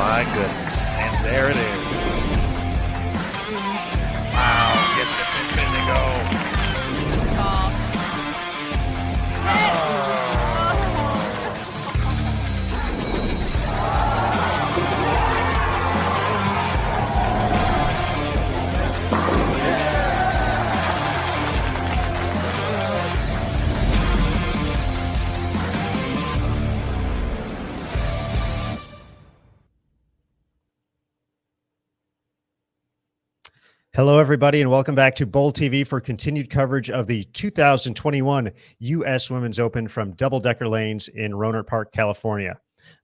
my goodness. And there it is. Wow, get the pin to go. Hello, everybody, and welcome back to Bowl TV for continued coverage of the 2021 U.S. Women's Open from Double Decker Lanes in Rohnert Park, California.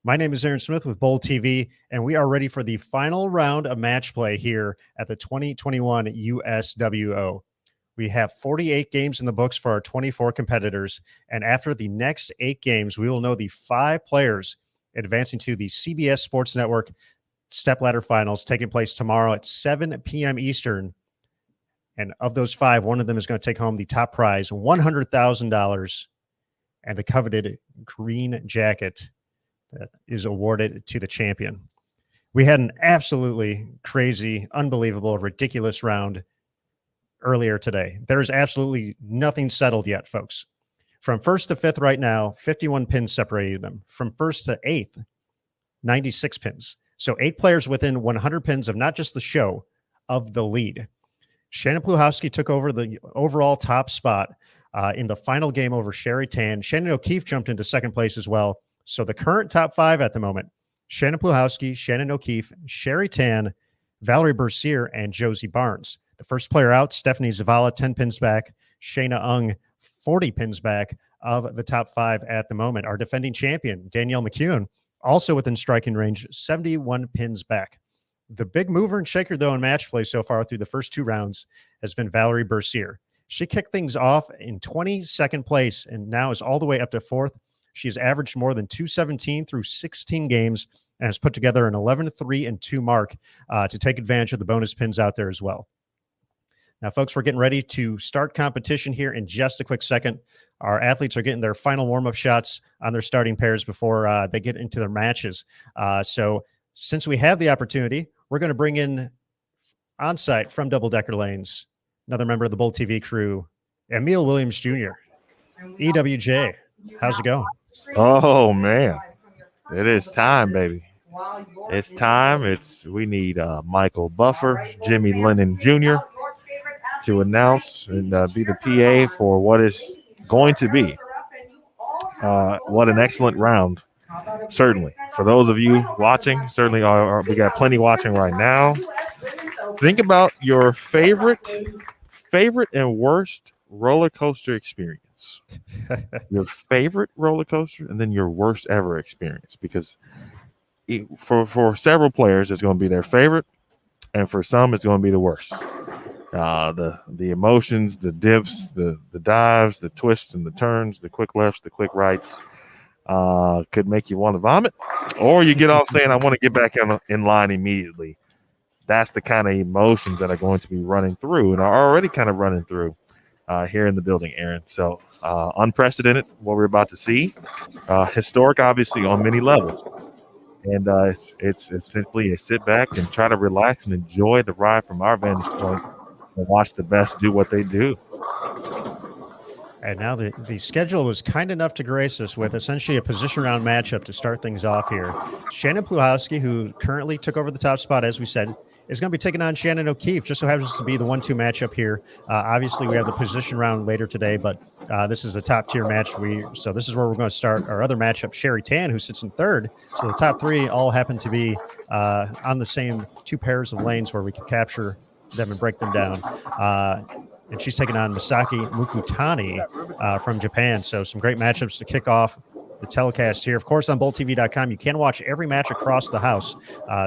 My name is Aaron Smith with Bowl TV, and we are ready for the final round of match play here at the 2021 USWO. We have 48 games in the books for our 24 competitors, and after the next 8 games, we will know the 5 players advancing to the CBS Sports Network stepladder finals taking place tomorrow at 7 p.m. Eastern. And of those 5, one of them is going to take home the top prize, $100,000, and the coveted green jacket that is awarded to the champion. We had an absolutely crazy, unbelievable, ridiculous round earlier today. There's absolutely nothing settled yet, folks. From 1st to 5th right now, 51 pins separated them. From 1st to 8th, 96 pins. So 8 players within 100 pins of not just the show, of the lead. Shannon Pluhowski took over the overall top spot in the final game over Sherry Tan. Shannon O'Keefe jumped into second place as well. So the current top 5 at the moment, Shannon Pluhowski, Shannon O'Keefe, Sherry Tan, Valerie Bercier, and Josie Barnes. The first player out, Stephanie Zavala, 10 pins back. Shayna Ung, 40 pins back of the top 5 at the moment. Our defending champion, Danielle McCune, also within striking range, 71 pins back. The big mover and shaker, though, in match play so far through the first 2 rounds has been Valerie Bercier. She kicked things off in 22nd place and now is all the way up to 4th. She has averaged more than 217 through 16 games and has put together an 11-3-2 mark to take advantage of the bonus pins out there as well. Now, folks, we're getting ready to start competition here in just a quick second. Our athletes are getting their final warm-up shots on their starting pairs before they get into their matches. So since we have the opportunity, we're going to bring in on-site from Double Decker Lanes, another member of the Bowl TV crew, Emil Williams Jr. EWJ, how's it going? Oh, man. It is time, baby. It's time. We need Michael Buffer, Jimmy Lennon Jr., to announce and be the PA for what is going to be. What an excellent round, certainly. For those of you watching, certainly we got plenty watching right now. Think about your favorite and worst roller coaster experience. Your favorite roller coaster and then your worst ever experience. Because for several players, it's going to be their favorite, and for some, it's going to be the worst. The emotions, the dips, the dives, the twists and the turns, the quick lefts, the quick rights could make you want to vomit, or you get off saying, I want to get back in line immediately. That's the kind of emotions that are going to be running through and are already kind of running through here in the building, Aaron. So unprecedented, what we're about to see. Historic, obviously, on many levels. And it's simply a sit back and try to relax and enjoy the ride from our vantage point and watch the best do what they do. And now the schedule was kind enough to grace us with essentially a position round matchup to start things off here. Shannon Pluhowski, who currently took over the top spot, as we said, is going to be taking on Shannon O'Keefe. Just so happens to be the 1-2 matchup here. Obviously, we have the position round later today, but this is a top-tier match. So this is where we're going to start our other matchup, Sherry Tan, who sits in 3rd. So the top 3 all happen to be on the same 2 pairs of lanes where we can capture them and break them down. And she's taking on Misaki Mukutani from Japan. So some great matchups to kick off the telecast here. Of course, on BowlTV.com, you can watch every match across the house.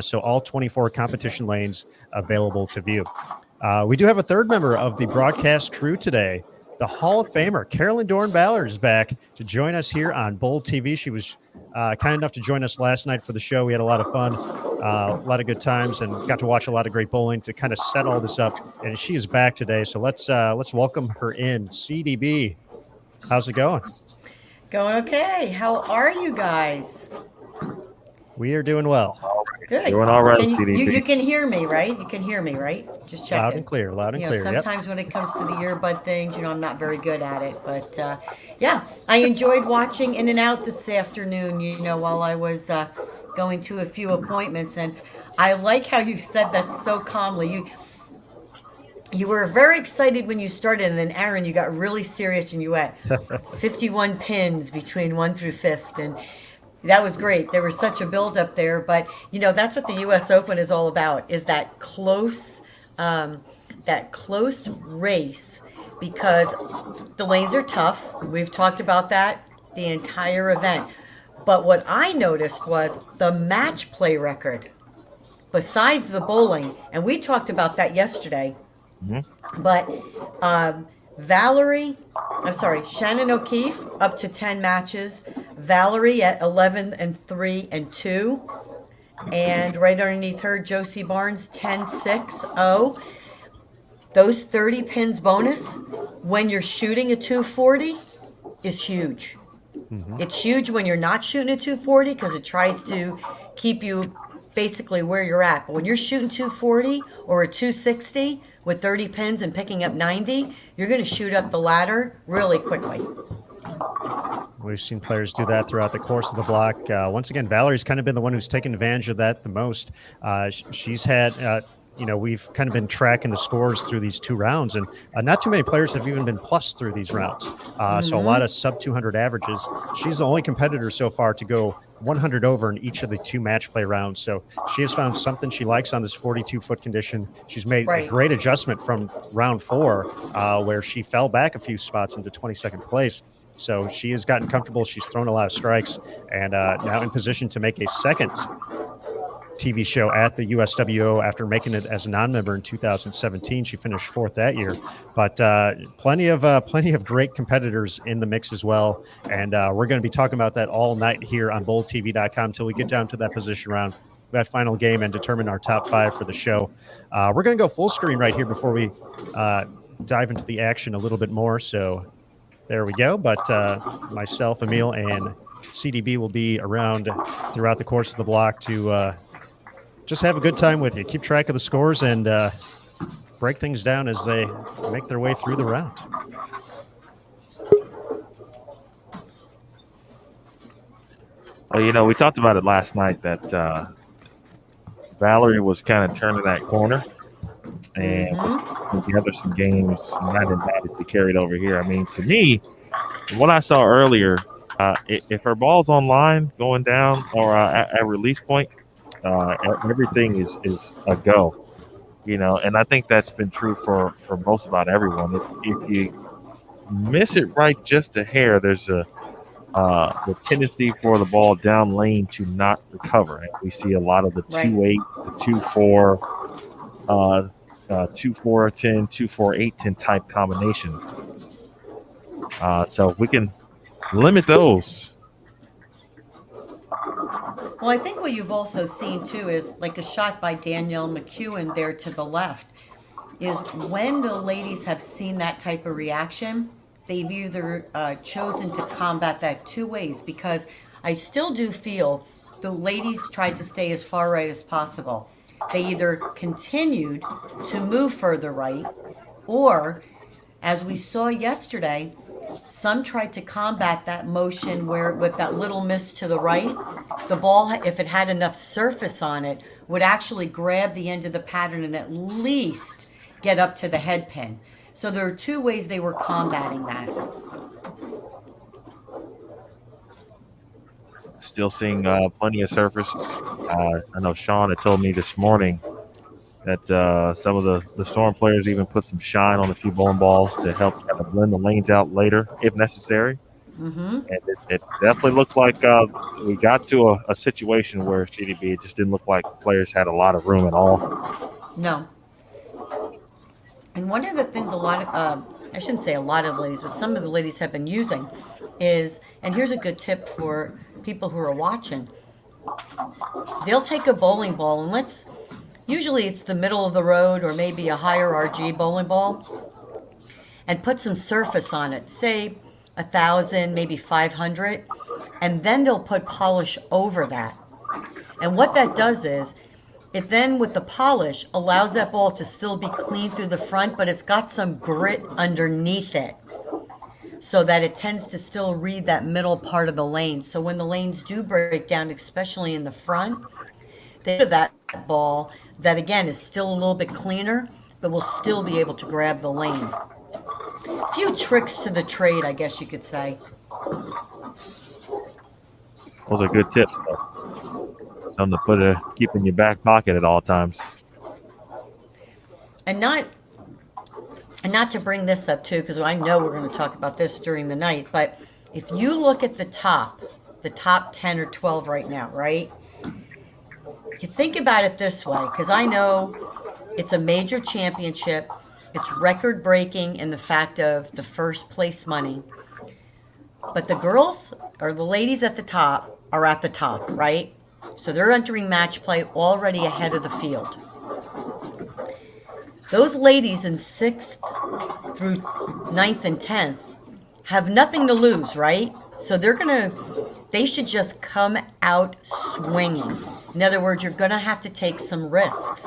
So all 24 competition lanes available to view. We do have a third member of the broadcast crew today. The Hall of Famer, Carolyn Dorn-Ballard, is back to join us here on Bowl TV. She was kind enough to join us last night for the show. We had a lot of fun, a lot of good times, and got to watch a lot of great bowling to kind of set all this up. And she is back today, so let's welcome her in. CDB, how's it going? Going okay. How are you guys? We are doing well. Good. Doing all right, Can you CDB. can hear me, right? You can hear me, right? Just checking. Loud and clear, loud and You know, clear. Yep. sometimes when it comes to the earbud things, I'm not very good at it. But yeah, I enjoyed watching In and Out this afternoon, while I was going to a few appointments. And I like how you said that so calmly. You were very excited when you started, and then Aaron, you got really serious and you went 51 pins between 1 through 5th, and that was great. There was such a build up there, but that's what the U.S. Open is all about: is that close race, because the lanes are tough. We've talked about that the entire event. But what I noticed was the match play record, besides the bowling, and we talked about that yesterday. But Shannon O'Keefe up to 10 matches, Valerie at 11-3-2, and right underneath her, Josie Barnes 10-6-0. Those 30 pins bonus when you're shooting a 240 is huge. It's huge when you're not shooting a 240 because it tries to keep you basically where you're at. But when you're shooting 240 or a 260 with 30 pins and picking up 90, you're going to shoot up the ladder really quickly. We've seen players do that throughout the course of the block. Once again, Valerie's kind of been the one who's taken advantage of that the most. She's had, we've kind of been tracking the scores through these 2 rounds, and not too many players have even been plus through these rounds. So a lot of sub 200 averages. She's the only competitor so far to go 100 over in each of the 2 match play rounds. So she has found something she likes on this 42-foot condition. She's made a great adjustment from round 4, where she fell back a few spots into 22nd place. So she has gotten comfortable. She's thrown a lot of strikes, and now in position to make a second TV show at the USWO after making it as a non-member in 2017. She finished 4th that year, but plenty of great competitors in the mix as well. And we're going to be talking about that all night here on BoldTV.com until we get down to that position round, that final game, and determine our top 5 for the show. We're going to go full screen right here before we dive into the action a little bit more. So there we go. But myself, Emil, and CDB will be around throughout the course of the block to just have a good time with you. Keep track of the scores and break things down as they make their way through the round. Well, we talked about it last night that Valerie was kind of turning that corner and put together some games, not obviously carried over here. I mean, to me, what I saw earlier, if her ball's online going down or at release point, everything is a go, and I think that's been true for most about everyone. If you miss it right just a hair, there's the tendency for the ball down lane to not recover. And we see a lot of the 2-8, the 2-4, 2-4-10, 2-4-8-10 type combinations. So if we can limit those. Well, I think what you've also seen too is like a shot by Danielle McEwen there to the left, is when the ladies have seen that type of reaction, they've either chosen to combat that 2 ways, because I still do feel the ladies tried to stay as far right as possible. They either continued to move further right, or as we saw yesterday, some tried to combat that motion where with that little miss to the right, the ball, if it had enough surface on it, would actually grab the end of the pattern and at least get up to the head pin. So there are 2 ways they were combating that. Still seeing plenty of surface. I know Sean had told me this morning that some of the Storm players even put some shine on a few bowling balls to help kind of blend the lanes out later if necessary. And it definitely looked like we got to a situation where CDB, it just didn't look like players had a lot of room at all. No. And one of the things I shouldn't say a lot of ladies, but some of the ladies have been using is, and here's a good tip for people who are watching, they'll take a bowling ball and usually it's the middle of the road or maybe a higher RG bowling ball, and put some surface on it, say 1,000, maybe 500, and then they'll put polish over that. And what that does is, it then, with the polish, allows that ball to still be clean through the front, but it's got some grit underneath it, so that it tends to still read that middle part of the lane. So when the lanes do break down, especially in the front, they have that ball that, again, is still a little bit cleaner, but will still be able to grab the lane. A few tricks to the trade, I guess you could say. Those are good tips, though. Something to keep in your back pocket at all times. And not to bring this up too, because I know we're going to talk about this during the night, but if you look at the top 10 or 12 right now, right? You think about it this way, because I know it's a major championship. It's record breaking in the fact of the first place money. But the girls or the ladies at the top are at the top, right? So they're entering match play already ahead of the field. Those ladies in 6th through 9th and 10th have nothing to lose, right? So they should just come out swinging. In other words, you're going to have to take some risks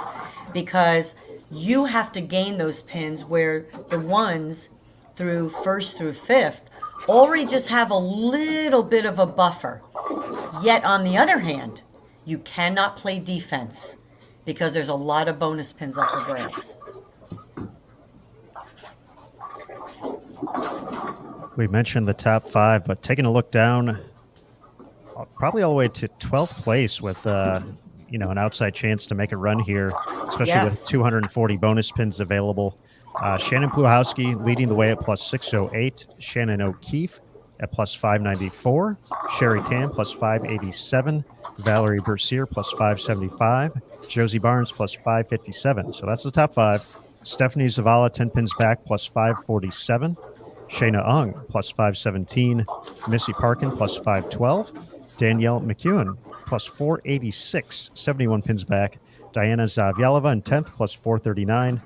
because you have to gain those pins where the ones through 1st through 5th already just have a little bit of a buffer. Yet, on the other hand, you cannot play defense because there's a lot of bonus pins up for grabs. We mentioned the top 5, but taking a look down, probably all the way to 12th place with an outside chance to make a run here, especially with 240 bonus pins available. Shannon Pluhowski leading the way at plus 608. Shannon O'Keefe at plus 594. Sherry Tan plus 587. Valerie Bercier plus 575. Josie Barnes plus 557. So that's the top 5. Stephanie Zavala 10 pins back plus 547. Shayna Ung plus 517. Missy Parkin plus 512. Danielle McEwen plus 486. 71 pins back. Diana Zavyalova in 10th plus 439.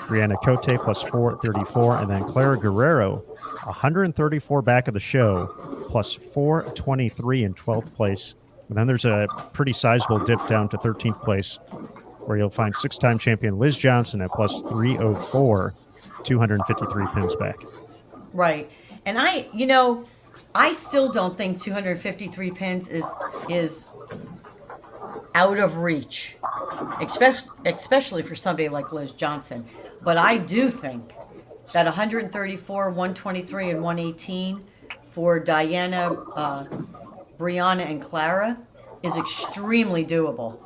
Brianna Cote plus 434. And then Clara Guerrero, 134 back of the show, plus 423 in 12th place. And then there's a pretty sizable dip down to 13th place, where you'll find 6-time champion Liz Johnson at plus 304, 253 pins back. Right. And I still don't think 253 pins is out of reach, especially for somebody like Liz Johnson. But I do think that 134, 123, and 118 for Diana, Brianna, and Clara is extremely doable.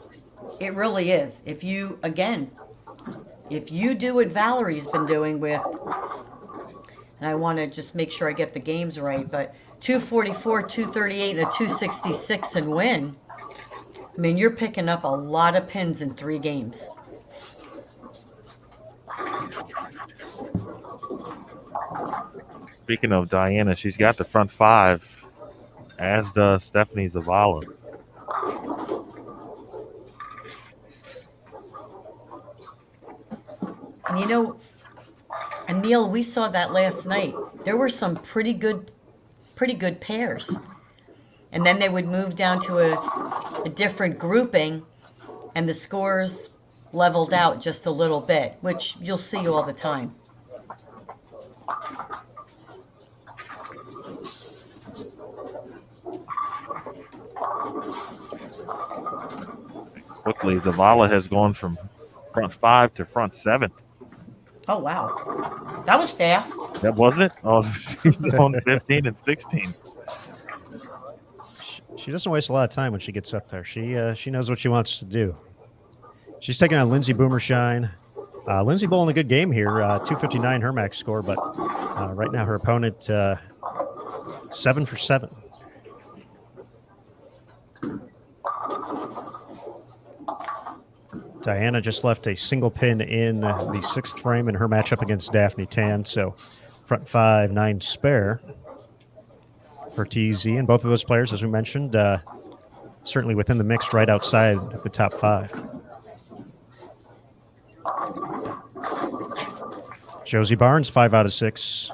It really is. If you do what Valerie's been doing with, and I want to just make sure I get the games right, but 244, 238, and a 266 and win, I mean, you're picking up a lot of pins in 3 games. Speaking of Diana, she's got the front 5, as does Stephanie Zavala. And Emil, we saw that last night. There were some pretty good pairs. And then they would move down to a different grouping, and the scores leveled out just a little bit, which you'll see all the time. Quickly, Zavala has gone from front 5 to front 7. Oh, wow. That was fast. That wasn't it? Oh, she's on 15 and 16. She doesn't waste a lot of time when she gets up there. She knows what she wants to do. She's taking on Lindsay Boomershine. Lindsay bowling a good game here. 259 her max score, but right now her opponent 7 for 7. Diana just left a single pin in the 6th frame in her matchup against Daphne Tan, so front 5, 9 spare for TZ. And both of those players, as we mentioned, certainly within the mix right outside the top 5. Josie Barnes, 5 out of 6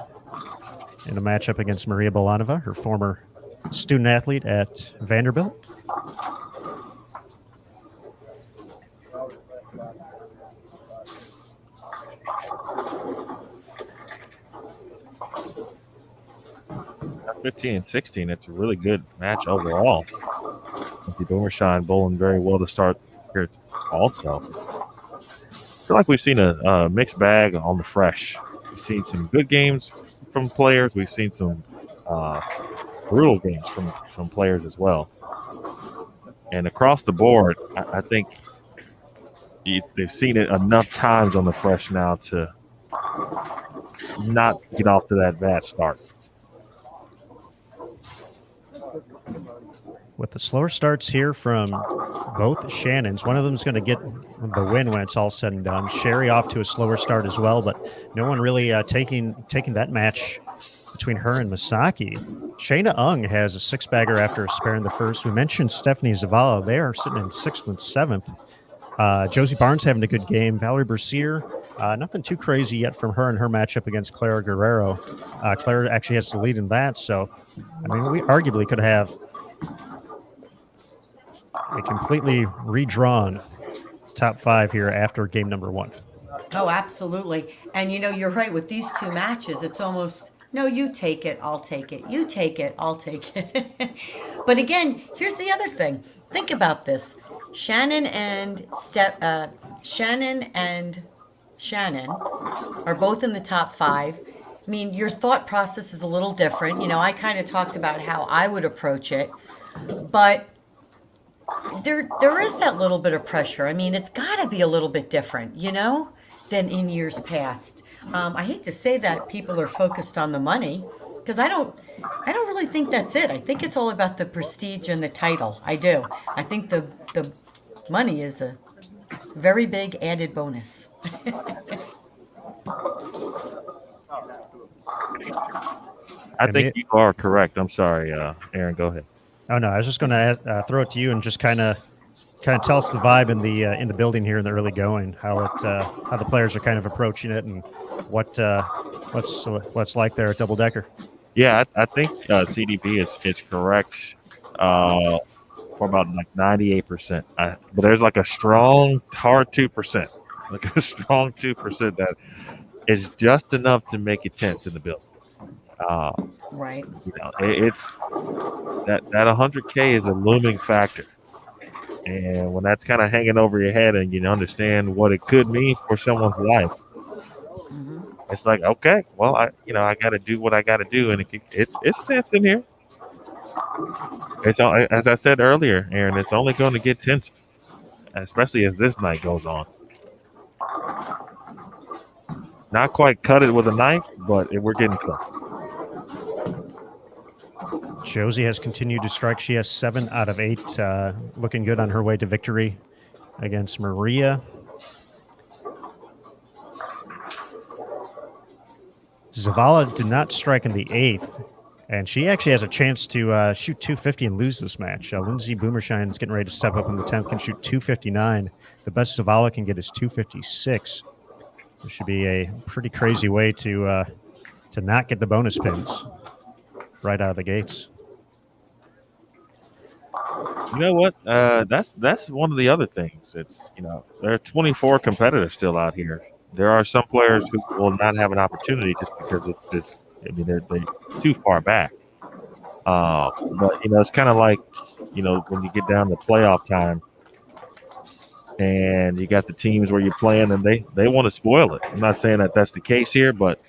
in a matchup against Maria Bolanova, her former student athlete at Vanderbilt. 15 and 16. It's a really good match overall. The Boomershine bowling very well to start here also. I feel like we've seen a mixed bag on the fresh. We've seen some good games from players. We've seen some brutal games from players as well. And across the board, I think they've seen it enough times on the fresh now to not get off to that bad start. With the slower starts here from both Shannons, one of them is going to get the win when it's all said and done. Sherry off to a slower start as well, but no one really taking that match between her and Masaki. Shayna Ung has a six-bagger after a spare in the first. We mentioned Stephanie Zavala. They are sitting in 6th and 7th. Josie Barnes having a good game. Valerie Bercier, nothing too crazy yet from her in her matchup against Clara Guerrero. Clara actually has the lead in that, so I mean, we arguably could have a completely redrawn top 5 here after game number 1. Oh, absolutely. And you're right. With these two matches, it's almost, no, you take it, I'll take it. You take it, I'll take it. But again, here's the other thing. Think about this. Shannon and Shannon are both in the top 5. I mean, your thought process is a little different. I kind of talked about how I would approach it, but there is that little bit of pressure. I mean, it's got to be a little bit different, than in years past. I hate to say that people are focused on the money, because I don't really think that's it. I think it's all about the prestige and the title. I do. I think the money is a very big added bonus. I think you are correct. I'm sorry, Aaron. Go ahead. Oh no, I was just going to throw it to you and just kind of tell us the vibe in the building here in the early going, how the players are kind of approaching it, and what's like there at Double Decker. Yeah, I think CDB is correct for about like 98%. But there's like a strong, hard 2%, like a strong 2% that is just enough to make it tense in the building. Right. It's that 100K is a looming factor, and when that's kind of hanging over your head, and you understand what it could mean for someone's life, it's like, okay, well, I got to do what I got to do, and it's tense in here. It's as I said earlier, Aaron. It's only going to get tense, especially as this night goes on. Not quite cut it with a knife, but we're getting close. Josie has continued to strike. She has 7 out of 8, looking good on her way to victory against Maria. Zavala did not strike in the 8th, and she actually has a chance to shoot 250 and lose this match. Lindsay Boomershine is getting ready to step up in the 10th, can shoot 259. The best Zavala can get is 256. This should be a pretty crazy way to not get the bonus pins right out of the gates. You know what? That's one of the other things. It's there are 24 competitors still out here. There are some players who will not have an opportunity just because they're too far back. But it's kind of like when you get down to playoff time, and you got the teams where you're playing, and they want to spoil it. I'm not saying that that's the case here, but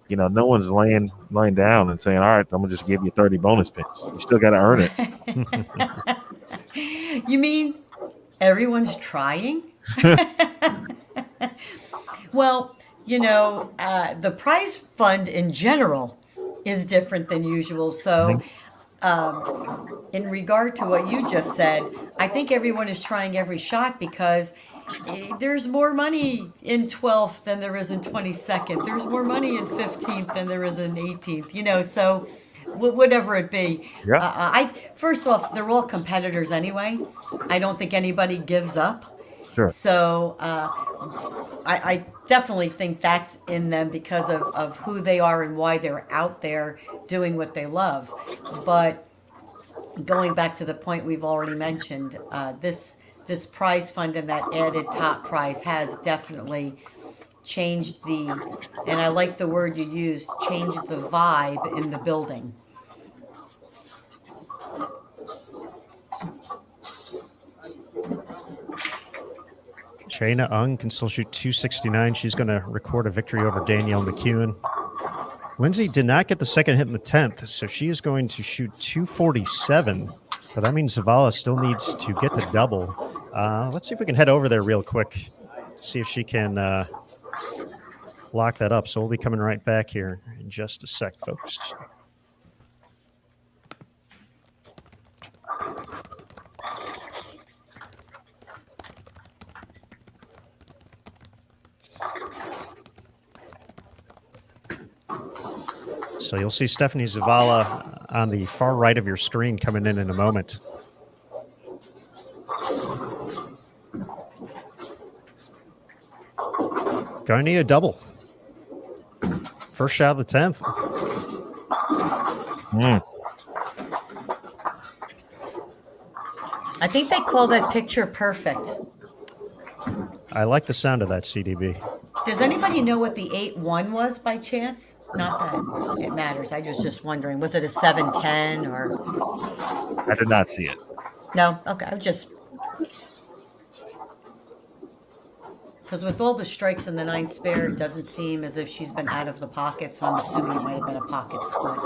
no one's laying down and saying, all right, I'm going to just give you 30 bonus pins. You still got to earn it. You mean everyone's trying? Well, the prize fund in general is different than usual. So in regard to what you just said, I think everyone is trying every shot because there's more money in 12th than there is in 22nd. There's more money in 15th than there is in 18th, so whatever it be. Yeah. First off, they're all competitors anyway. I don't think anybody gives up. Sure. So I definitely think that's in them because of who they are and why they're out there doing what they love. But going back to the point we've already mentioned, this prize fund and that added top prize has definitely changed and I like the word you used, changed the vibe in the building. Shayna Ung can still shoot 269. She's going to record a victory over Danielle McEwen. Lindsay did not get the second hit in the 10th, so she is going to shoot 247. But that means Zavala still needs to get the double. Let's see if we can head over there real quick, see if she can lock that up. So we'll be coming right back here in just a sec, folks. So you'll see Stephanie Zavala on the far right of your screen coming in a moment. Going to need a double. First shot of the 10th. I think they call that picture perfect. I like the sound of that, CDB. Does anybody know what the 8-1 was by chance? Not that it matters. I was just wondering. Was it a 7-10 or? I did not see it. No? Okay. I was just. Because with all the strikes in the 9 spare, it doesn't seem as if she's been out of the pocket, so I'm assuming it might have been a pocket split.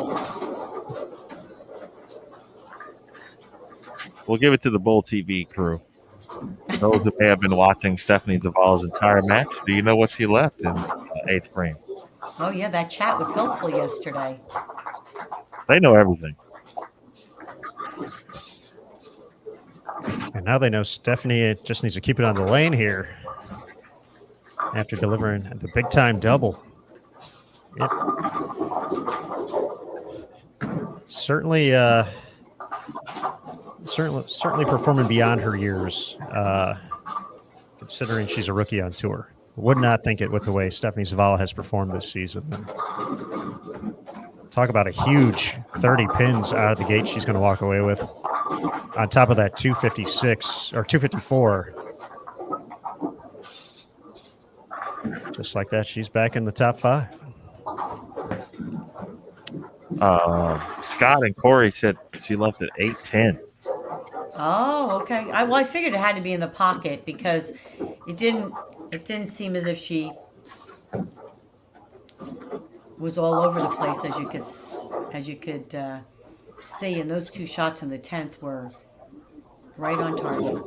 We'll give it to the Bull TV crew. Those that may have been watching Stephanie Zavala's entire match, do you know what she left in 8th frame? Oh, yeah, that chat was helpful yesterday. They know everything. And now they know Stephanie just needs to keep it on the lane here after delivering the big-time double. Yep. Certainly performing beyond her years, considering she's a rookie on tour. Would not think it with the way Stephanie Zavala has performed this season. Talk about a huge 30 pins out of the gate she's going to walk away with. On top of that 256 or 254. Just like that, she's back in the top 5. Scott and Corey said she left at 8-10. Oh, okay. I figured it had to be in the pocket because it didn't seem as if she was all over the place as you could see. And those 2 shots in the 10th were right on target.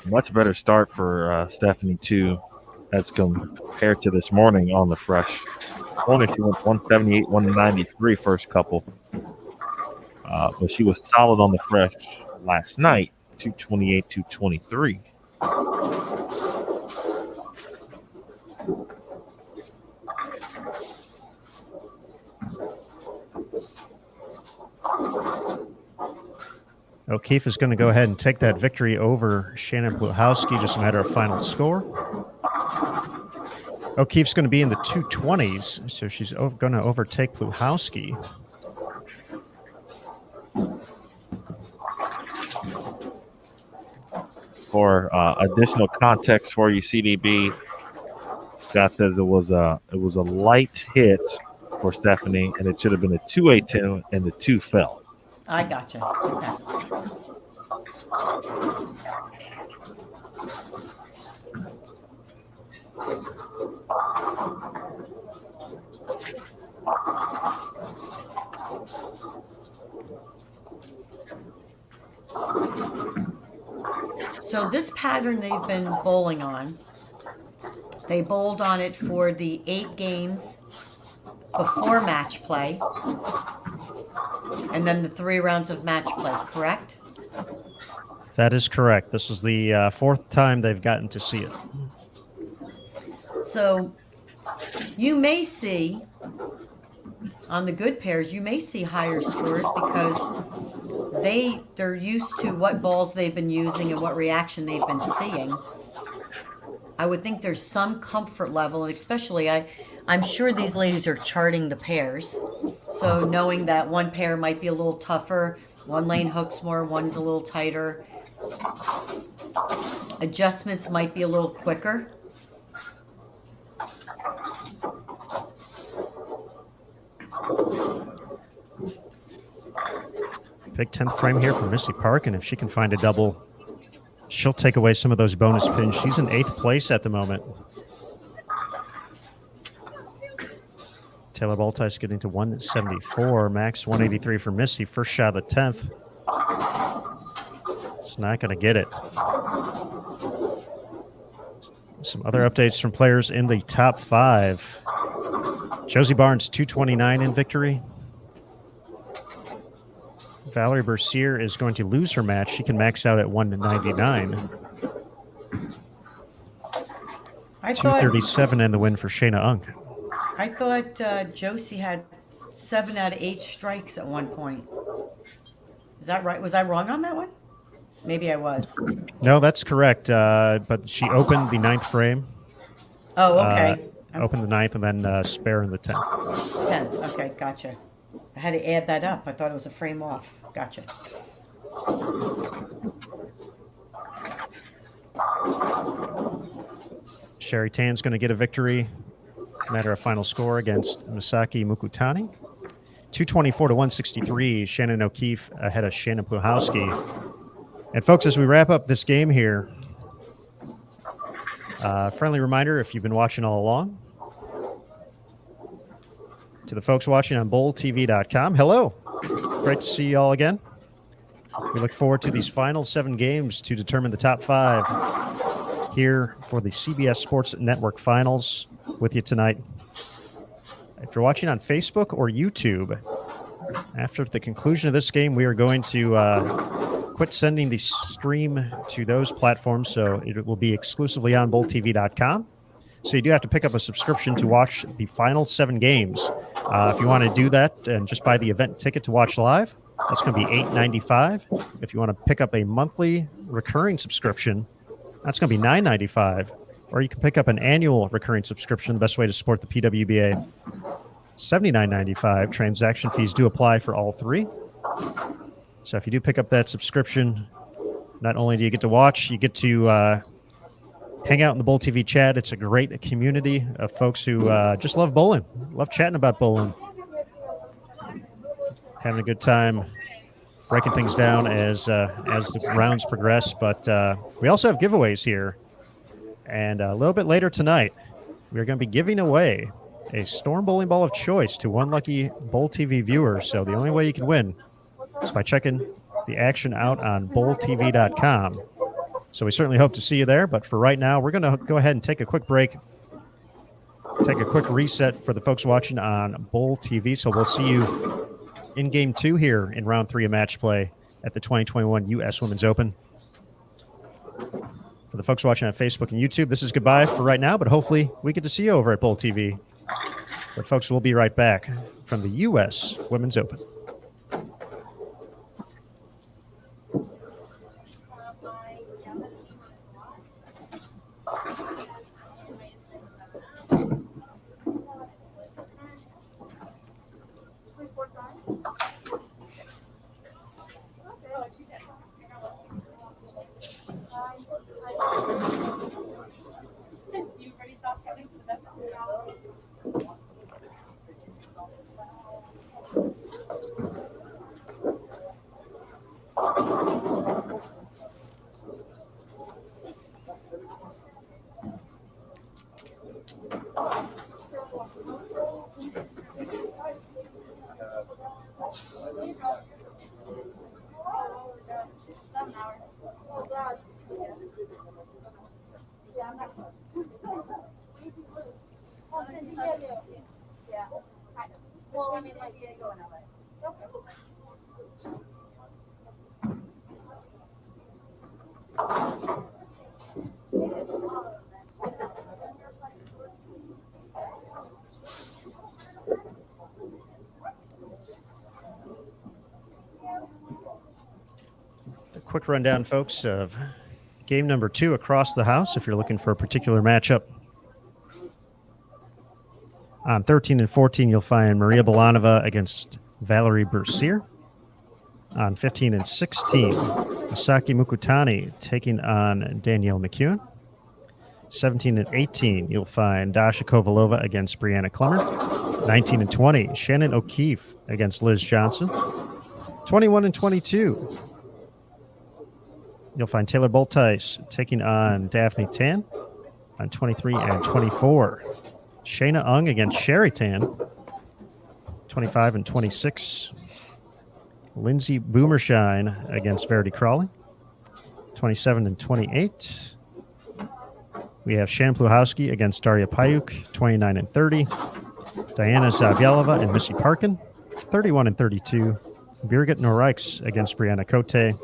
Much better start for Stephanie, too, as compared to this morning on the fresh. Only she went 178, 193 first couple. But she was solid on the fresh last night, 228, 223. O'Keefe is going to go ahead and take that victory over Shannon Pluhowski, just a matter of final score. O'Keefe's going to be in the 220s, so she's going to overtake Pluhowski. For additional context for you, CDB, Scott says it was a light hit for Stephanie, and it should have been a 2-8-10, and the 2 fell. I gotcha. Okay. So this pattern they've been bowling on, they bowled on it for the 8 games before match play, and then the 3 rounds of match play, correct? That is correct. This is the 4th time they've gotten to see it. So you may see, on the good pairs, you may see higher scores because they're used to what balls they've been using and what reaction they've been seeing. I would think there's some comfort level, and especially I'm sure these ladies are charting the pairs. So knowing that one pair might be a little tougher, one lane hooks more, one's a little tighter. Adjustments might be a little quicker. Big 10th frame here for Missy Park, and if she can find a double, she'll take away some of those bonus pins. She's in 8th place at the moment. Taylor Baltice getting to 174. Max 183 for Missy. First shot of the 10th. It's not going to get it. Some other updates from players in the top 5. Josie Barnes, 229 in victory. Valerie Bercier is going to lose her match. She can max out at 199. 237 and the win for Shayna Unk. I thought Josie had 7 out of 8 strikes at one point. Is that right? Was I wrong on that one? Maybe I was. No, that's correct. But she opened the 9th frame. Oh, okay. Opened the 9th and then spare in the 10th. 10th. Okay, gotcha. I had to add that up. I thought it was a frame off. Gotcha. Sherry Tan's going to get a victory. Matter of final score against Misaki Mukutani. 224 to 163. Shannon O'Keefe ahead of Shannon Pluhowski. And folks, as we wrap up this game here, friendly reminder, if you've been watching all along, to the folks watching on bowltv.com, hello. Great to see you all again. We look forward to these final 7 games to determine the top 5 here for the CBS Sports Network Finals. With you tonight. If you're watching on Facebook or YouTube, after the conclusion of this game, we are going to quit sending the stream to those platforms, so it will be exclusively on bowltv.com. So you do have to pick up a subscription to watch the final 7 games. If you want to do that and just buy the event ticket to watch live, that's going to be $8.95. If you want to pick up a monthly recurring subscription, that's going to be $9.95. Or you can pick up an annual recurring subscription, the best way to support the PWBA, $79.95. Transaction fees do apply for all 3. So if you do pick up that subscription, not only do you get to watch, you get to hang out in the Bowl TV chat. It's a great community of folks who just love bowling, love chatting about bowling, having a good time, breaking things down as the rounds progress. But we also have giveaways here. And a little bit later tonight, we're going to be giving away a Storm Bowling Ball of choice to one lucky Bowl TV viewer. So the only way you can win is by checking the action out on bowltv.com. So we certainly hope to see you there. But for right now, we're going to go ahead and take a quick break, take a quick reset for the folks watching on Bowl TV. So we'll see you in Game 2 here in Round 3 of match play at the 2021 U.S. Women's Open. For the folks watching on Facebook and YouTube, this is goodbye for right now, but hopefully we get to see you over at Bowl TV. But folks, we'll be right back from the U.S. Women's Open. Quick rundown, folks, of game number 2 across the house. If you're looking for a particular matchup, on 13 and 14, you'll find Maria Bolanova against Valerie Bercier. On 15 and 16, Misaki Mukutani taking on Danielle McEwen. 17 and 18, you'll find Dasha Kovalova against Brianna Clemmer. 19 and 20, Shannon O'Keefe against Liz Johnson. 21 and 22. You'll find Taylor Boltice taking on Daphne Tan on 23 and 24. Shayna Ung against Sherry Tan, 25 and 26. Lindsay Boomershine against Verity Crawley, 27 and 28. We have Shannon Pluhowski against Daria Payuk, 29 and 30. Diana Zavyalova and Missy Parkin, 31 and 32. Birgit Norikes against Brianna Cote,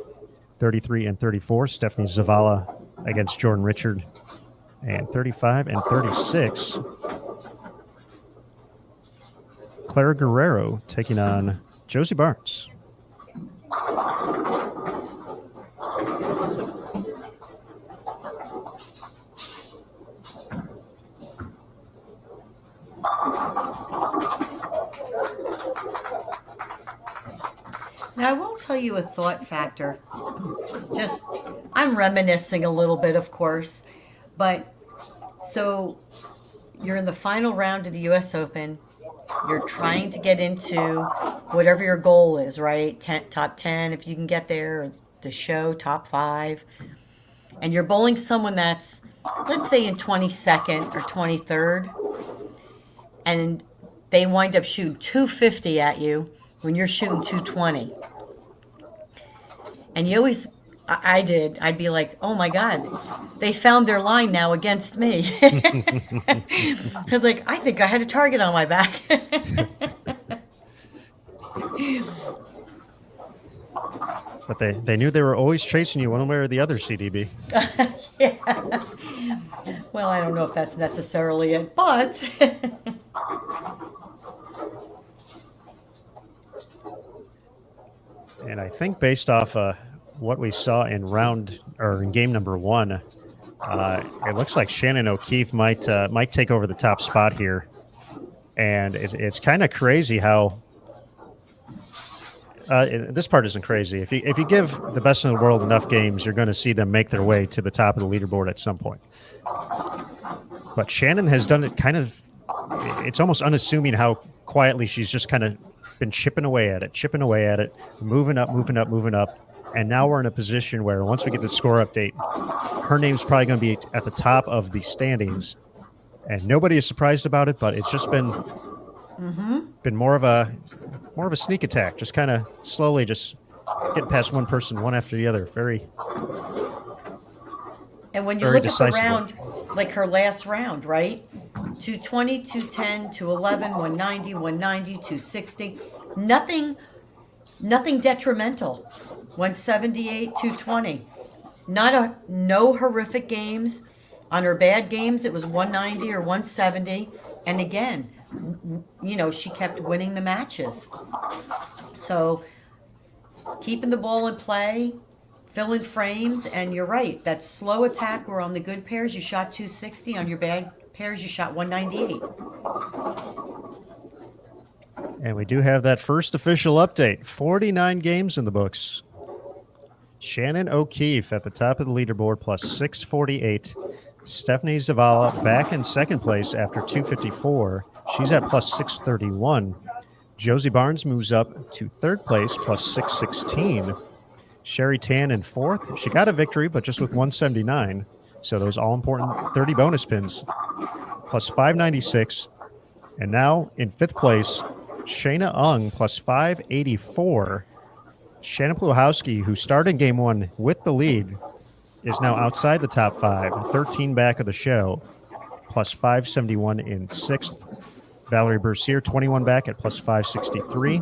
33 and 34. Stephanie Zavala against Jordan Richard, and 35 and 36. Clara Guerrero taking on Josie Barnes. Now, I will tell you a thought factor. Just, I'm reminiscing a little bit, of course, but so you're in the final round of the U.S. Open. You're trying to get into whatever your goal is, right? Top 10, if you can get there, the show, top 5. And you're bowling someone that's, let's say, in 22nd or 23rd, and they wind up shooting 250 at you when you're shooting 220. And you always, I'd be like, oh my God, they found their line now against me. I was like, I think I had a target on my back. But they knew they were always chasing you one way or the other, CDB. Yeah. Well, I don't know if that's necessarily it, but And I think based off what we saw in game number 1, it looks like Shannon O'Keefe might take over the top spot here. And it's kind of crazy how this part isn't crazy. If you give the best in the world enough games, you're going to see them make their way to the top of the leaderboard at some point. But Shannon has done it it's almost unassuming how quietly she's just kind of been chipping away at it, moving up. And now we're in a position where once we get the score update, her name's probably going to be at the top of the standings. And nobody is surprised about it, but it's just been more of a sneak attack, just kind of slowly just getting past one person, one after the other. And when you look at the round, like her last round, right? 220, 210, 211, 190, 190, 260. Nothing detrimental. 178, 220. No horrific games. On her bad games, it was 190 or 170. And again, she kept winning the matches. So keeping the ball in play, filling frames, and you're right, that slow attack where on the good pairs you shot 260, on your bad pairs you shot 198. And we do have that first official update. 49 games in the books. Shannon O'Keefe at the top of the leaderboard, plus 648. Stephanie Zavala back in second place after 254. She's at plus 631. Josie Barnes moves up to third place, plus 616. Sherry Tan in fourth. She got a victory, but just with 179. So those all-important 30 bonus pins, plus 596. And now in fifth place, Shayna Ung, plus 584. Shannon Pluhowski, who started game 1 with the lead, is now outside the top 5, 13 back of the show, plus 571 in sixth. Valerie Bercier, 21 back at plus 563.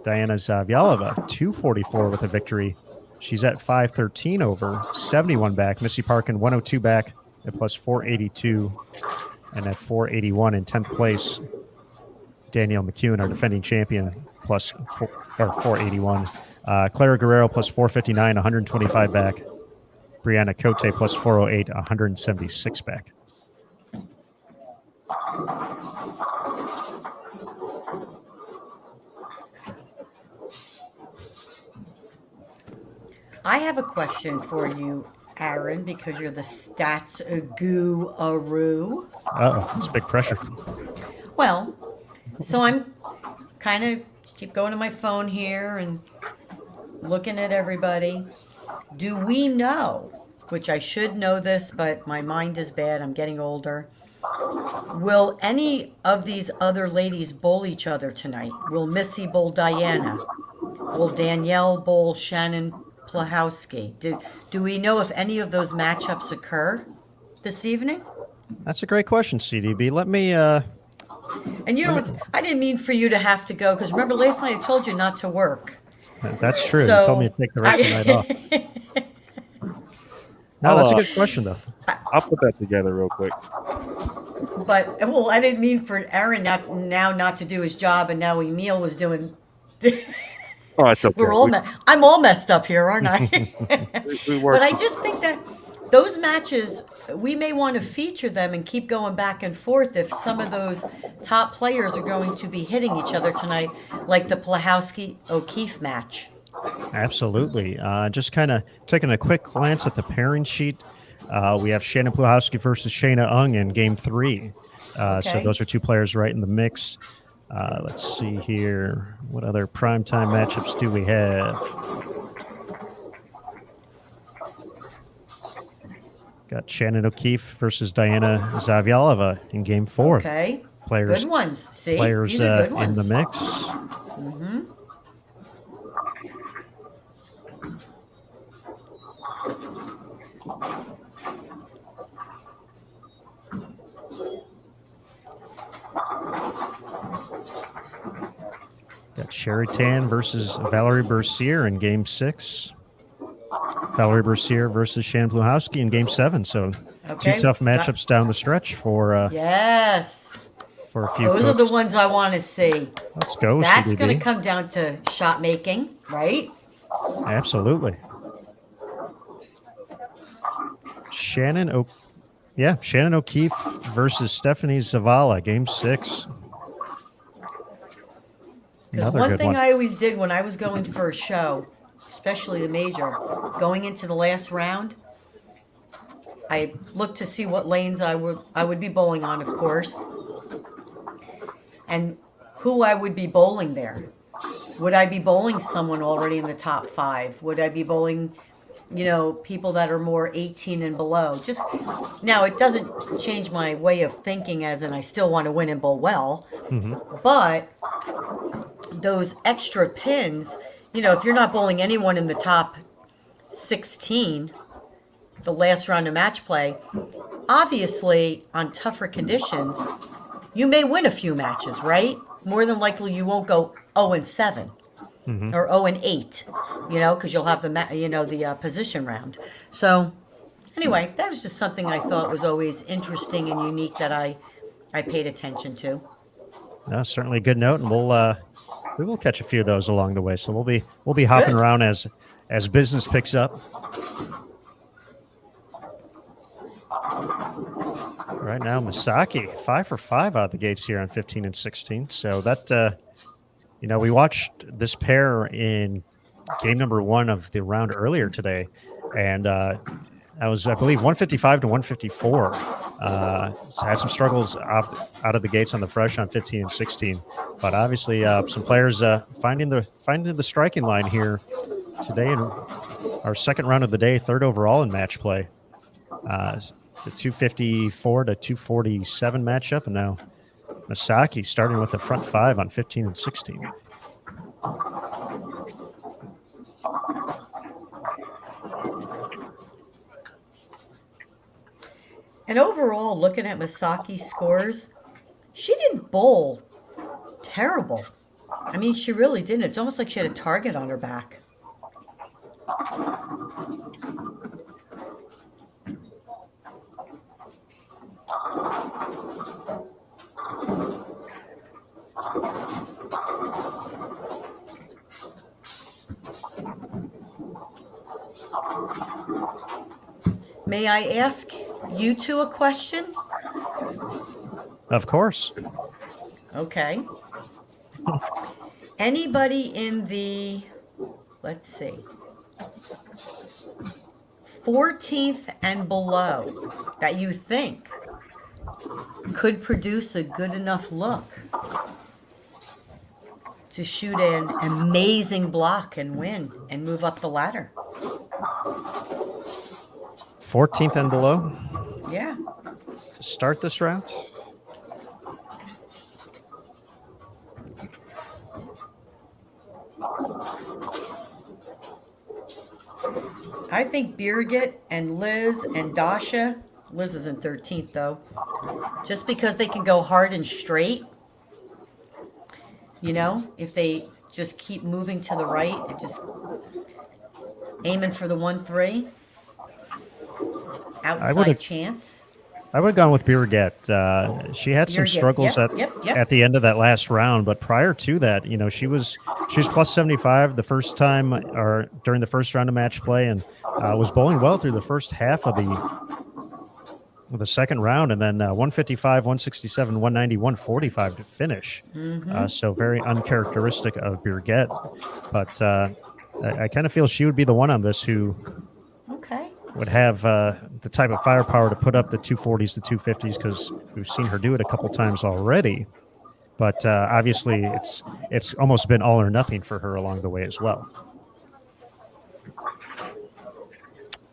Diana Zavyalova, 244 with a victory. She's at 513 over, 71 back. Missy Parkin, 102 back at plus 482. And at 481 in 10th place, Danielle McEwen, our defending champion, plus 481. Clara Guerrero, plus 459, 125 back. Brianna Cote, plus 408, 176 back. I have a question for you, Aaron, because you're the stats guru. Uh-oh, it's big pressure. Well, so I'm kind of keep going to my phone here and looking at everybody. Do we know, which I should know this, but my mind is bad, I'm getting older. Will any of these other ladies bowl each other tonight? Will Missy bowl Diana? Will Danielle bowl Shannon Plahowski? Do we know if any of those matchups occur this evening? That's a great question, CDB. Let me. And you don't, I didn't mean for you to have to go, because remember last night I told you not to work. That's true. So, you told me to take the rest of the night off. No, that's a good question, though. I'll put that together real quick. But, well, I didn't mean for Aaron not to do his job, and now Emil was doing. Oh, it's okay. I'm all messed up here, aren't I? we work. But I just think that those matches, we may want to feature them and keep going back and forth if some of those top players are going to be hitting each other tonight, like the Plahowski-O'Keefe match. Absolutely. Just kind of taking a quick glance at the pairing sheet. We have Shannon Plahowski versus Shayna Ung in Game 3. So those are two players right in the mix. Let's see here. What other primetime matchups do we have? Got Shannon O'Keefe versus Diana Zavialova in Game 4. Okay. Players, good ones. See? Players These are good in ones. the mix. Mm-hmm. Got Sherry Tan versus Valerie Bercier in Game 6. Valerie Bercier versus Shannon Plahowski in Game 7. So two tough matchups down the stretch for yes. For a few. Those are the ones I want to see. Let's go. That's going to come down to shot making, right? Absolutely. Shannon O'Keefe versus Stephanie Zavala, Game 6. Because one thing I always did when I was going for a show, especially the major, going into the last round, I looked to see what lanes I would be bowling on, of course, and who I would be bowling there. Would I be bowling someone already in the top 5? Would I be bowling, people that are more 18 and below? Just now, it doesn't change my way of thinking, as in I still want to win and bowl well, but those extra pins, if you're not bowling anyone in the top 16, the last round of match play, obviously on tougher conditions, you may win a few matches, right? More than likely you won't go 0-7 or 0-8, because you'll have the position round. So anyway, that was just something I thought was always interesting and unique that I paid attention to. Certainly a good note, and we will catch a few of those along the way. So we'll be hopping around as business picks up. Right now, Misaki 5 for 5 out of the gates here on 15 and 16. So that we watched this pair in game number 1 of the round earlier today, and that was, I believe, 155 to 154. Had some struggles out of the gates on the fresh on 15 and 16, but obviously some players finding the striking line here today in our second round of the day, third overall in match play. The 254 to 247 matchup, and now Misaki starting with the front 5 on 15 and 16. And overall, looking at Misaki's scores, she didn't bowl terrible. I mean, she really didn't. It's almost like she had a target on her back. May I ask you two a question? Of course. Okay. Anybody in the, let's see, 14th and below that you think could produce a good enough look to shoot an amazing block and win and move up the ladder. 14th and below Yeah. to start this round. I think Birgit and Liz and Dasha, Liz is in 13th though, just because they can go hard and straight. You know, if they just keep moving to the right and just aiming for the 1-3. Outside chance. I would have gone with Birgit. She had some struggles at the end of that last round, but prior to that, you know, she was plus 75 the first time or during the first round of match play, and was bowling well through the first half of the second round, and then 155, 167, 190, 145 to finish. So very uncharacteristic of Birgit, but I kind of feel she would be the one on this who would have the type of firepower to put up the 240s, the 250s, because we've seen her do it a couple times already. But obviously, it's almost been all or nothing for her along the way as well.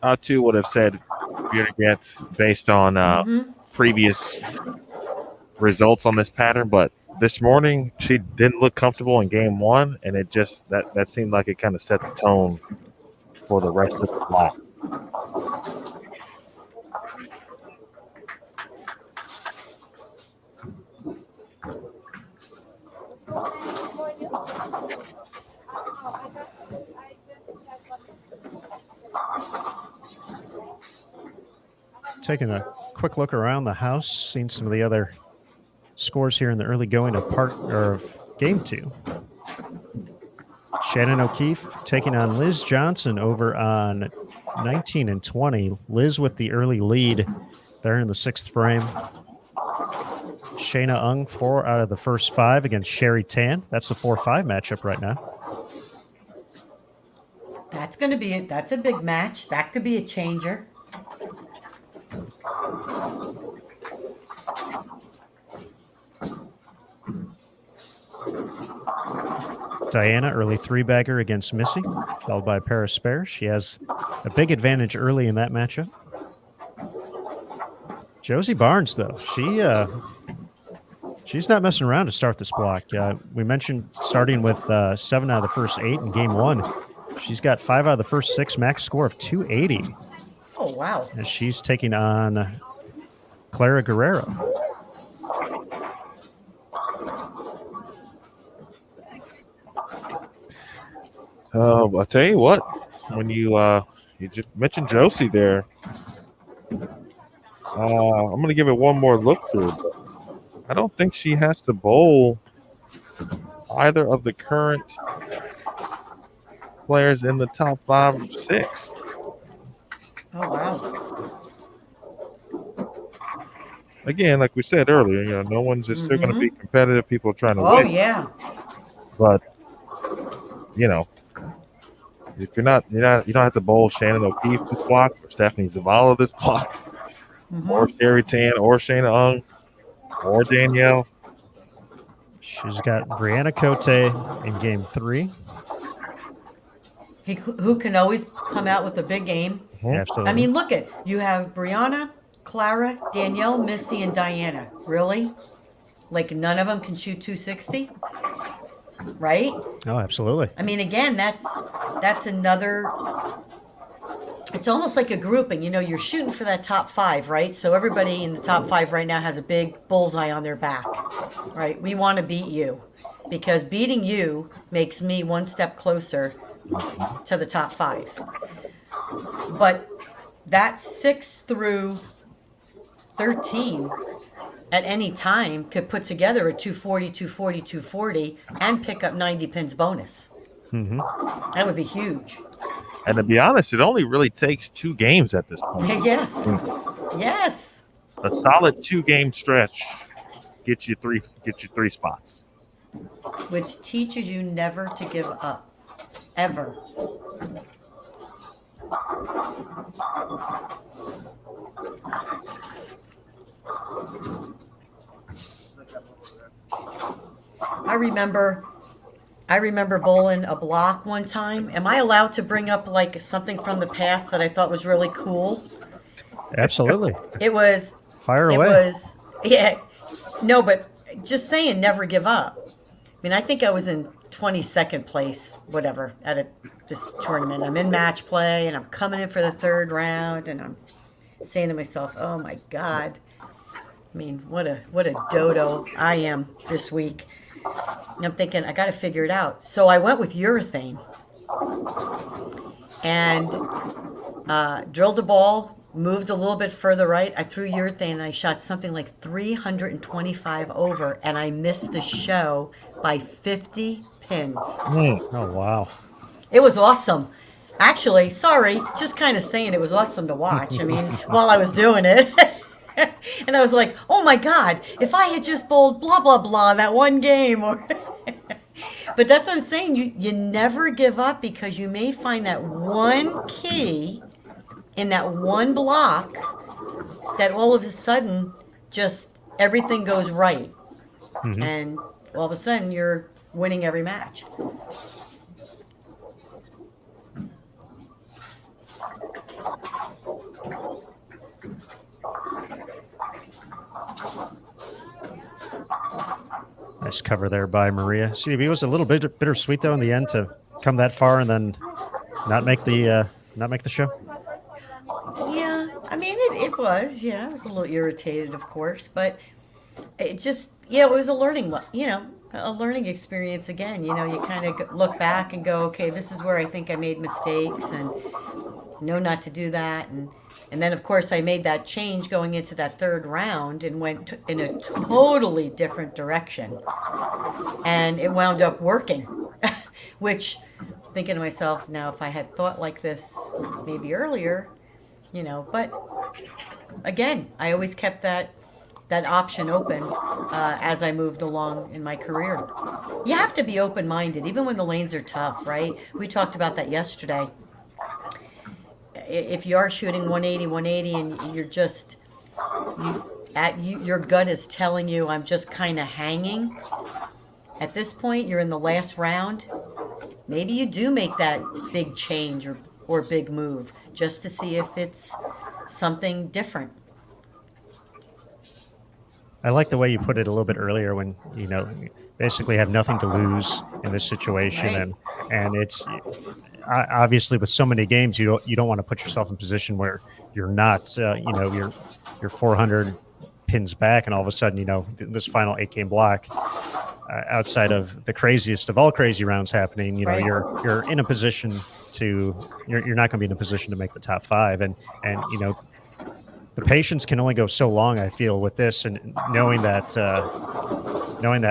I too would have said Birgit based on previous results on this pattern, but this morning she didn't look comfortable in game one, and it just that seemed like it kind of set the tone for the rest of the block. Taking a quick look around the house, seeing some of the other scores here in the early going of game two. Shannon O'Keefe taking on Liz Johnson over on 19 and 20. Liz with the early lead there in the sixth frame. Shayna Ung 4 out of the first 5 against Sherry Tan. That's the 4-5 matchup right now. That's a big match. That could be a changer. Diana, early 3-bagger against Missy, followed by a pair of spares. She has a big advantage early in that matchup. Josie Barnes, though, she's not messing around to start this block. We mentioned starting with 7 out of the first 8 in game one. She's got 5 out of the first 6, max score of 280. Oh, wow. And she's taking on Clara Guerrero. I'll tell you what, when you just mentioned Josie there, I'm going to give it one more look through. But I don't think she has to bowl either of the current players in the top 5 or 6. Oh, wow. Again, like we said earlier, you know, no one's just still going to be competitive. People are trying to win. Oh, yeah. But, you know, if you don't have to bowl Shannon O'Keefe this block, or Stephanie Zavala this block, or Sherry Tan, or Shayna Ung, or Danielle. She's got Brianna Cote in game 3. Who can always come out with a big game. Absolutely. I mean, look at, you have Brianna, Clara, Danielle, Missy, and Diana. Really? Like none of them can shoot 260? Right? Oh, absolutely. I mean, again, that's another, it's almost like a grouping. You know, you're shooting for that top 5, right? So everybody in the top 5 right now has a big bullseye on their back, right? We want to beat you because beating you makes me one step closer to the top 5. But that 6 through 13 at any time could put together a 240, 240, 240 and pick up 90 pins bonus. That would be huge. And to be honest, it only really takes 2 games at this point. Yes. Yes. A solid 2-game stretch gets you 3 spots. Which teaches you never to give up. Ever. I remember I remember bowling a block one time. Am I allowed to bring up like something from the past that I thought was really cool? Absolutely. It was, Fire it away. was, yeah, no, but just saying, never give up. I mean, I think I was in 22nd place, whatever, this tournament. I'm in match play and I'm coming in for the third round and I'm saying to myself, "Oh my God. I mean, what a dodo I am this week." And I'm thinking, I got to figure it out. So I went with urethane and drilled the ball, moved a little bit further right. I threw urethane and I shot something like 325 over, and I missed the show by 50 pins. Oh, wow. It was awesome. Actually, sorry, just kind of saying it was awesome to watch. I mean, while I was doing it. And I was like, oh my God, if I had just bowled blah, blah, blah that one game. Or But that's what I'm saying. You never give up, because you may find that one key in that one block that all of a sudden just everything goes right. Mhm. And all of a sudden you're winning every match. Nice cover there by Maria. CB was a little bit bittersweet though in the end to come that far and then not make the show. Yeah, I mean, it was. Yeah, I was a little irritated, of course, but it just, yeah, it was a a learning experience again. You kind of look back and go, okay, this is where I think I made mistakes and know not to do that. And then, of course, I made that change going into that third round and went in a totally different direction. And it wound up working, which, thinking to myself, now, if I had thought like this maybe earlier, but again, I always kept that option open as I moved along in my career. You have to be open-minded, even when the lanes are tough, right? We talked about that yesterday. If you are shooting 180, and you're just, your gut is telling you, I'm just kind of hanging. At this point, you're in the last round. Maybe you do make that big change or big move just to see if it's something different. I like the way you put it a little bit earlier when, basically have nothing to lose in this situation. Right. And it's obviously with so many games, you don't want to put yourself in a position where you're not, you're 400 pins back and all of a sudden, this final 8-game block, outside of the craziest of all crazy rounds happening, Right. you're in a position you're not going to be in a position to make the top 5. And the patience can only go so long, I feel, with this, and knowing that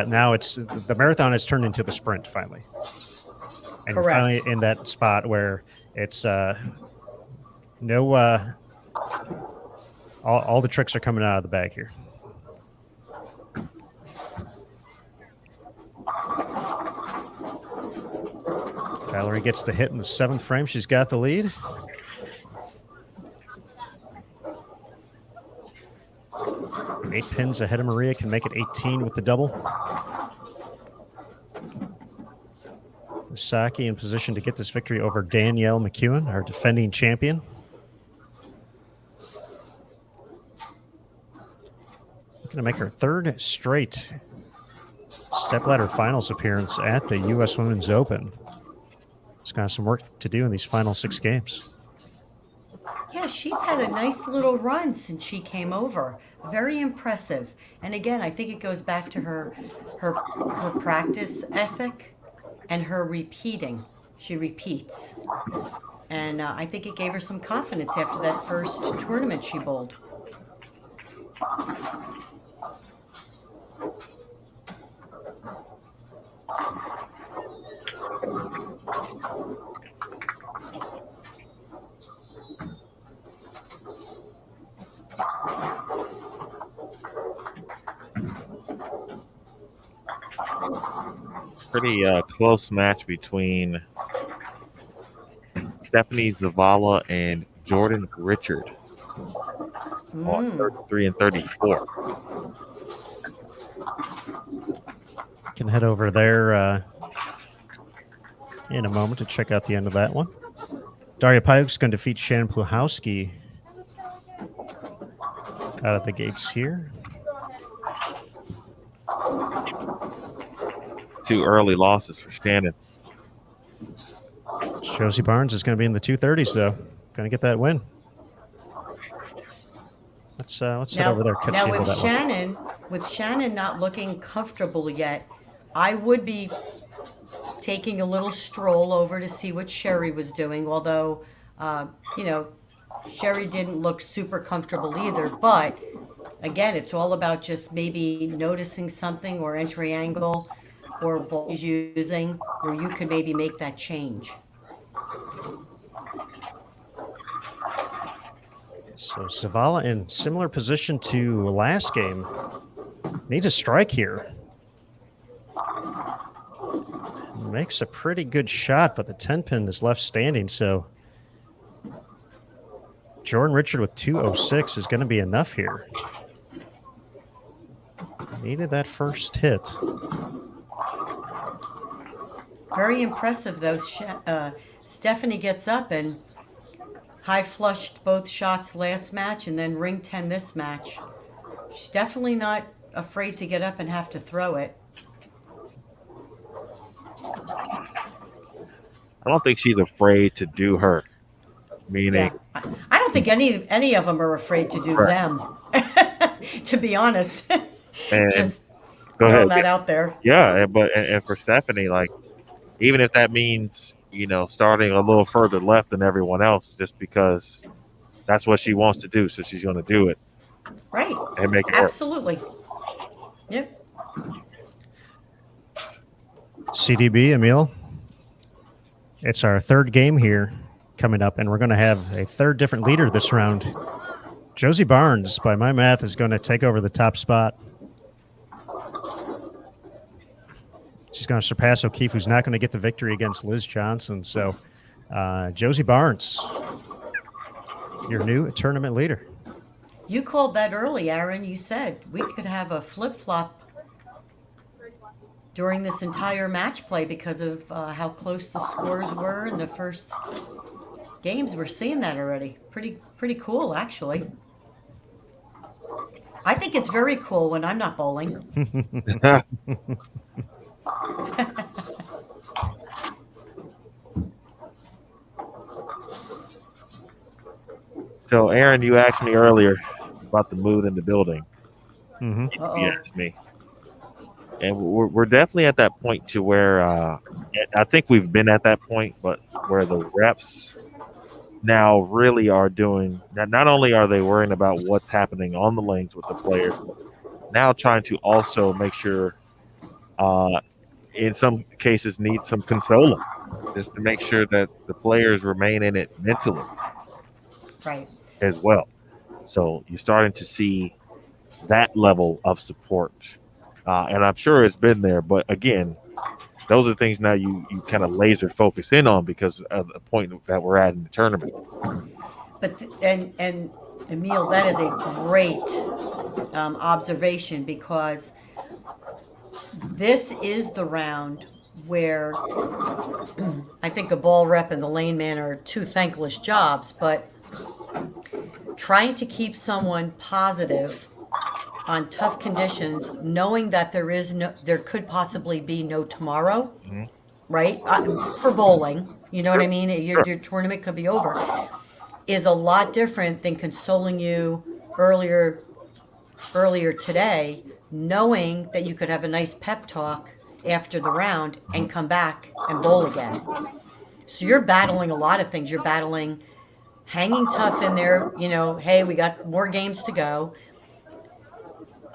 now it's the marathon has turned into the sprint finally, and Correct. You're finally in that spot where it's all the tricks are coming out of the bag here. Valerie gets the hit in the 7th frame. She's got the lead. And 8 pins ahead of Maria, can make it 18 with the double. Saki in position to get this victory over Danielle McEwen, our defending champion. Looking to make her 3rd straight stepladder finals appearance at the U.S. Women's Open. She's got some work to do in these final 6 games. Yeah, she's had a nice little run since she came over. Very impressive. And again, I think it goes back to her practice ethic and her repeating. She repeats. And I think it gave her some confidence after that first tournament she bowled. Pretty close match between Stephanie Zavala and Jordan Richard on 33 and 34. Can head over there in a moment to check out the end of that one. Daria Pajuk's going to defeat Shannon Pluhowski out of the gates here. 2 early losses for Shannon. Josie Barnes is going to be in the 230s, though. Going to get that win. Let's head over there. Cut Now Shannon with Shannon not looking comfortable yet, I would be taking a little stroll over to see what Sherry was doing. Although, Sherry didn't look super comfortable either. But again, it's all about just maybe noticing something or entry angle or what he's using where you could maybe make that change. So Zavala in similar position to last game. Needs a strike here. Makes a pretty good shot, but the 10 pin is left standing. So Jordan Richard with 206 is going to be enough here. Needed that first hit. Very impressive, though. Stephanie gets up and high flushed both shots last match and then ring 10 this match. She's definitely not afraid to get up and have to throw it. I don't think she's afraid to do her. Meaning, yeah. I don't think any of them are afraid to do them. To be honest, and just go throwing ahead. that out there. Yeah, but for Stephanie, like, even if that means, starting a little further left than everyone else, just because that's what she wants to do, so she's going to do it. Right. And make it Absolutely. Work. Yep. CDB, Emil. It's our third game here coming up, and we're going to have a third different leader this round. Josie Barnes, by my math, is going to take over the top spot. She's going to surpass O'Keefe, who's not going to get the victory against Liz Johnson. So, Josie Barnes, your new tournament leader. You called that early, Aaron. You said we could have a flip-flop during this entire match play because of how close the scores were in the first games. We're seeing that already. Pretty cool, actually. I think it's very cool when I'm not bowling. So, Aaron, you asked me earlier about the mood in the building. Mm-hmm. You asked me. And we're definitely at that point to where I think we've been at that point, but where the reps now really are doing that. Not only are they worrying about what's happening on the lanes with the players, now trying to also make sure, in some cases, need some consoling, just to make sure that the players remain in it mentally, Right, as well. So you're starting to see that level of support. And I'm sure it's been there, but again, those are things now you kind of laser focus in on because of the point that we're at in the tournament. but and Emil, that is a great observation because this is the round where I think a ball rep and the lane man are two thankless jobs, but trying to keep someone positive on tough conditions, knowing that there could possibly be no tomorrow, right? For bowling, you know what I mean? Your tournament could be over, is a lot different than consoling you earlier today, knowing that you could have a nice pep talk after the round and come back and bowl again. So you're battling a lot of things. You're battling hanging tough in there, hey, we got more games to go.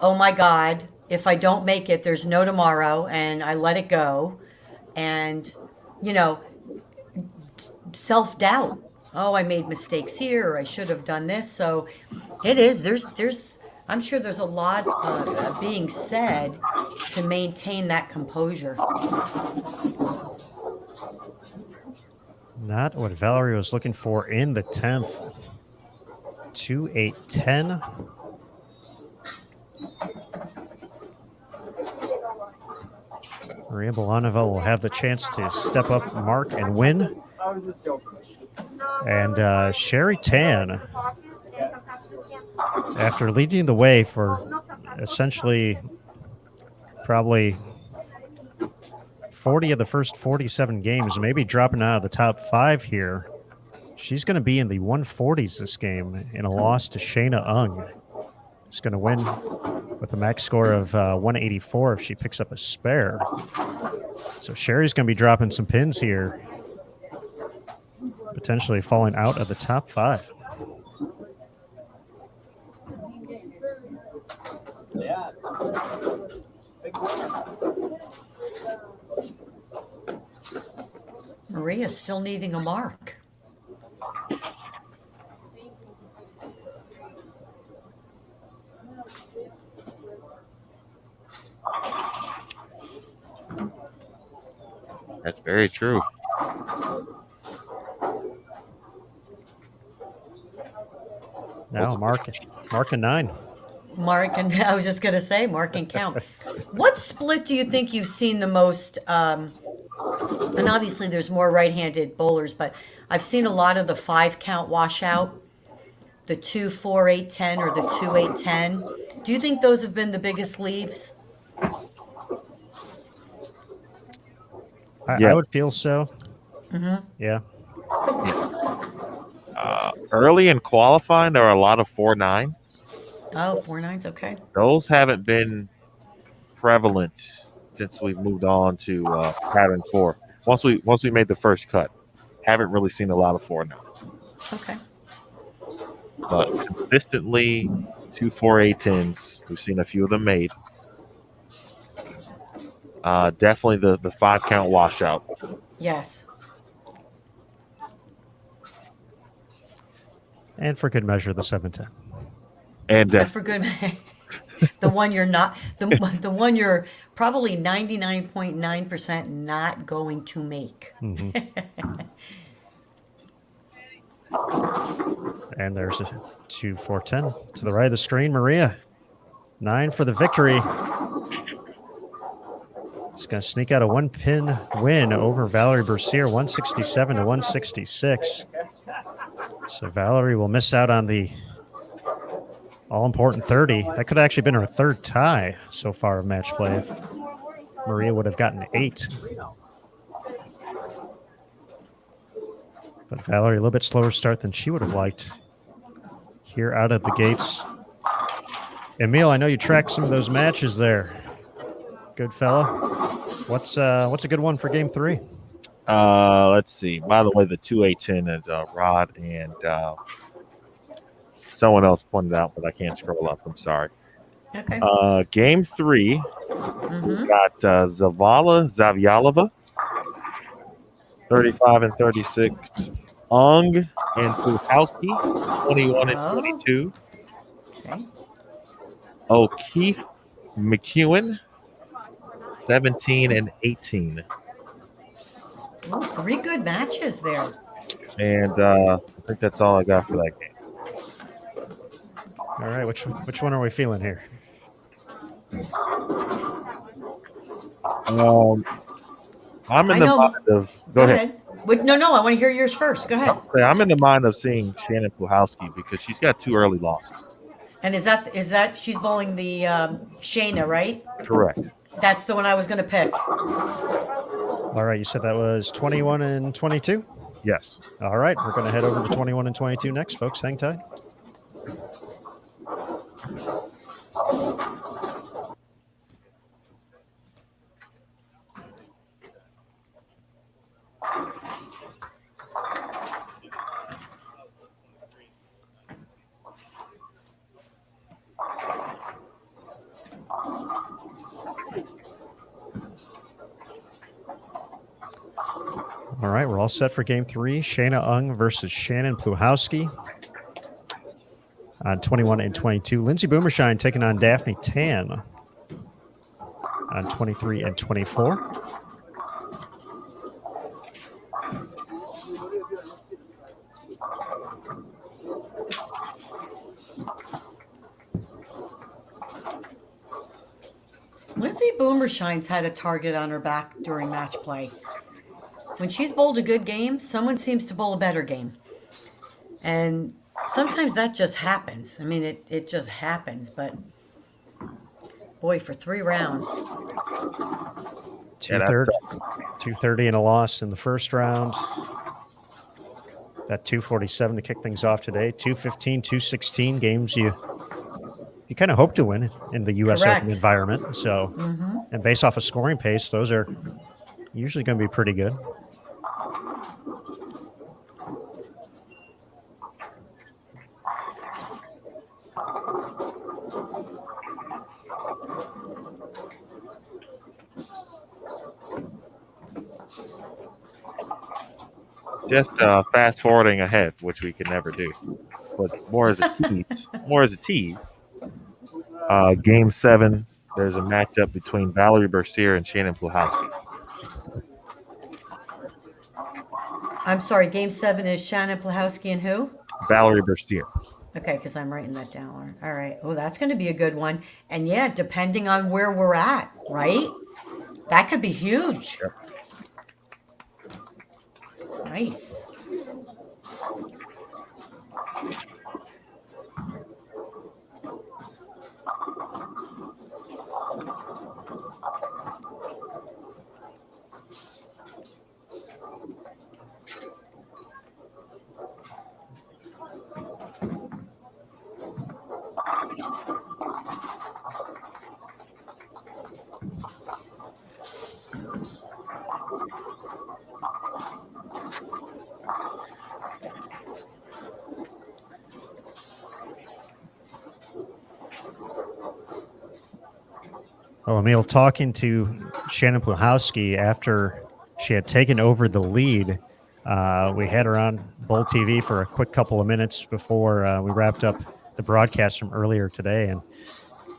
Oh my God, if I don't make it, there's no tomorrow, and I let it go. And, self-doubt. Oh, I made mistakes here, or I should have done this. So it is, I'm sure there's a lot being said to maintain that composure. Not what Valerie was looking for in the 10th. 2-8-10. Maria Bolanova will have the chance to step up, mark, and win. And Sherry Tan, after leading the way for essentially probably 40 of the first 47 games, maybe dropping out of the top 5 here, she's going to be in the 140s this game in a loss to Shayna Ung. She's going to win with a max score of 184 if she picks up a spare. So Sherry's going to be dropping some pins here, potentially falling out of the top 5. Maria's still needing a mark. That's very true. Now mark and 9. Mark and I was just going to say mark and count. What split do you think you've seen the most? And obviously there's more right-handed bowlers, but I've seen a lot of the 5 count washout, the 2-4-8-10 or the 2-8-10. Do you think those have been the biggest leaves? I would feel so. Mm-hmm. Yeah. Early in qualifying, there are a lot of 4-9s. Oh, 4-9s, okay. Those haven't been prevalent since we've moved on to having 4. Once we made the first cut, haven't really seen a lot of 4-9s. Okay. But consistently, 2-4-8-10s. We've seen a few of them made. Definitely the 5 count washout. Yes. And for good measure, the 7-10. And For good, the one you're not, the one you're probably 99.9% not going to make. Mm-hmm. And there's a 2-4-10 to the right of the screen. Maria, 9 for the victory. It's going to sneak out a 1-pin win over Valerie Bercier, 167 to 166. So Valerie will miss out on the all-important 30. That could have actually been her 3rd tie so far of match play if Maria would have gotten 8. But Valerie, a little bit slower start than she would have liked here out of the gates. Emil, I know you tracked some of those matches there. Good fella. What's a good one for game 3? let's see. By the way, the 2-8-10 is Rod and someone else pointed out, but I can't scroll up. I'm sorry. Okay. Game 3, we got Zavyalova, 35 and 36. Ung and Puchowski, 21 and 22. Okay. O'Keefe McEwen, 17 and 18. Well, 3 good matches there. And I think that's all I got for that game. All right, which one are we feeling here? I'm in the mind of. Go ahead. Wait, no, I want to hear yours first. Go ahead. I'm in the mind of seeing Shannon Puchowski because she's got 2 early losses. And is that she's bowling the Shayna, right? Correct. That's the one I was going to pick. All right, you said that was 21 and 22? Yes. All right, we're going to head over to 21 and 22 next, folks. Hang tight. All right, we're all set for game 3. Shayna Ung versus Shannon Pluhowski on 21 and 22. Lindsay Boomershine taking on Daphne Tan on 23 and 24. Lindsay Goldie Boomershine's had a target on her back during match play. When she's bowled a good game, someone seems to bowl a better game. And sometimes that just happens. I mean, it just happens. But, boy, for 3 rounds. 230 and a loss in the first round. Got 247 to kick things off today. 215, 216 games you kind of hope to win in the U.S. Correct. Open environment. So, and based off of scoring pace, those are usually going to be pretty good. Just fast forwarding ahead, which we can never do, but more as a tease. Game 7, there's a matchup between Valerie Bercier and Shannon Pluhowski. I'm sorry, Game 7 is Shannon Pluhowski and who? Valerie Bercier. Okay, because I'm writing that down. All right. Oh, that's going to be a good one. And yeah, depending on where we're at, right? That could be huge. Yep. Nice. Well, Emil, talking to Shannon Pluhowski after she had taken over the lead, we had her on Bowl TV for a quick couple of minutes before we wrapped up the broadcast from earlier today, and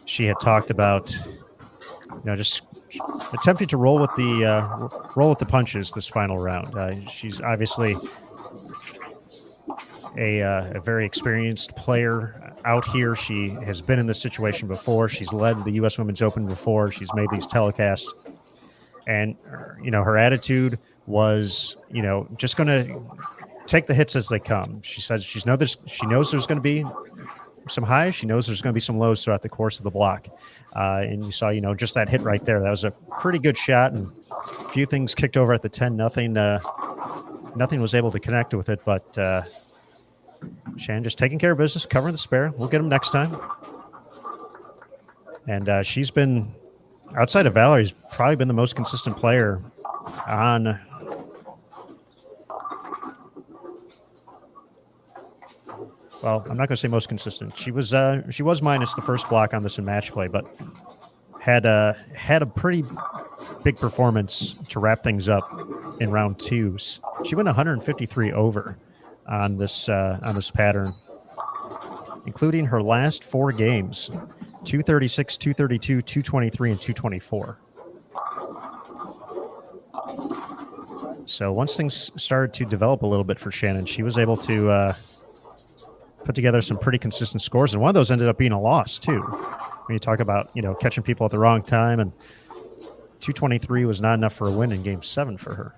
she had talked about, just attempting to roll with the punches this final round. She's obviously a very experienced player out here. She has been in this situation before. She's led the U.S. Women's Open before. She's made these telecasts. And, her attitude was, just going to take the hits as they come. She says she knows there's going to be some highs. She knows there's going to be some lows throughout the course of the block. And you saw, just that hit right there. That was a pretty good shot. And a few things kicked over at the 10-0. Nothing was able to connect with it, but Shannon just taking care of business, covering the spare. We'll get him next time. And she's been, outside of Valerie's, probably been the most consistent player on. Well, I'm not going to say most consistent. She was minus the first block on this in match play, but had a pretty big performance to wrap things up in round 2. She went 153 over on this pattern, including her last 4 games: 236, 232, 223, and 224. So once things started to develop a little bit for Shannon, she was able to put together some pretty consistent scores, and one of those ended up being a loss too. When you talk about catching people at the wrong time, and 223 was not enough for a win in Game 7 for her.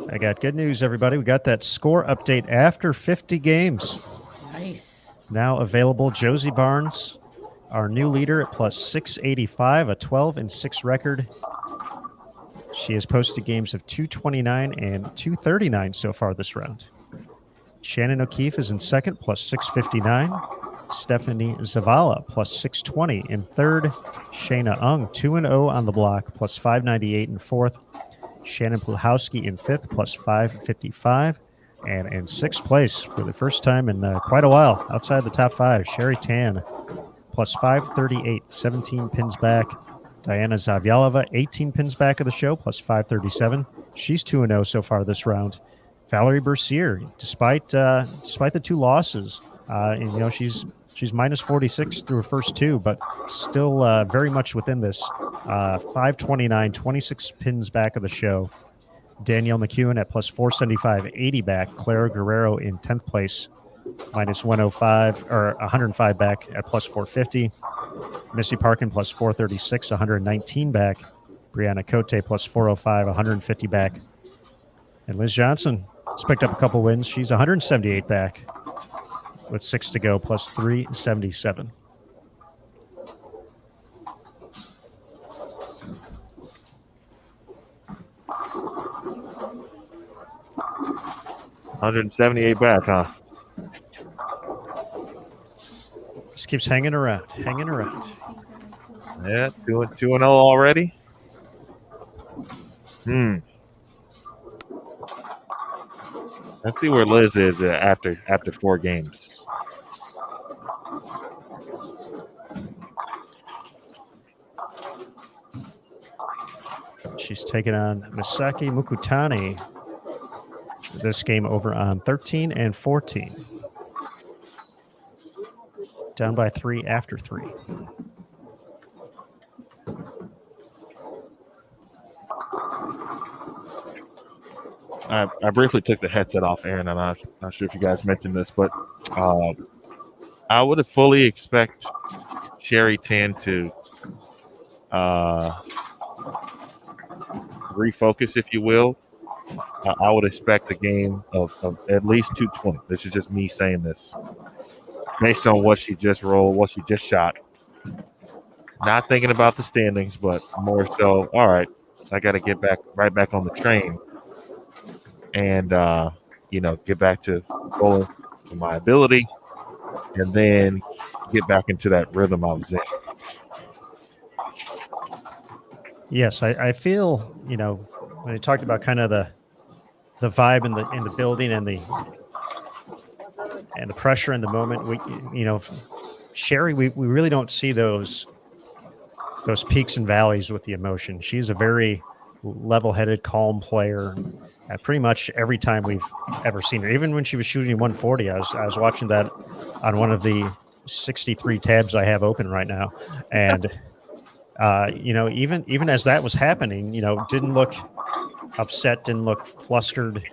I got good news, everybody. We got that score update after 50 games. Nice. Now available. Josie Barnes, our new leader, at plus 685, a 12-6 record. She has posted games of 229 and 239 so far this round. Shannon O'Keefe is in second, plus 659. Stephanie Zavala, plus 620 in third. Shayna Ung, 2-0 on the block, plus 598 in fourth. Shannon Pluhowski in fifth, plus 555. And in sixth place, for the first time in quite a while, outside the top 5, Sherry Tan, plus 538, 17 pins back. Diana Zavyalova, 18 pins back of the show, plus 537. She's 2-0 so far this round. Valerie Bercier, despite the 2 losses, she's minus 46 through her first 2, but still very much within this. 529, 26 pins back of the show. Danielle McEwen at plus 475.80 back. Clara Guerrero in 10th place, minus 105 or 105 back at plus 450. Missy Parkin plus 436, 119 back. Brianna Cote plus 405, 150 back. And Liz Johnson has picked up a couple wins. She's 178 back with 6 to go, plus 377. $178 back, huh? Just keeps hanging around. Yeah, 2-0 already. Let's see where Liz is after 4 games. She's taking on Misaki Mukutani. This game over on 13 and 14. Down by 3 after 3. I briefly took the headset off, Aaron. I'm not sure if you guys mentioned this, but I would have fully expect Sherry Tan to refocus, if you will. I would expect a game of at least 220. This is just me saying this based on what she just rolled, what she just shot. Not thinking about the standings, but more so, all right, I got to get right back on the train and, get back to going to my ability and then get back into that rhythm I was in. Yes, I feel, when you talked about kind of the vibe in the building and the pressure in the moment, Sherry, we really don't see those peaks and valleys with the emotion. She's a very level-headed, calm player at pretty much every time we've ever seen her. Even when she was shooting 140, I was watching that on one of the 63 tabs I have open right now, and even as that was happening, didn't look upset, didn't look flustered,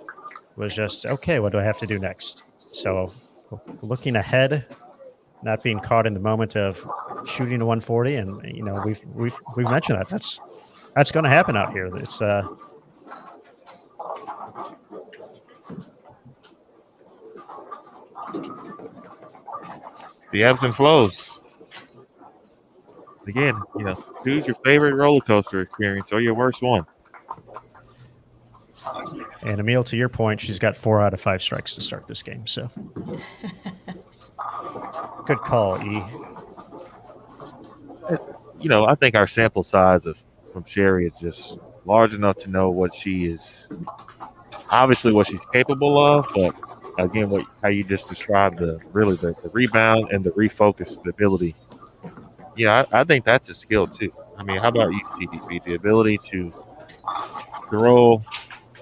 was just, okay, what do I have to do next? So looking ahead, not being caught in the moment of shooting a 140, and we've mentioned that's going to happen out here. It's the ebbs and flows. Again, choose your favorite roller coaster experience or your worst one. And Emil, to your point, she's got 4 out of 5 strikes to start this game. So good call, E. I think our sample size from Sherry is just large enough to know what she is, obviously what she's capable of, but again, how you just described the rebound and the refocus, the ability. I think that's a skill too. I mean, how about you, CDP? The ability to throw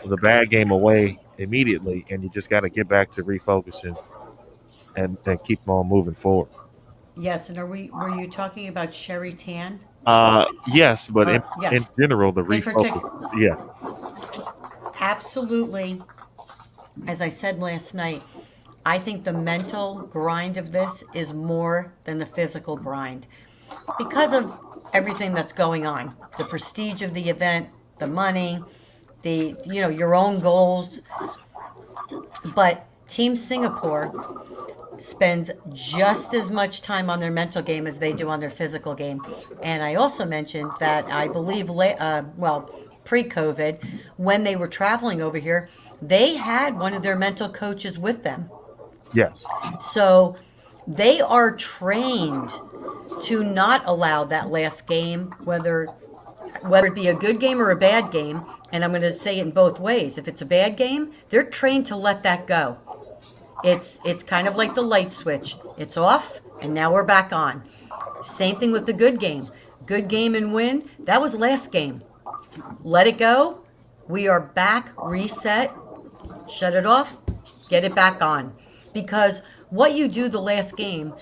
the bad game away immediately, and you just got to get back to refocusing and keep on moving forward. Yes, and were you talking about Sherry Tan? Yes, but yeah. in general, the refocus. Yeah. Absolutely. As I said last night, I think the mental grind of this is more than the physical grind because of everything that's going on. The prestige of the event, the money, your own goals. But Team Singapore spends just as much time on their mental game as they do on their physical game. And I also mentioned that I believe, pre-COVID, when they were traveling over here, they had one of their mental coaches with them. Yes. So they are trained to not allow that last game, whether it be a good game or a bad game. And I'm going to say it in both ways. If it's a bad game, they're trained to let that go. It's kind of like the light switch. It's off, and now we're back on. Same thing with the good game. Good game and win. That was last game. Let it go. We are back, reset, shut it off, get it back on. Because what you do the last game,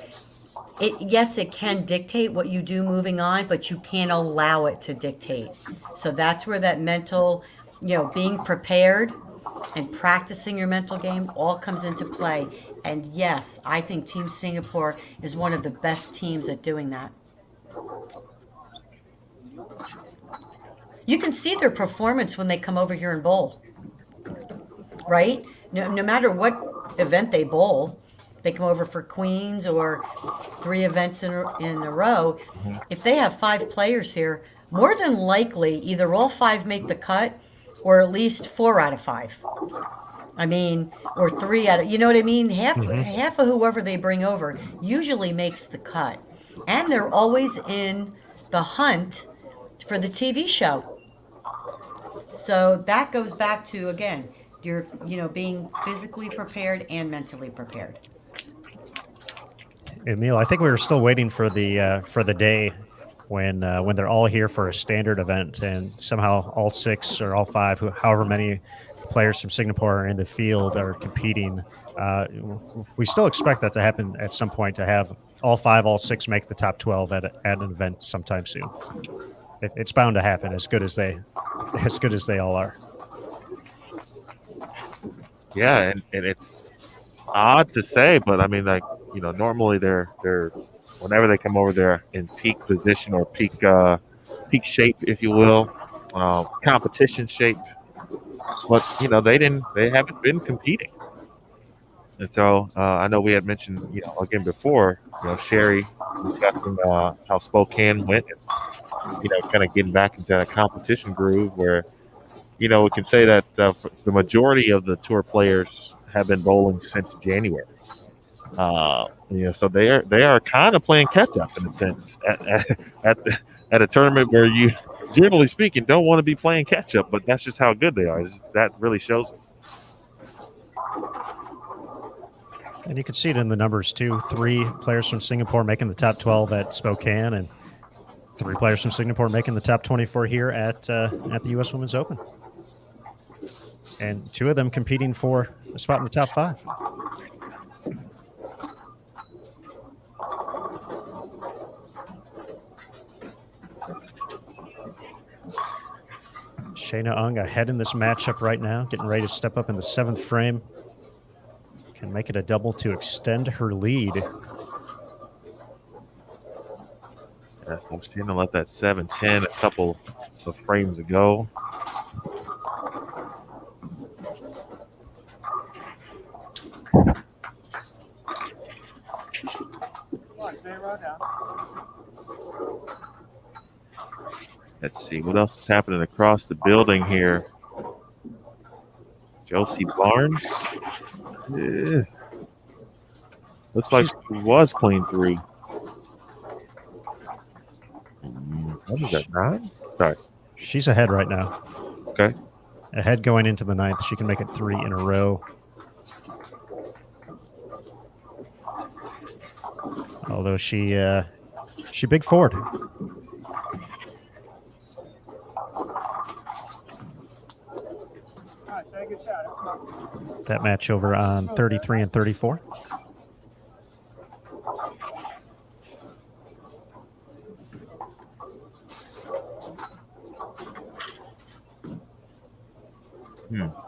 it can dictate what you do moving on, but you can't allow it to dictate. So that's where that mental being prepared and practicing your mental game all comes into play. And yes, I think Team Singapore is one of the best teams at doing that. You can see their performance when they come over here and bowl, right? No matter what event they bowl, they come over for Queens or 3 events in a row. If they have 5 players here, more than likely either all 5 make the cut or at least 4 out of 5. I mean, or 3 out of, you know what I mean? Half of whoever they bring over usually makes the cut. And they're always in the hunt for the TV show. So that goes back to, again, you're, being physically prepared and mentally prepared. Emil, I think we were still waiting for the day when they're all here for a standard event, and somehow all 6 or all 5, however many players from Singapore are in the field are competing. We still expect that to happen at some point, to have all 5, all 6 make the top 12 at an event sometime soon. It's bound to happen, as good as they all are. Yeah, and it's odd to say, but I mean, like, normally they're whenever they come over, they're in peak position or peak shape, if you will, competition shape. But they haven't been competing, and so I know we had mentioned again before, Sherry discussing how Spokane went, and kind of getting back into that competition groove where we can say that the majority of the tour players have been bowling since January. So they are kind of playing catch up in a sense at a tournament where you, generally speaking, don't want to be playing catch up, but that's just how good they are. That really shows it. And you can see it in the numbers too. 3 players from Singapore making the top 12 at Spokane, and 3 players from Singapore making the top 24 here at the U.S. Women's Open. And 2 of them competing for a spot in the top 5. Shayna Ung ahead in this matchup right now, getting ready to step up in the 7th frame. Can make it a double to extend her lead. Yeah, so Shayna let that 7-10 a couple of frames ago. Let's see what else is happening across the building here. Josie Barnes. Yeah. Looks like she was clean through. What is that, 9? Sorry. She's ahead right now. Okay. Ahead going into the 9th. She can make it 3 in a row. Although she big forward. That match over on 33 and 34.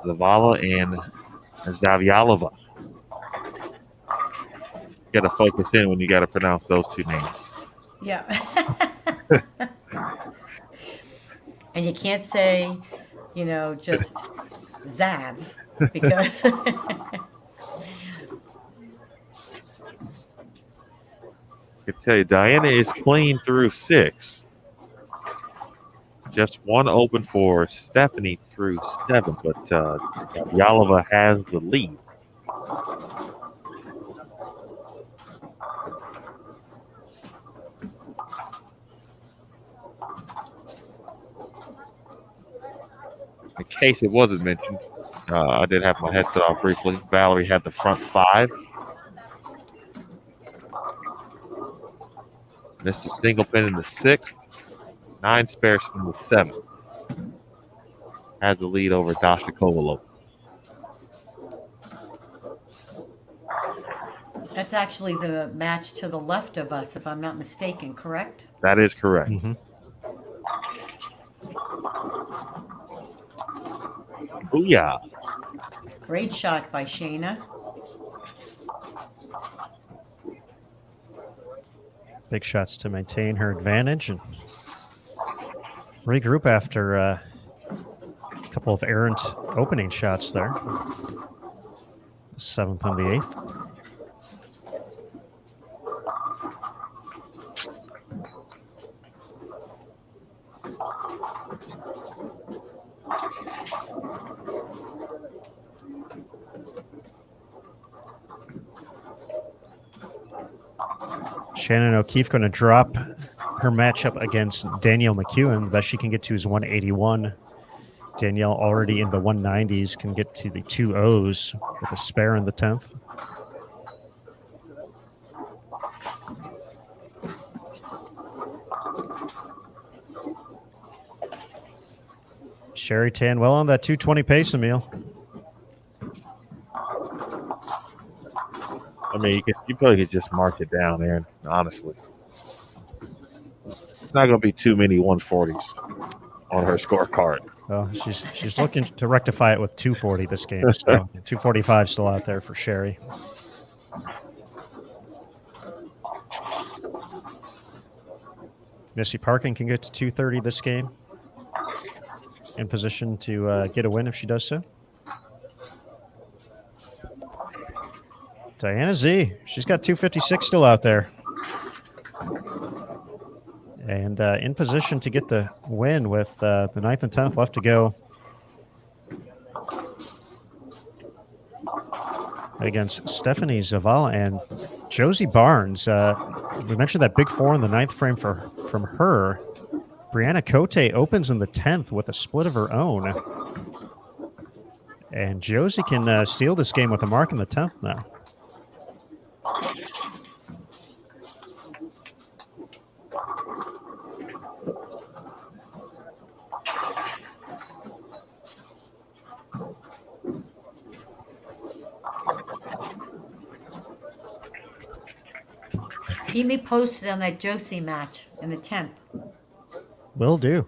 Zavala and Zavyalova. You got to focus in when you got to pronounce those 2 names. Yeah. And you can't say, just Zav, because I can tell you, Diana is clean through 6. Just 1 open for Stephanie through 7, but Yalova has the lead. In case it wasn't mentioned, I did have my headset off briefly. Valerie had the front 5. Missed a single pin in the 6th. 9 spares in the 7th. Has the lead over Dasha Kovalova. that's actually the match to the left of us, if I'm not mistaken, correct? That is correct. Mm-hmm. Booyah. Great shot by Shayna. Big shots to maintain her advantage and regroup after a couple of errant opening shots there. The 7th and the 8th. Shannon O'Keefe going to drop her matchup against Danielle McEwen. The best she can get to is 181. Danielle already in the 190s, can get to the 2-0s with a spare in the 10th. Sherry Tan well on that 220 pace, Emil. I mean, you probably could just mark it down, Aaron, honestly. It's not going to be too many 140s on her scorecard. Well, she's looking to rectify it with 240 this game. So 245 still out there for Sherry. Missy Parkin can get to 230 this game. In position to get a win if she does so. Diana Z, she's got 256 still out there. And in position to get the win with the 9th and 10th left to go against Stephanie Zavala and Josie Barnes. We mentioned that big 4 in the 9th frame from her. Brianna Cote opens in the 10th with a split of her own. And Josie can seal this game with a mark in the 10th now. Keep me posted on that Josie match in the 10th. Will do.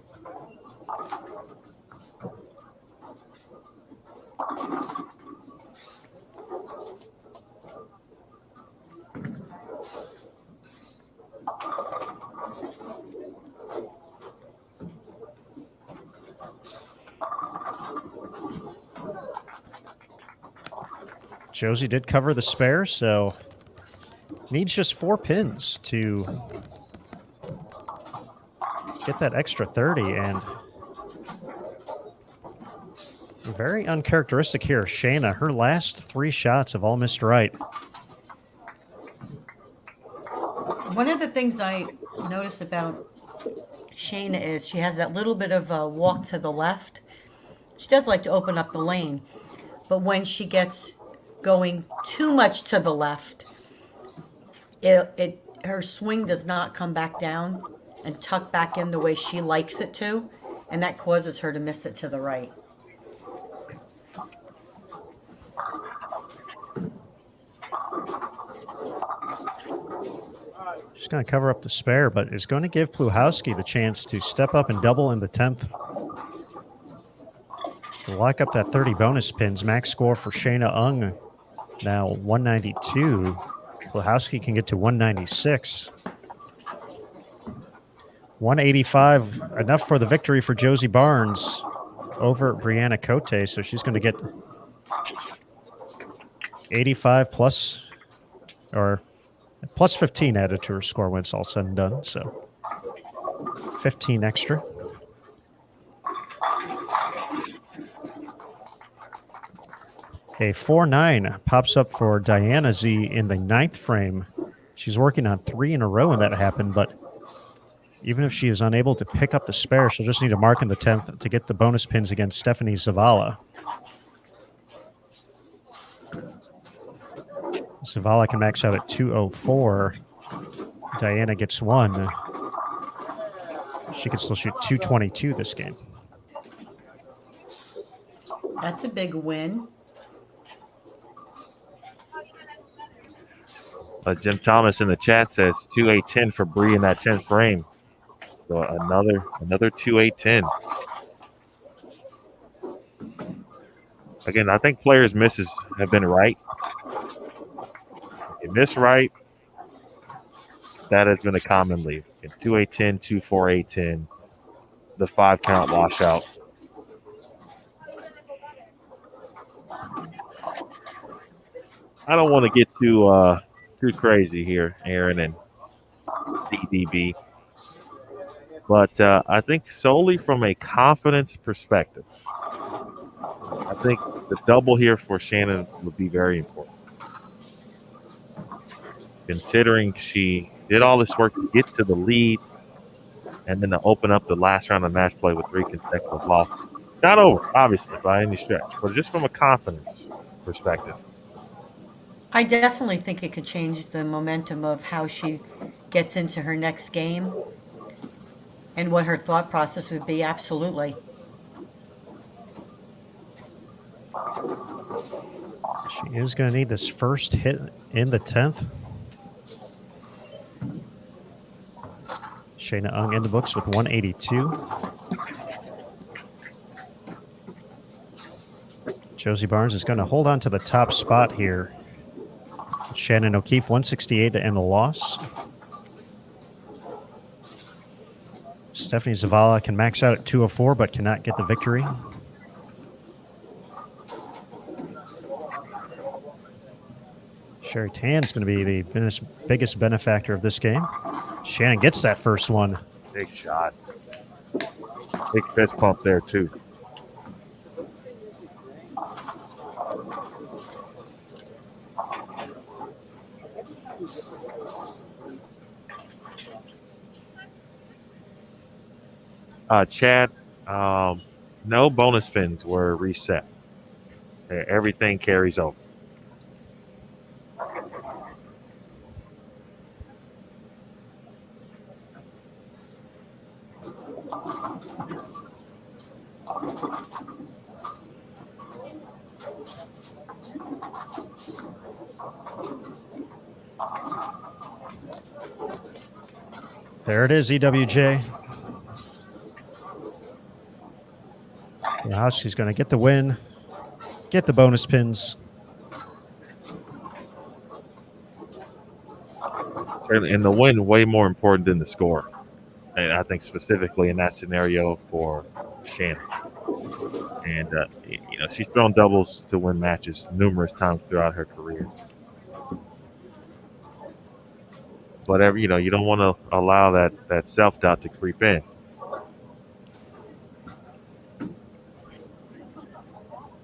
Josie did cover the spare, so needs just 4 pins to get that extra 30, and very uncharacteristic here. Shayna, her last 3 shots have all missed right. One of the things I noticed about Shayna is she has that little bit of a walk to the left. She does like to open up the lane, but when she gets going too much to the left, her swing does not come back down and tuck back in the way she likes it to, and that causes her to miss it to the right. She's going to cover up the spare, but is going to give Pluhowski the chance to step up and double in the 10th to lock up that 30 bonus pins. Max score for Shayna Ung now 192. Pluhowski can get to 196. 185, enough for the victory for Josie Barnes over Brianna Cote. So she's going to get 85 plus, or plus 15 added to her score when it's all said and done. So 15 extra. A 4-9 pops up for Diana Z in the 9th frame. She's working on 3 in a row when that happened, but even if she is unable to pick up the spare, she'll just need a mark in the 10th to get the bonus pins against Stephanie Zavala. Zavala can max out at 204. Diana gets 1. She can still shoot 222 this game. That's a big win. Jim Thomas in the chat says 2-8-10 for Bree in that 10th frame. So another 2-8-10. Again, I think players' misses have been right. If you miss right, that has been a common leave. 2-8-10, 2-4-8-10, the 5-count washout. I don't want to get too crazy here, Aaron and CDB. But I think solely from a confidence perspective, I think the double here for Shannon would be very important. Considering she did all this work to get to the lead and then to open up the last round of match play with 3 consecutive losses. Not over, obviously, by any stretch, but just from a confidence perspective. I definitely think it could change the momentum of how she gets into her next game and what her thought process would be. Absolutely. She is going to need this first hit in the 10th. Shayna Ung in the books with 182. Josie Barnes is going to hold on to the top spot here. Shannon O'Keefe, 168 and a loss. Stephanie Zavala can max out at 204, but cannot get the victory. Sherry Tan's going to be the biggest benefactor of this game. Shannon gets that first one. Big shot. Big fist pump there, too. Chad, no bonus pins were reset. Everything carries over. There it is, EWJ. Now she's going to get the win, get the bonus pins. Certainly, and the win way more important than the score. And I think specifically in that scenario for Shannon. And, she's thrown doubles to win matches numerous times throughout her career. But, you don't want to allow that self-doubt to creep in.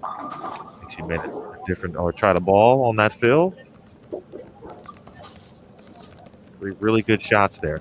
I think she made a different, or tried a ball on that field. 3 really good shots there.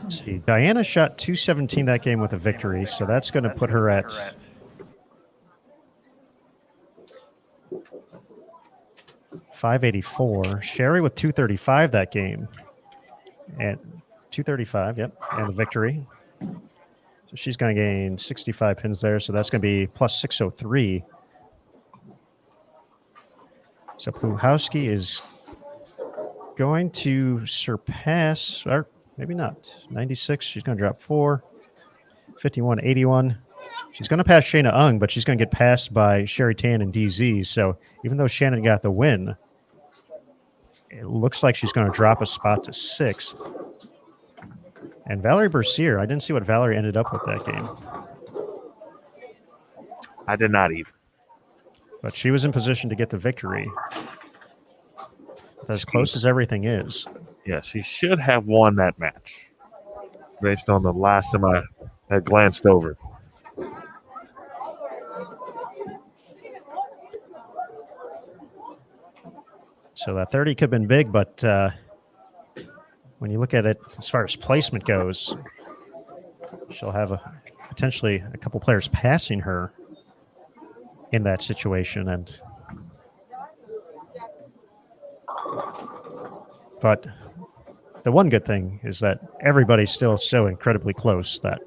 Let's see. Diana shot 217 that game with a victory, so that's going to put her at .584. Sherry with 235 that game. And 235, yep, and the victory. So she's going to gain 65 pins there, so that's going to be plus 603. So Pluhowski is going to surpass, or maybe not, 96. She's going to drop 4. 51, 81. She's going to pass Shayna Ung, but she's going to get passed by Sherry Tan and DZ. So even though Shannon got the win, it looks like she's going to drop a spot to 6th. And Valerie Bercier, I didn't see what Valerie ended up with that game. I did not either. But she was in position to get the victory. As close as everything is. Yeah, she should have won that match based on the last time I had glanced over. So that 30 could have been big, but when you look at it as far as placement goes, she'll have potentially a couple players passing her in that situation. But the one good thing is that everybody's still so incredibly close that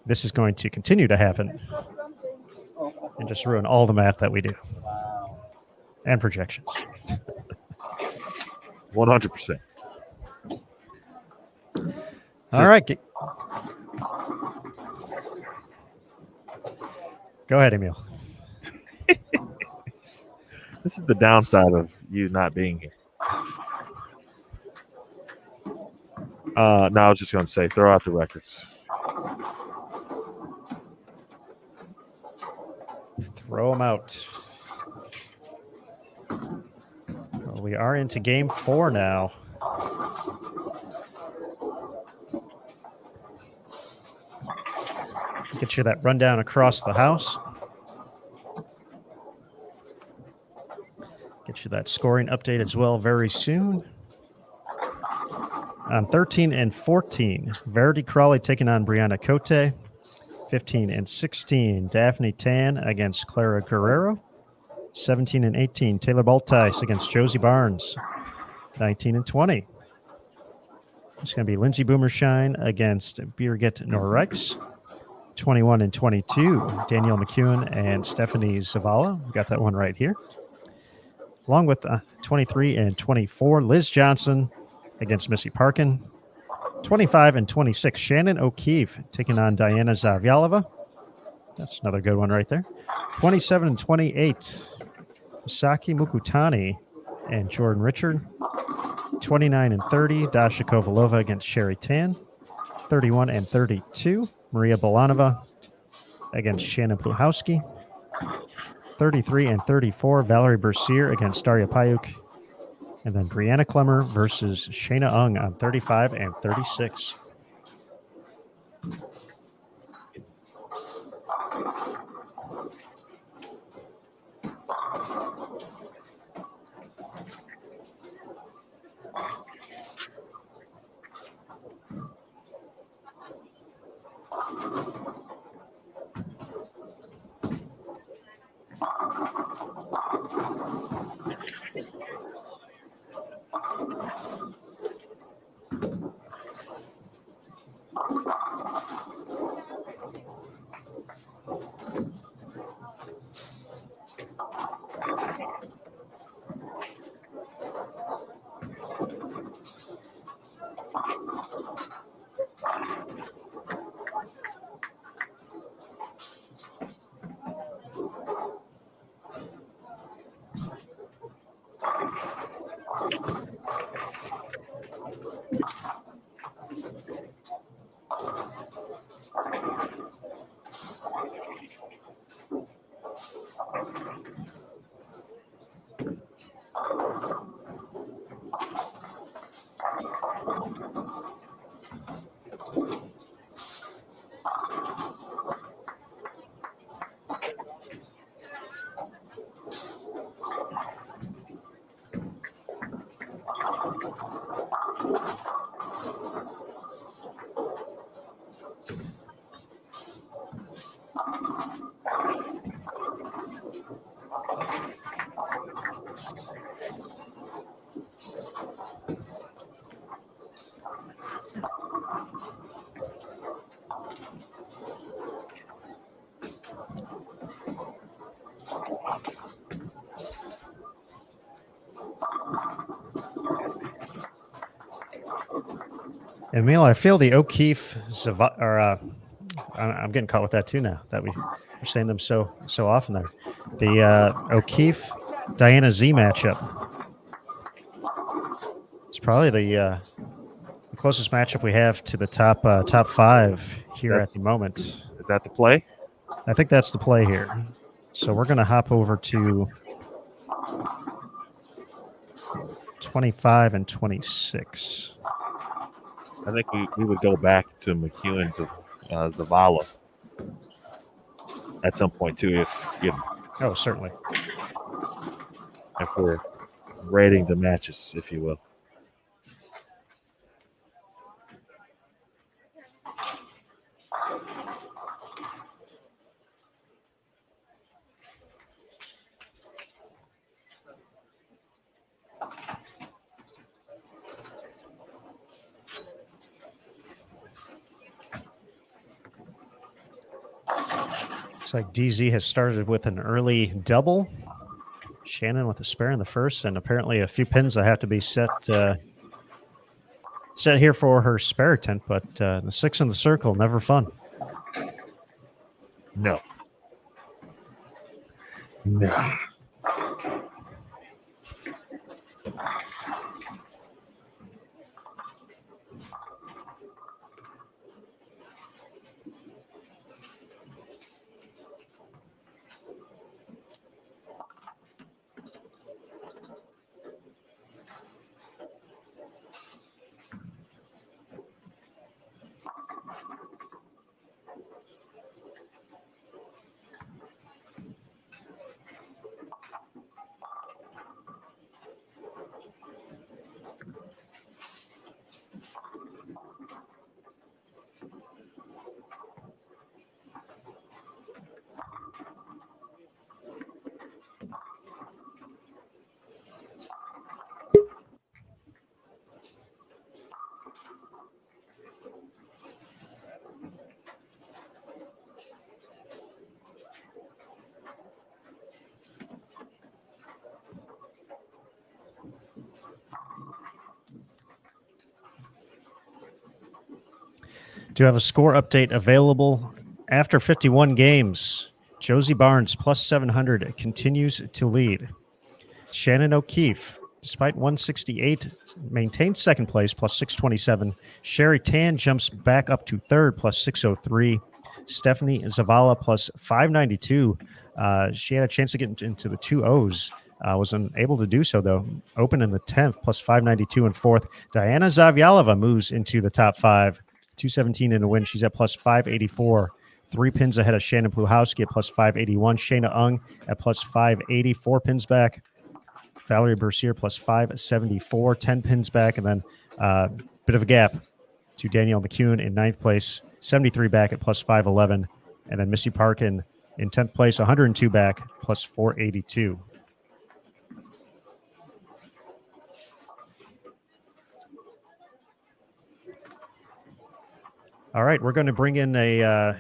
this is going to continue to happen and just ruin all the math that we do and projections. 100%. All right. Go ahead, Emil. This is the downside of you not being here. No, I was just going to say, throw out the records. Throw them out. Well, we are into game 4 now. Get you that rundown across the house. Get you that scoring update as well very soon. On 13 and 14, Verity Crawley taking on Brianna Cote. 15 and 16, Daphne Tan against Clara Guerrero. 17 and 18, Taylor Baltice against Josie Barnes. 19 and 20. It's going to be Lindsay Boomershine against Birgit Norreichs. 21 and 22, Danielle McEwen and Stephanie Zavala. We got that one right here. Along with 23 and 24, Liz Johnson against Missy Parkin. 25 and 26, Shannon O'Keefe taking on Diana Zavyalova. That's another good one right there. 27 and 28, Saki Mukutani and Jordan Richard. 29 and 30, Dasha Kovalova against Sherry Tan. 31 and 32, Maria Bolanova against Shannon Pluhowski. 33 and 34, Valerie Bercier against Daria Payuk. And then Brianna Clemmer versus Shayna Ung on 35 and 36. Emil, I feel the O'Keefe, I'm getting caught with that too now that we're saying them so often there. The O'Keefe Diana Z matchup. It's probably the closest matchup we have to the top 5 here at the moment. Is that the play? I think that's the play here. So we're going to hop over to 25 and 26. I think we would go back to McEwen's Zavala at some point too, Oh, certainly. if we're rating the matches, if you will. Looks like DZ has started with an early double. Shannon with a spare in the first, and apparently a few pins that have to be set here for her spare attempt, but the 6 in the circle, never fun. No. Do have a score update available after 51 games. Josie Barnes plus 700 continues to lead. Shannon O'Keefe, despite 168, maintains second place plus 627. Sherry Tan jumps back up to third plus 603. Stephanie Zavala plus 592. She had a chance to get into the 2-0s. Was unable to do so, though. Open in the 10th plus 592 in fourth. Diana Zavyalova moves into the top 5. 217 in a win. She's at plus 584. 3 pins ahead of Shannon Pluhowski at plus 581. Shayna Ung at plus 580. 4 pins back. Valerie Bercier plus 574. 10 pins back. And then bit of a gap to Danielle McCune in 9th place. 73 back at plus 511. And then Missy Parkin in 10th place. 102 back plus 482. All right, we're going to bring in a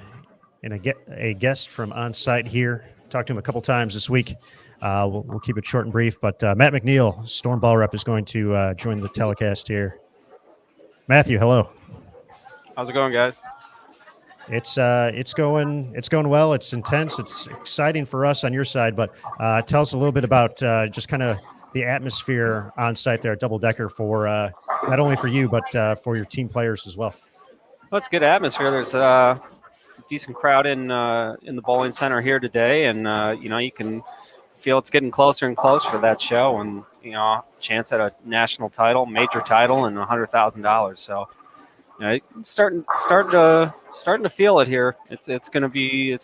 guest from on site here. Talked to him a couple times this week. We'll keep it short and brief, but Matt McNeil, Storm Ball Rep, is going to join the telecast here. Matthew, hello. How's it going, guys? It's going well. It's intense. It's exciting for us on your side, but tell us a little bit about just kind of the atmosphere on site there at Double Decker for not only for you but for your team players as well. Well, it's a good atmosphere. There's a decent crowd in the bowling center here today, and you can feel it's getting closer and closer to that show, and chance at a national title, major title, and $100,000. So, starting to feel it here. It's gonna be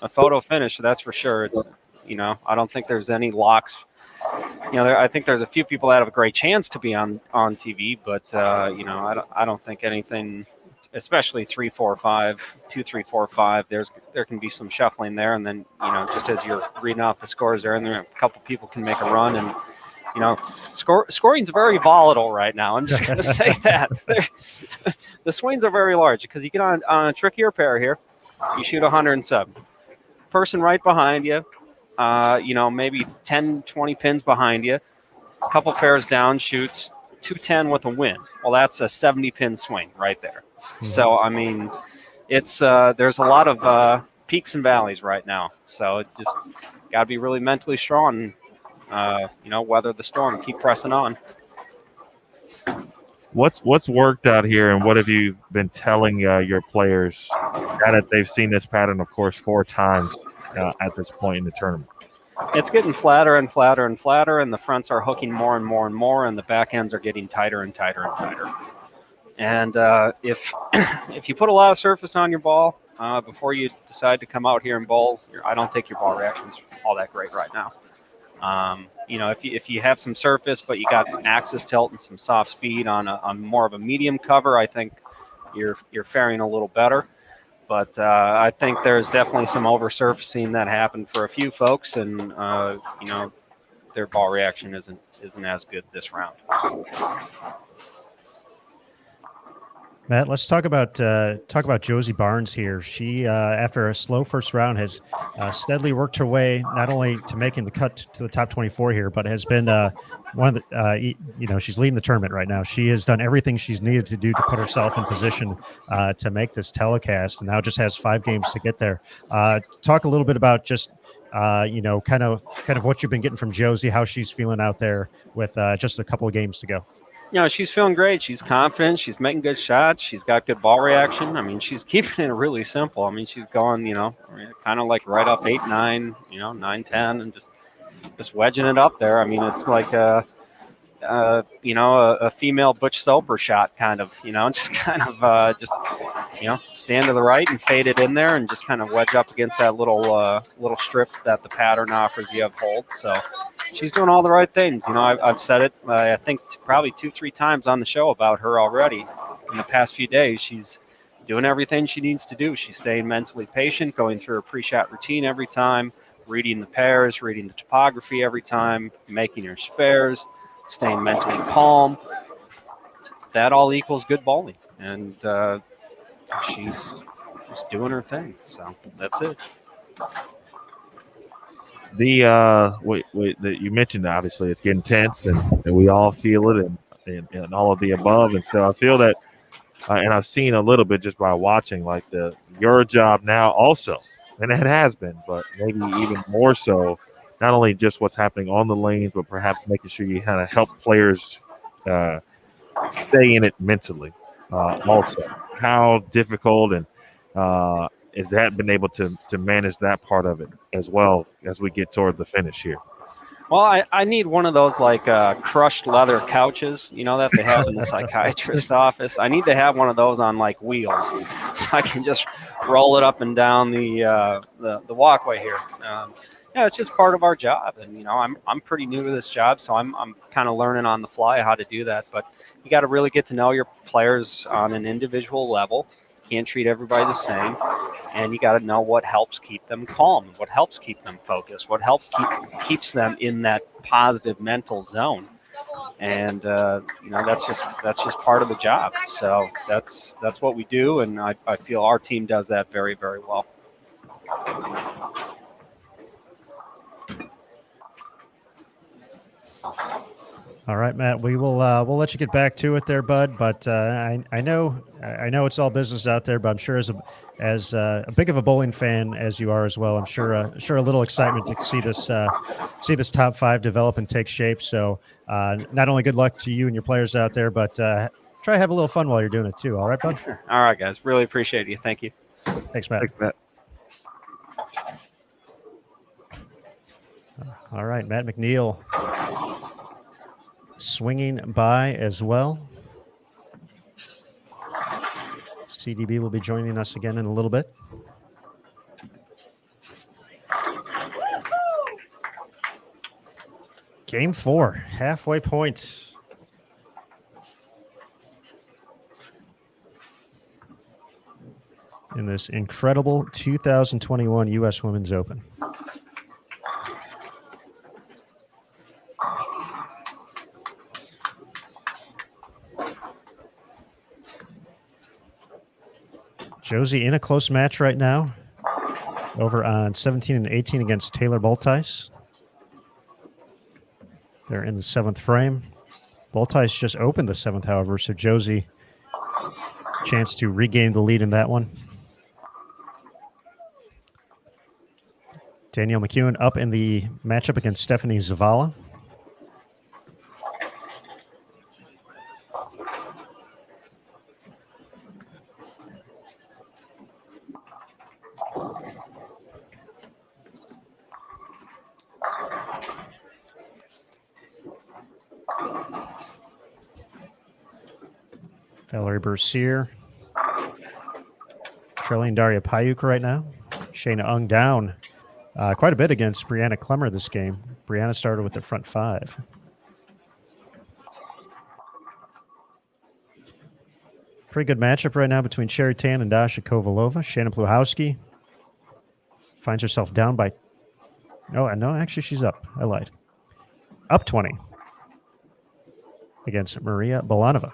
a photo finish, that's for sure. It's I don't think there's any locks. I think there's a few people that have a great chance to be on TV, but I don't think anything. Especially 3, 4, 5, 2, 3, 4, 5. There can be some shuffling there, and then just as you're reading off the scores there, and there a couple people can make a run, and scoring's very volatile right now. I'm just going to say that the swings are very large because you get on a trickier pair here, you shoot 107. Person right behind you, maybe 10, 20 pins behind you, a couple pairs down shoots 210 with a win. Well, that's a 70 pin swing right there. So, I mean, it's there's a lot of peaks and valleys right now. So it just got to be really mentally strong and, weather the storm, keep pressing on. What's worked out here, and what have you been telling your players now that they've seen this pattern, of course, 4 times at this point in the tournament? It's getting flatter and flatter and flatter, and the fronts are hooking more and more and more, and the back ends are getting tighter and tighter and tighter. And if you put a lot of surface on your ball before you decide to come out here and bowl, I don't think your ball reaction's all that great right now. If you have some surface, but you got axis tilt and some soft speed on more of a medium cover, I think you're faring a little better. But I think there's definitely some oversurfacing that happened for a few folks, and their ball reaction isn't as good this round. Matt, let's talk about Josie Barnes here. She, after a slow first round, has steadily worked her way not only to making the cut to the top 24 here, but has been one of the she's leading the tournament right now. She has done everything she's needed to do to put herself in position to make this telecast, and now just has 5 games to get there. Talk a little bit about just kind of what you've been getting from Josie, how she's feeling out there with just a couple of games to go. She's feeling great. She's confident. She's making good shots. She's got good ball reaction. I mean, she's keeping it really simple. I mean, she's going, kind of like right up 8-9, 9-10, and just wedging it up there. I mean, it's like a female Butch Soper shot, kind of, just kind of stand to the right and fade it in there and just kind of wedge up against that little strip that the pattern offers you of hold. So she's doing all the right things. I've said it, I think probably 2-3 times on the show about her already in the past few days. She's doing everything she needs to do. She's staying mentally patient, going through her pre-shot routine every time, reading the pairs, reading the topography every time, making her spares, staying mentally calm. That all equals good bowling. And she's just doing her thing. So that's it. You mentioned, obviously it's getting tense and we all feel it and all of the above. And so I feel that, and I've seen a little bit just by watching, like your job now also, and it has been, but maybe even more so, not only just what's happening on the lanes, but perhaps making sure you kind of help players stay in it mentally. Also, how difficult and has that been able to manage that part of it as well as we get toward the finish here? Well, I need one of those like crushed leather couches, that they have in the psychiatrist's office. I need to have one of those on like wheels, so I can just roll it up and down the walkway here. It's just part of our job, and I'm pretty new to this job, so I'm kind of learning on the fly how to do that. But you got to really get to know your players on an individual level. You can't treat everybody the same, and you got to know what helps keep them calm, what helps keep them focused, what helps keeps them in that positive mental zone. And that's just part of the job. So that's what we do, and I feel our team does that very, very well. All right, Matt. We'll let you get back to it there, bud. But I know it's all business out there. But I'm sure as a big of a bowling fan as you are as well, I'm sure a little excitement to see this top 5 develop and take shape. So not only good luck to you and your players out there, but try to have a little fun while you're doing it too. All right, bud. All right, guys. Really appreciate you. Thank you. Thanks, Matt. Thanks, Matt. All right, Matt McNeil swinging by as well. CDB will be joining us again in a little bit. Game 4, halfway point. In this incredible 2021 U.S. Women's Open. Josie in a close match right now, over on 17 and 18 against Taylor Boltice. They're in the 7th frame. Boltice just opened the 7th, however, so Josie chance to regain the lead in that one. Danielle McEwen up in the matchup against Stephanie Zavala. Valerie Bercier trailing Daria Payuk right now. Shayna Ung down quite a bit against Brianna Clemmer this game. Brianna started with the front 5. Pretty good matchup right now between Sherry Tan and Dasha Kovalova. Shannon Pluhowski finds herself down by... Oh, no, actually she's up. I lied. Up 20 against Maria Bolanova.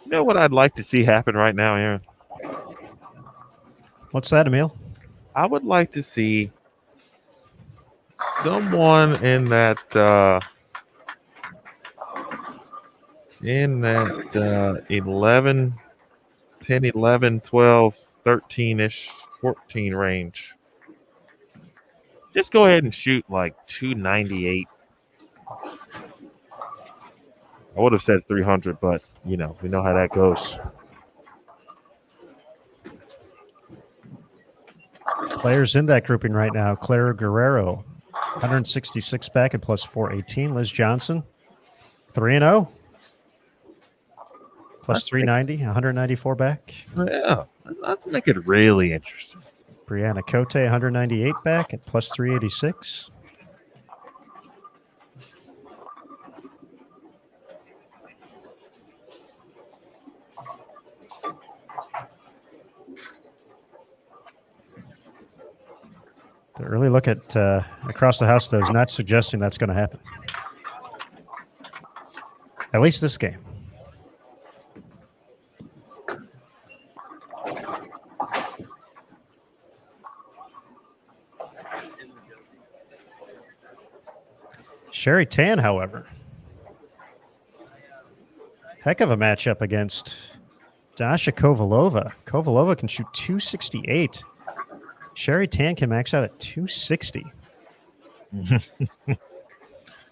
You know what I'd like to see happen right now, Aaron? What's that, Emil? I would like to see someone in that 11, 10, 11, 12, 13-ish, 14 range. Just go ahead and shoot like 298. I would have said 300, but, we know how that goes. Players in that grouping right now: Clara Guerrero, 166 back at plus 418. Liz Johnson, 3-0, plus 390, 194 back. Yeah, let's make it really interesting. Brianna Cote, 198 back at plus 386. The early look at across the house, though, is not suggesting that's going to happen. At least this game. Sherry Tan, however, heck of a matchup against Dasha Kovalova. Kovalova can shoot 268. Sherry Tan can max out at 260.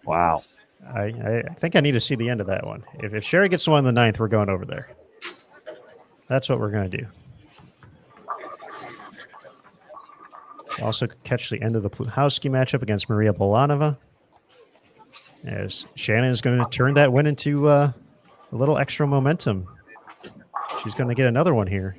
Wow. I think I need to see the end of that one. If Sherry gets one in the ninth, we're going over there. That's what we're going to do. Also catch the end of the Pluhowski matchup against Maria Bolanova, as Shannon is going to turn that win into a little extra momentum. She's going to get another one here.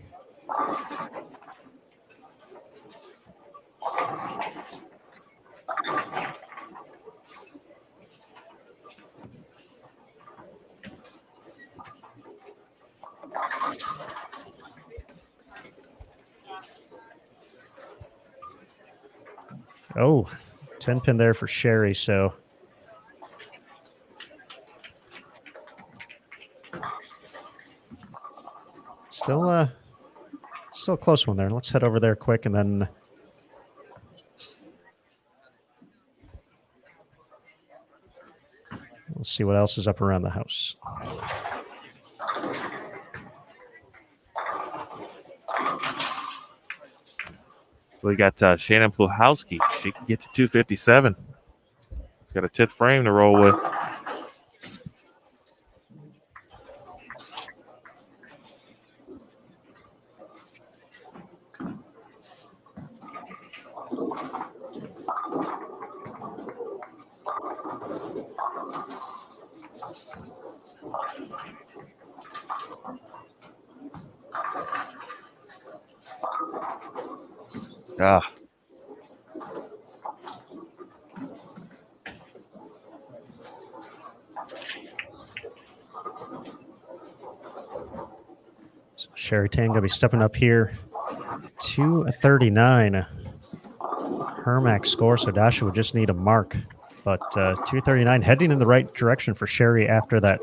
Oh, 10 pin there for Sherry, so still a close one there. Let's head over there quick, and then we'll see what else is up around the house. We got Shannon Pluhowski. She can get to 257. Got a 10th frame to roll with. Ah. So Sherry Tan going to be stepping up here. 239. Her max score, so Dasha would just need a mark. But 239 heading in the right direction for Sherry after that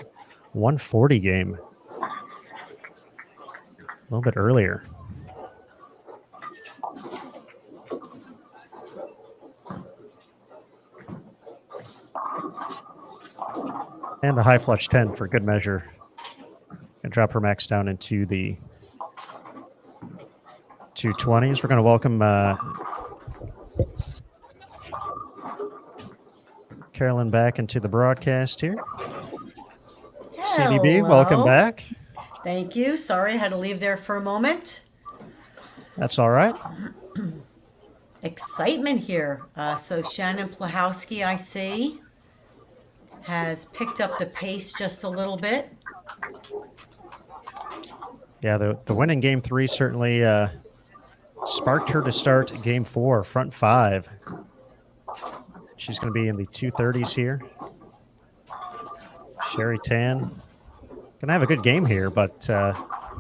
140 game. A little bit earlier. And a high flush 10 for good measure. And drop her max down into the 220s. We're going to welcome Carolyn back into the broadcast here. CDB, welcome Hello. back. Thank you. Sorry, I had to leave there for a moment. That's all right. Excitement here. So Shannon Pluhowski, I see, has picked up the pace just a little bit. Yeah, the win in game 3 certainly sparked her to start game 4, front 5. She's going to be in the 230s here. Sherry Tan going to have a good game here, but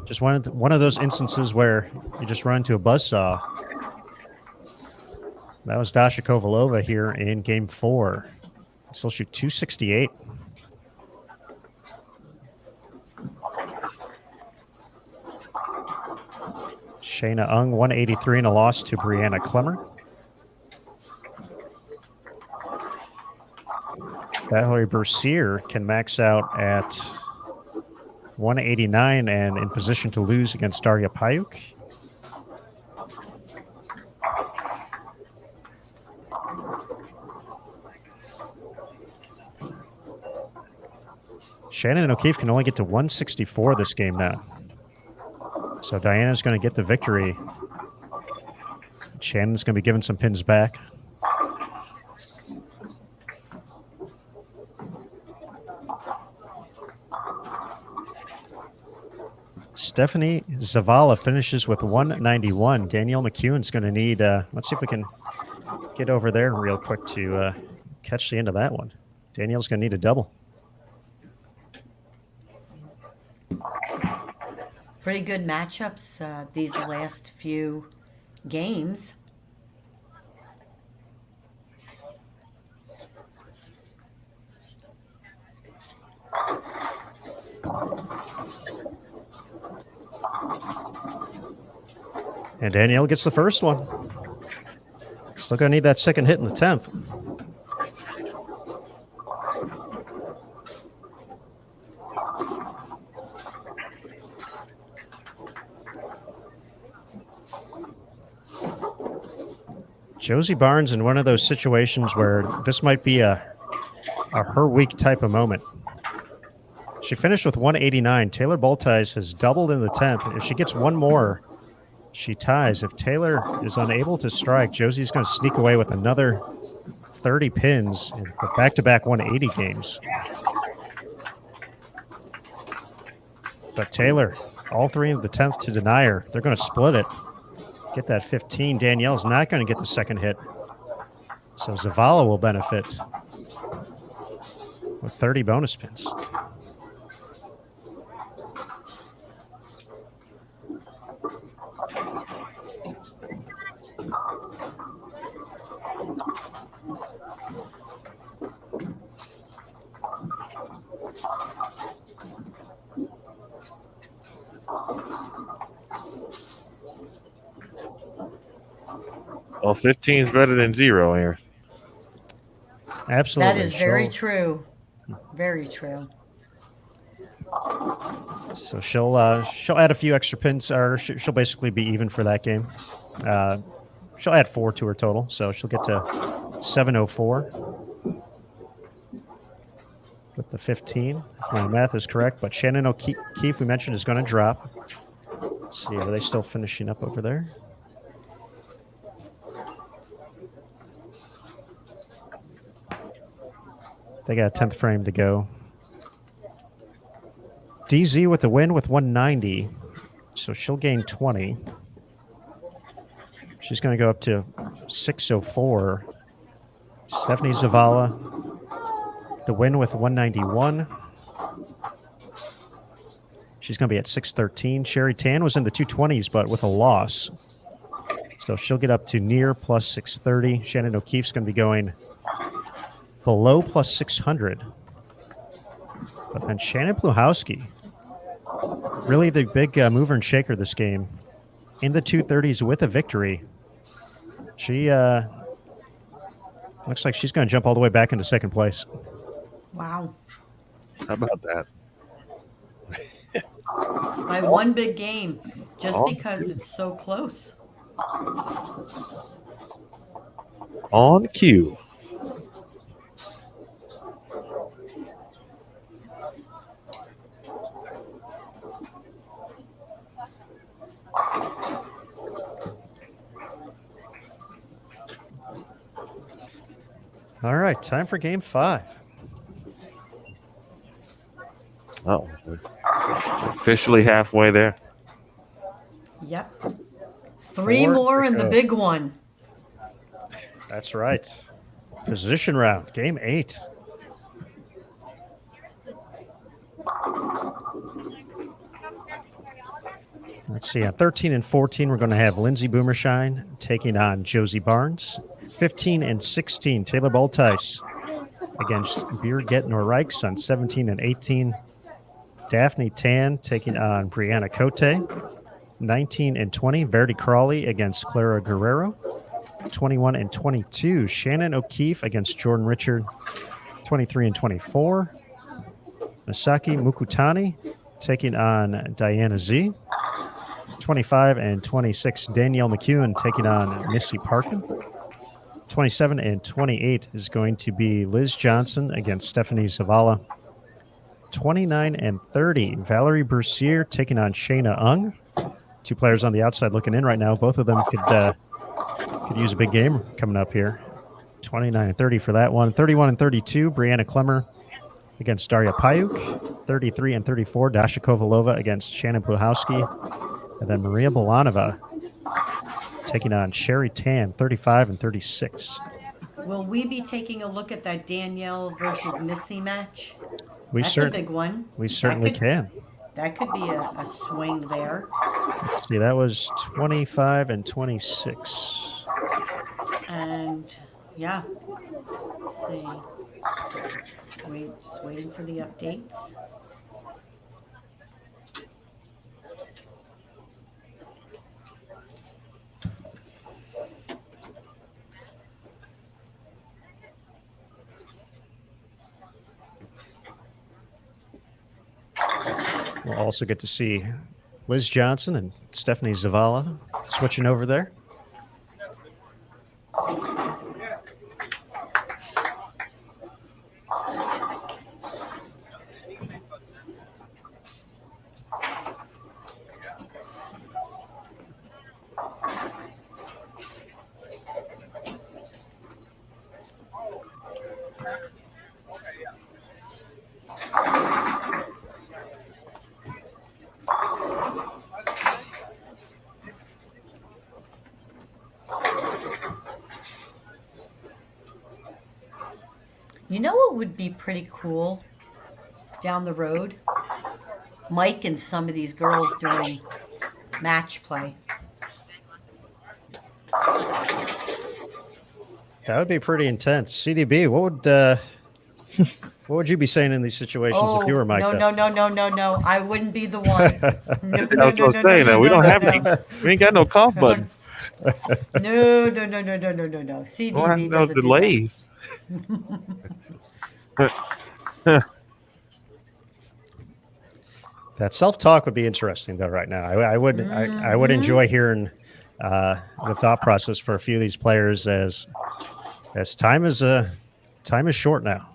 just one of those instances where you just run into a buzzsaw. That was Dasha Kovalova here in game 4. Still shoot 268. Shayna Ung, 183 and a loss to Brianna Clemmer. Valerie Bercier can max out at 189 and in position to lose against Daria Payuk. Shannon O'Keefe can only get to 164 this game now. So Diana's going to get the victory. Shannon's going to be giving some pins back. Stephanie Zavala finishes with 191. Danielle McEwen's going to need, let's see if we can get over there real quick to catch the end of that one. Danielle's going to need a double. Pretty good matchups these last few games. And Danielle gets the first one. Still going to need that second hit in the 10th. Josie Barnes in one of those situations where this might be a her week type of moment. She finished with 189. Taylor Boltice has doubled in the 10th. If she gets one more, she ties. If Taylor is unable to strike, Josie's going to sneak away with another 30 pins in back-to-back 180 games. But Taylor, all three of the 10th to deny her. They're going to split it. Get that 15. Danielle's not going to get the second hit. So Zavala will benefit with 30 bonus pins. Well, 15 is better than 0, Aaron. Absolutely. That is very true. Very true. So she'll add a few extra pins, or she'll basically be even for that game. She'll add 4 to her total, so she'll get to 704 with the 15, if my math is correct. But Shannon O'Keefe, we mentioned, is going to drop. Let's see, are they still finishing up over there? They got a 10th frame to go. DZ with the win with 190. So she'll gain 20. She's going to go up to 604. Stephanie Zavala, the win with 191. She's going to be at 613. Sherry Tan was in the 220s, but with a loss. So she'll get up to near plus 630. Shannon O'Keefe's going to be going below plus 600. But then Shannon Pluhowski, really the big mover and shaker this game, in the 230s with a victory. She looks like she's going to jump all the way back into second place. Wow. How about that? By one big game, just because it's so close. On cue. All right, time for game 5. Oh, we're officially halfway there. Yep. 3 4 more to in the go. big one. That's right. Position round, game 8. Let's see, on 13 and 14, we're going to have Lindsay Boomershine taking on Josie Barnes. 15 and 16, Taylor Boltice against Birgit Norreichs on 17 and 18. Daphne Tan taking on Brianna Cote. 19-20, Verity Crawley against Clara Guerrero. 21-22, Shannon O'Keefe against Jordan Richard. 23-24, Misaki Mukutani taking on Diana Z. 25-26, Danielle McEwen taking on Missy Parkin. 27-28 is going to be Liz Johnson against Stephanie Zavala. 29-30, Valerie Bercier taking on Shayna Ung. Two players on the outside looking in right now. Both of them could use a big game coming up here. 29-30 for that one. 31-32, Brianna Clemmer against Daria Payuk. 33-34, Dasha Kovalova against Shannon Pluhowski. And then Maria Bolanova taking on Sherry Tan, 35-36. Will we be taking a look at that Danielle versus Missy match? That's a big one. We certainly can. That could be a swing there. Let's see, that was 25-26. And yeah, let's see. Just waiting for the updates. We'll also get to see Liz Johnson and Stephanie Zavala switching over there. You know what would be pretty cool down the road? Mike and some of these girls doing match play. That would be pretty intense. CDB, what would you be saying in these situations if you were mic'd up? No. I wouldn't be the one. That's what I was saying. We don't have any. We ain't got no cough button. No. CDB We'll have no doesn't do that. delays. That self-talk would be interesting, though. Right now, I would enjoy hearing the thought process for a few of these players as time is short now.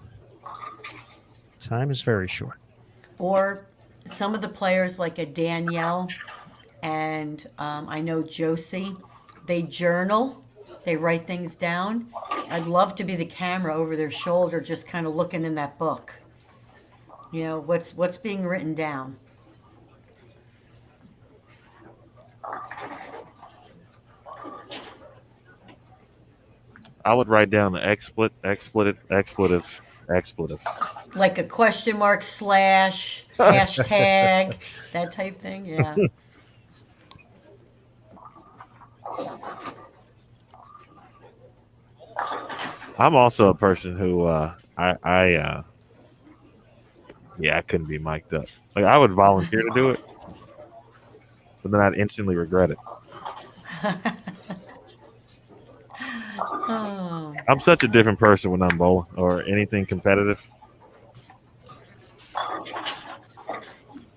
Time is very short. Or some of the players like a Danielle and I know Josie, they journal, they write things down. I'd love to be the camera over their shoulder, just kind of looking in that book. You know, what's being written down. I would write down the expletive. Like a question mark / hashtag, that type thing, yeah. I'm also a person who I couldn't be mic'd up. Like I would volunteer to do it, but then I'd instantly regret it. Oh. I'm such a different person when I'm bowling or anything competitive.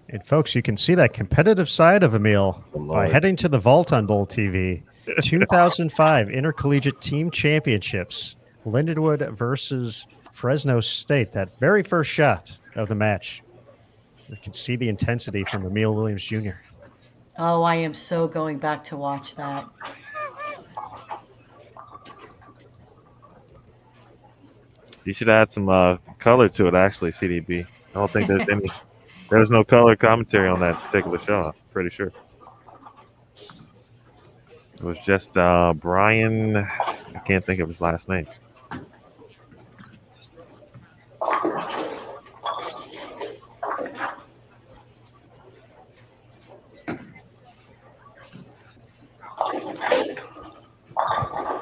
And folks, you can see that competitive side of Emil by Lord. heading to the vault on Bowl TV. 2005 Intercollegiate Team Championships, Lindenwood versus Fresno State. That very first shot of the match. You can see the intensity from Emil Williams Jr. Oh, I am so going back to watch that. You should add some color to it, actually, CDB. I don't think there's any. There's no color commentary on that particular show. I'm pretty sure. It was just Brian. I can't think of his last name.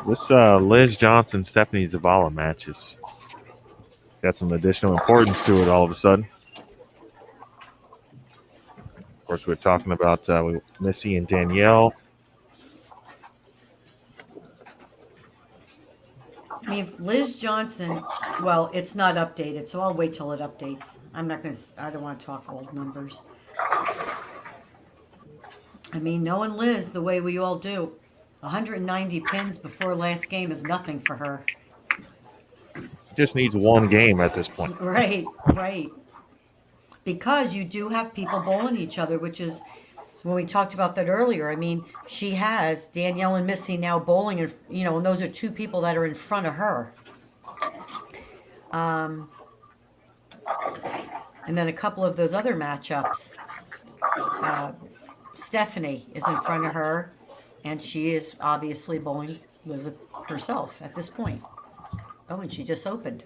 This Liz Johnson Stephanie Zavala match has got some additional importance to it all of a sudden. course, we're talking about Missy and Danielle. I mean, Liz Johnson, well, it's not updated, so I'll wait till it updates. I don't want to talk old numbers. I mean, knowing Liz the way we all do, 190 pins before last game is nothing for her. She just needs one game at this point. Right. Because you do have people bowling each other, which is when we talked about that earlier. I mean, she has Danielle and Missy now bowling, and and those are two people that are in front of her. And then a couple of those other matchups. Stephanie is in front of her, and she is obviously bowling with herself at this point. Oh, and she just opened.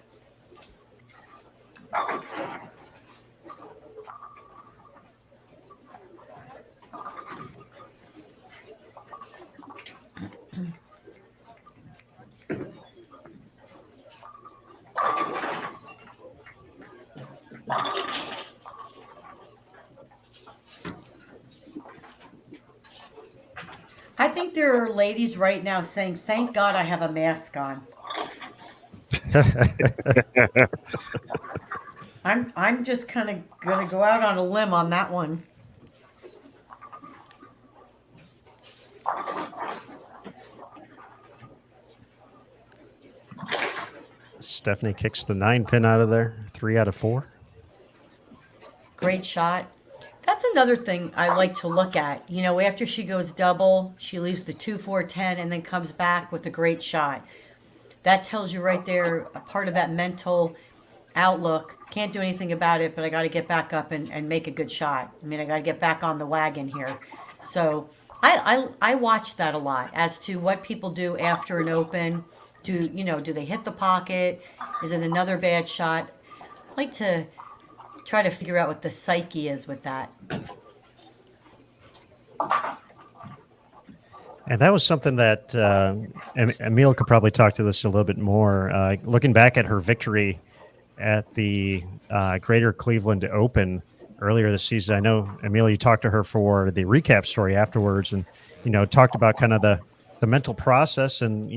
I think there are ladies right now saying, "Thank God I have a mask on." I'm just kind of gonna go out on a limb on that one. Stephanie kicks the 9 pin out of there, 3 out of 4. Great shot. That's another thing I like to look at. After she goes double, she leaves the 2-4-10 and then comes back with a great shot. That tells you right there a part of that mental outlook. Can't do anything about it, but I got to get back up and make a good shot. I mean, I got to get back on the wagon here. So I watch that a lot as to what people do after an open. Do they hit the pocket? Is it another bad shot? I like to try to figure out what the psyche is with that. And that was something that Emil could probably talk to this a little bit more. Looking back at her victory at the Greater Cleveland Open earlier this season, I know, Emil, you talked to her for the recap story afterwards and, talked about kind of the mental process. And,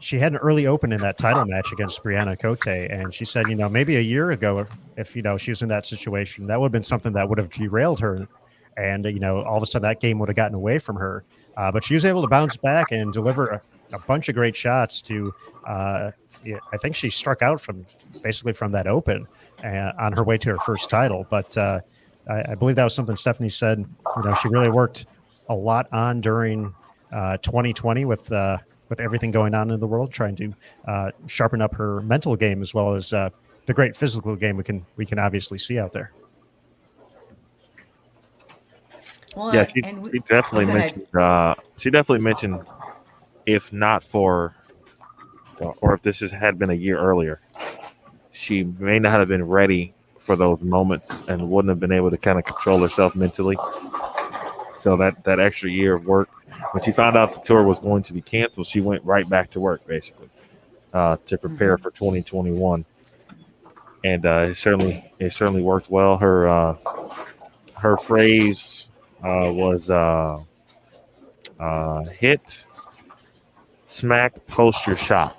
she had an early open in that title match against Brianna Cote. And she said, maybe a year ago, if, she was in that situation, that would have been something that would have derailed her. And, all of a sudden that game would have gotten away from her. But she was able to bounce back and deliver a bunch of great shots to, I think she struck out from that open on her way to her first title. But I believe that was something Stephanie said, she really worked a lot on during 2020 with everything going on in the world, trying to sharpen up her mental game as well as the great physical game we can obviously see out there. Well, Yeah, she definitely mentioned. She definitely mentioned, if not for, or if this had been a year earlier, she may not have been ready for those moments and wouldn't have been able to kind of control herself mentally. So that extra year of work, when she found out the tour was going to be canceled, she went right back to work basically to prepare for 2021, and it certainly worked well. Her phrase was hit, smack, post your shot,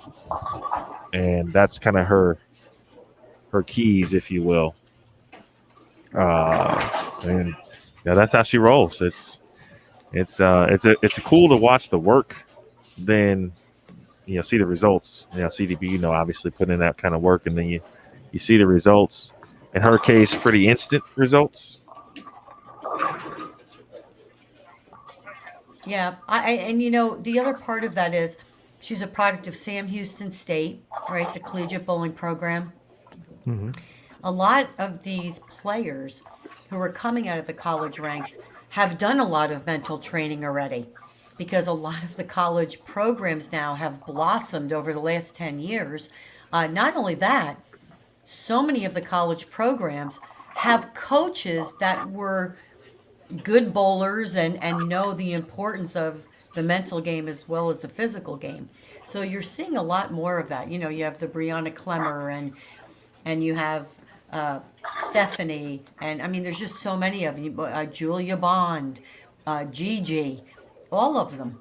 and that's kind of her keys, if you will. And that's how she rolls. It's cool to watch the work, then see the results. CDB, obviously putting in that kind of work, and then you see the results. In her case, pretty instant results. Yeah, and the other part of that is she's a product of Sam Houston State, right? The collegiate bowling program. Mm-hmm. A lot of these players who are coming out of the college ranks have done a lot of mental training already, because a lot of the college programs now have blossomed over the last 10 years. Not only that, so many of the college programs have coaches that were good bowlers and know the importance of the mental game as well as the physical game. So you're seeing a lot more of that. You have the Brianna Clemmer and you have Stephanie, and I mean, there's just so many of you. Julia Bond, Gigi, all of them.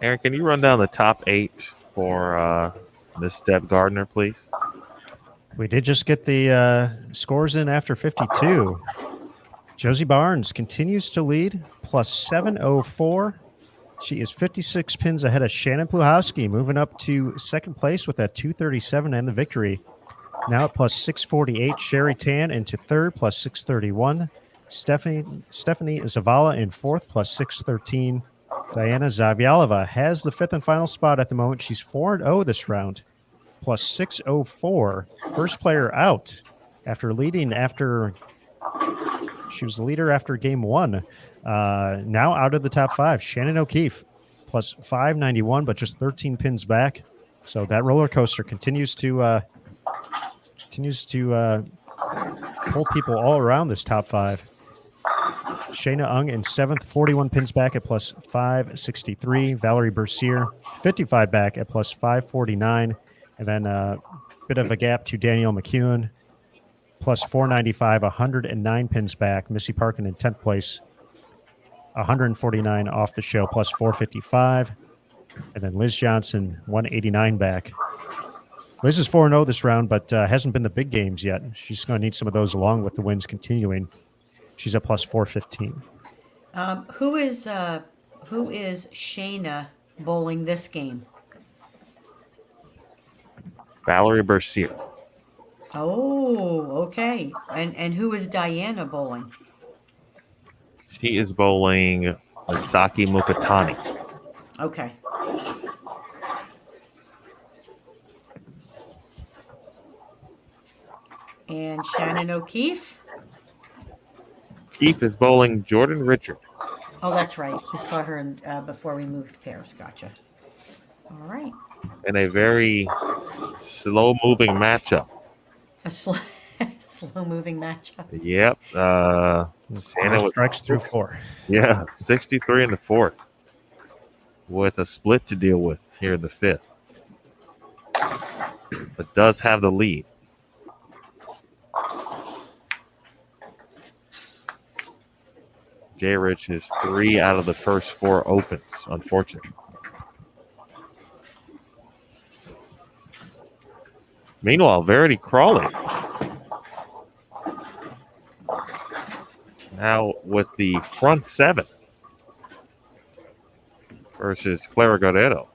Aaron, can you run down the top 8 for Miss Deb Gardner, please? We did just get the scores in after 52. Josie Barnes continues to lead, plus 704. She is 56 pins ahead of Shannon Pluhowski, moving up to second place with that 237 and the victory. Now at plus 648, Sherry Tan into third, plus 631. Stephanie Zavala in fourth, plus 613. Diana Zavialova has the fifth and final spot at the moment. She's 4-0 this round, plus 604. First player out after leading after she was the leader after game one. Now out of the top 5, Shannon O'Keefe, plus 591, but just 13 pins back. So that roller coaster continues to pull people all around this top 5. Shayna Ung in 7th, 41 pins back at plus 563. Valerie Bercier, 55 back at plus 549. And then a bit of a gap to Danielle McEwen, plus 495, 109 pins back. Missy Parkin in 10th place, 149 off the show, plus 455. And then Liz Johnson, 189 back. Liz is 4-0 this round, but hasn't been the big games yet. She's going to need some of those along with the wins continuing. She's at plus 415. Who is Shayna bowling this game? Valerie Bercier. Oh, okay. And who is Diana bowling? She is bowling Misaki Mukatani. Okay. And Shannon O'Keefe? Keefe is bowling Jordan Richard. Oh, that's right. We saw her before we moved pairs. Gotcha. All right. In a very slow-moving matchup. A slow-moving matchup. Yep. Shannon Strikes through 4. Yeah, 63 in the 4th, with a split to deal with here in the 5th. But does have the lead. J. Rich is 3 out of the first 4 opens, unfortunately. Meanwhile, Verity Crawley now with the front 7 versus Clara Guerrero.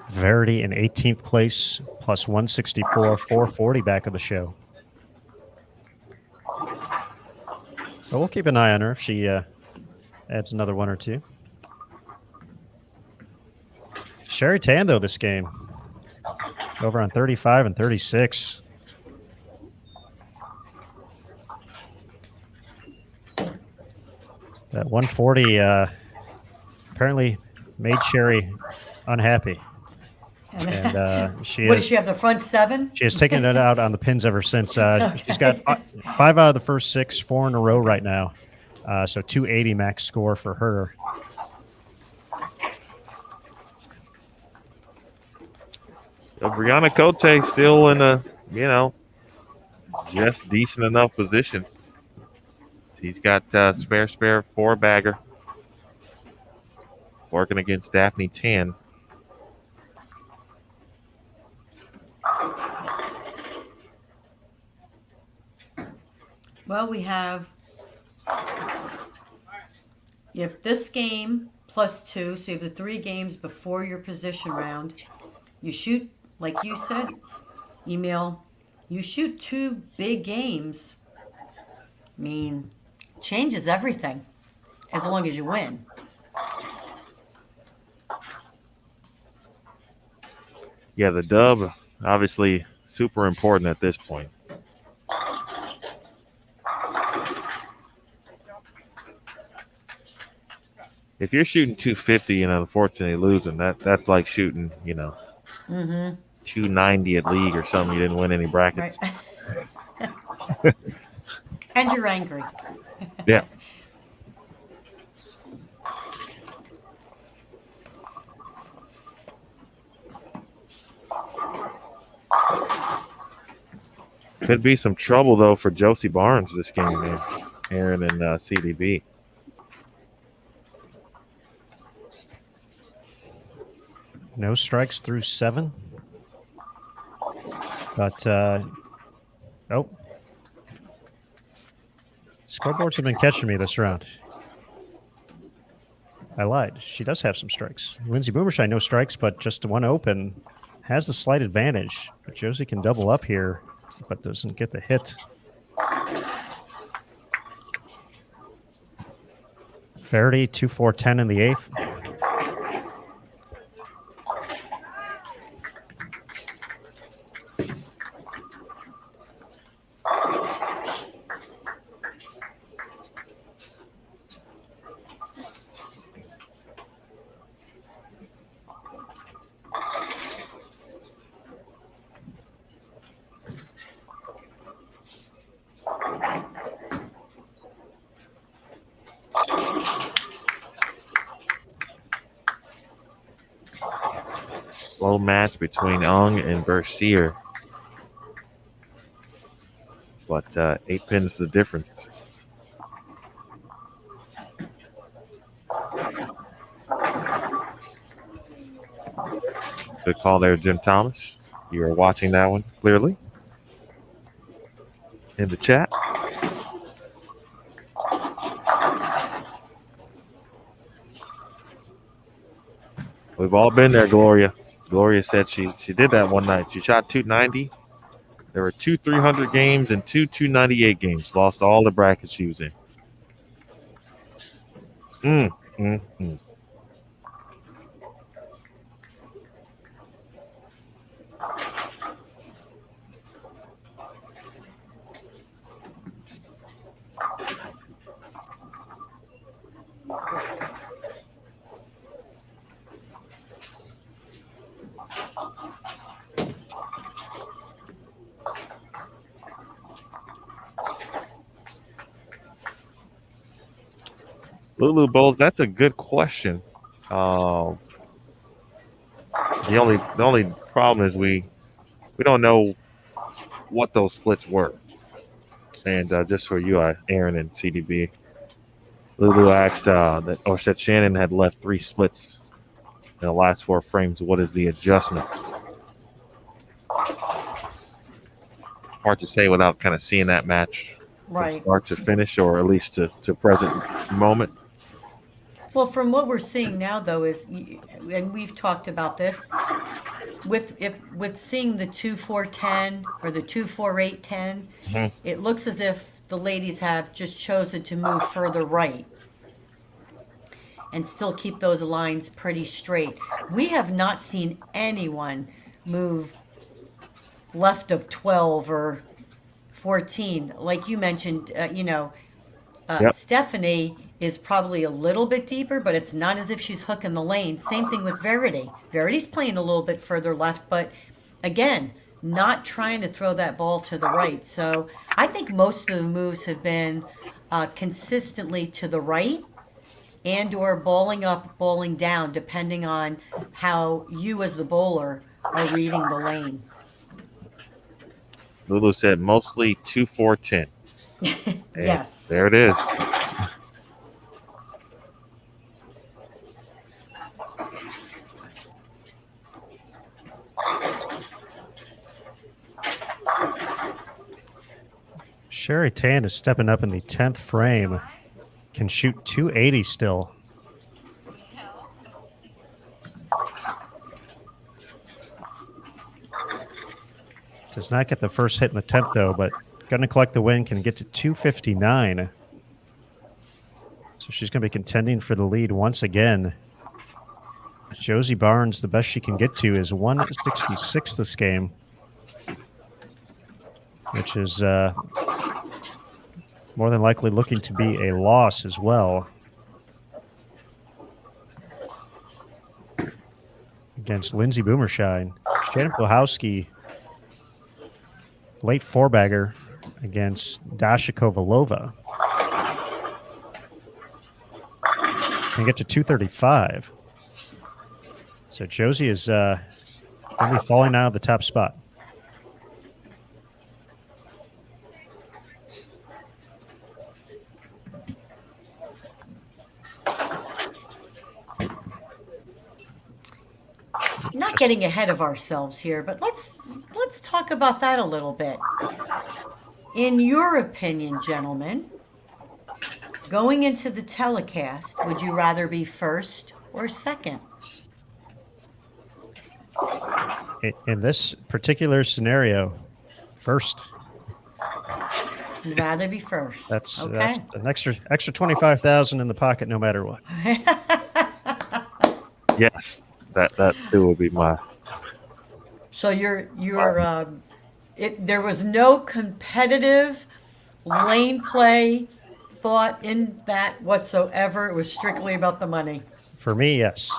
Verity in 18th place, plus 164, 440 back of the show. But we'll keep an eye on her if she adds another 1 or 2. Sherry Tan, though, this game. Over on 35 and 36. That 140 apparently made Sherry unhappy. And she What does she have, the front 7? She has taken it out on the pins ever since. She's got 5 out of the first 6, 4 in a row right now. So 280 max score for her. Brianna Cote still in a, just decent enough position. He's got spare 4-bagger working against Daphne Tan. Well, we have this game plus 2, so you have the 3 games before your position round. You shoot, like you said, email, you shoot 2 big games. I mean, changes everything as long as you win. Yeah, the dub, obviously super important at this point. If you're shooting 250 and unfortunately losing, that's like shooting, 290 at league or something. You didn't win any brackets. Right. And you're angry. Yeah. Could be some trouble, though, for Josie Barnes this game, man. Aaron and CDB. No strikes through 7. But, oh. Scoreboards have been catching me this round. I lied. She does have some strikes. Lindsay Boomershine, no strikes, but just one open. Has the slight advantage. But Josie can double up here, but doesn't get the hit. Faraday, 2-4-10 in the 8th. Slow match between Ung and Bercier. But 8 pins the difference. Good call there, Jim Thomas. You are watching that one clearly in the chat. We've all been there, Gloria. Gloria said she did that one night. She shot 290. There were 2 300 games and 2 298 games. Lost all the brackets she was in. Lulu Bowles, that's a good question. The only problem is we don't know what those splits were. And just for you, Aaron and CDB, Lulu asked said Shannon had left 3 splits in the last 4 frames. What is the adjustment? Hard to say without kind of seeing that match Right. from start to finish, or at least to present moment. Well, from what we're seeing now, though, is, and we've talked about this, with seeing the 2-4-10 or the 2-4-8-10, it looks as if the ladies have just chosen to move further right and still keep those lines pretty straight. We have not seen anyone move left of 12 or 14. Like you mentioned, Yep. Stephanie is probably a little bit deeper, but it's not as if she's hooking the lane. Same thing with Verity. Verity's playing a little bit further left, but again, not trying to throw that ball to the right. So I think most of the moves have been consistently to the right and or bowling up, bowling down, depending on how you as the bowler are reading the lane. Lulu said mostly 2-4-10. Yes. There it is. Sherry Tan is stepping up in the 10th frame. Can shoot 280 still. Does not get the first hit in the 10th, though, but going to collect the win, can get to 259. So she's going to be contending for the lead once again. Josie Barnes, the best she can get to is 166 this game, which is more than likely looking to be a loss as well. Against Lindsay Boomershine. Shannon Plahowski, late 4-bagger against Dasha Kovalova. Can get to 235. So Josie is going to be falling out of the top spot. not getting ahead of ourselves here, but let's talk about that a little bit. In your opinion, gentlemen, going into the telecast, would you rather be first or second? In this particular scenario, first. You'd rather be first. That's okay. an extra 25,000 in the pocket, no matter what. Yes, that too would be my. So there was no competitive lane play thought in that whatsoever. It was strictly about the money. For me, yes.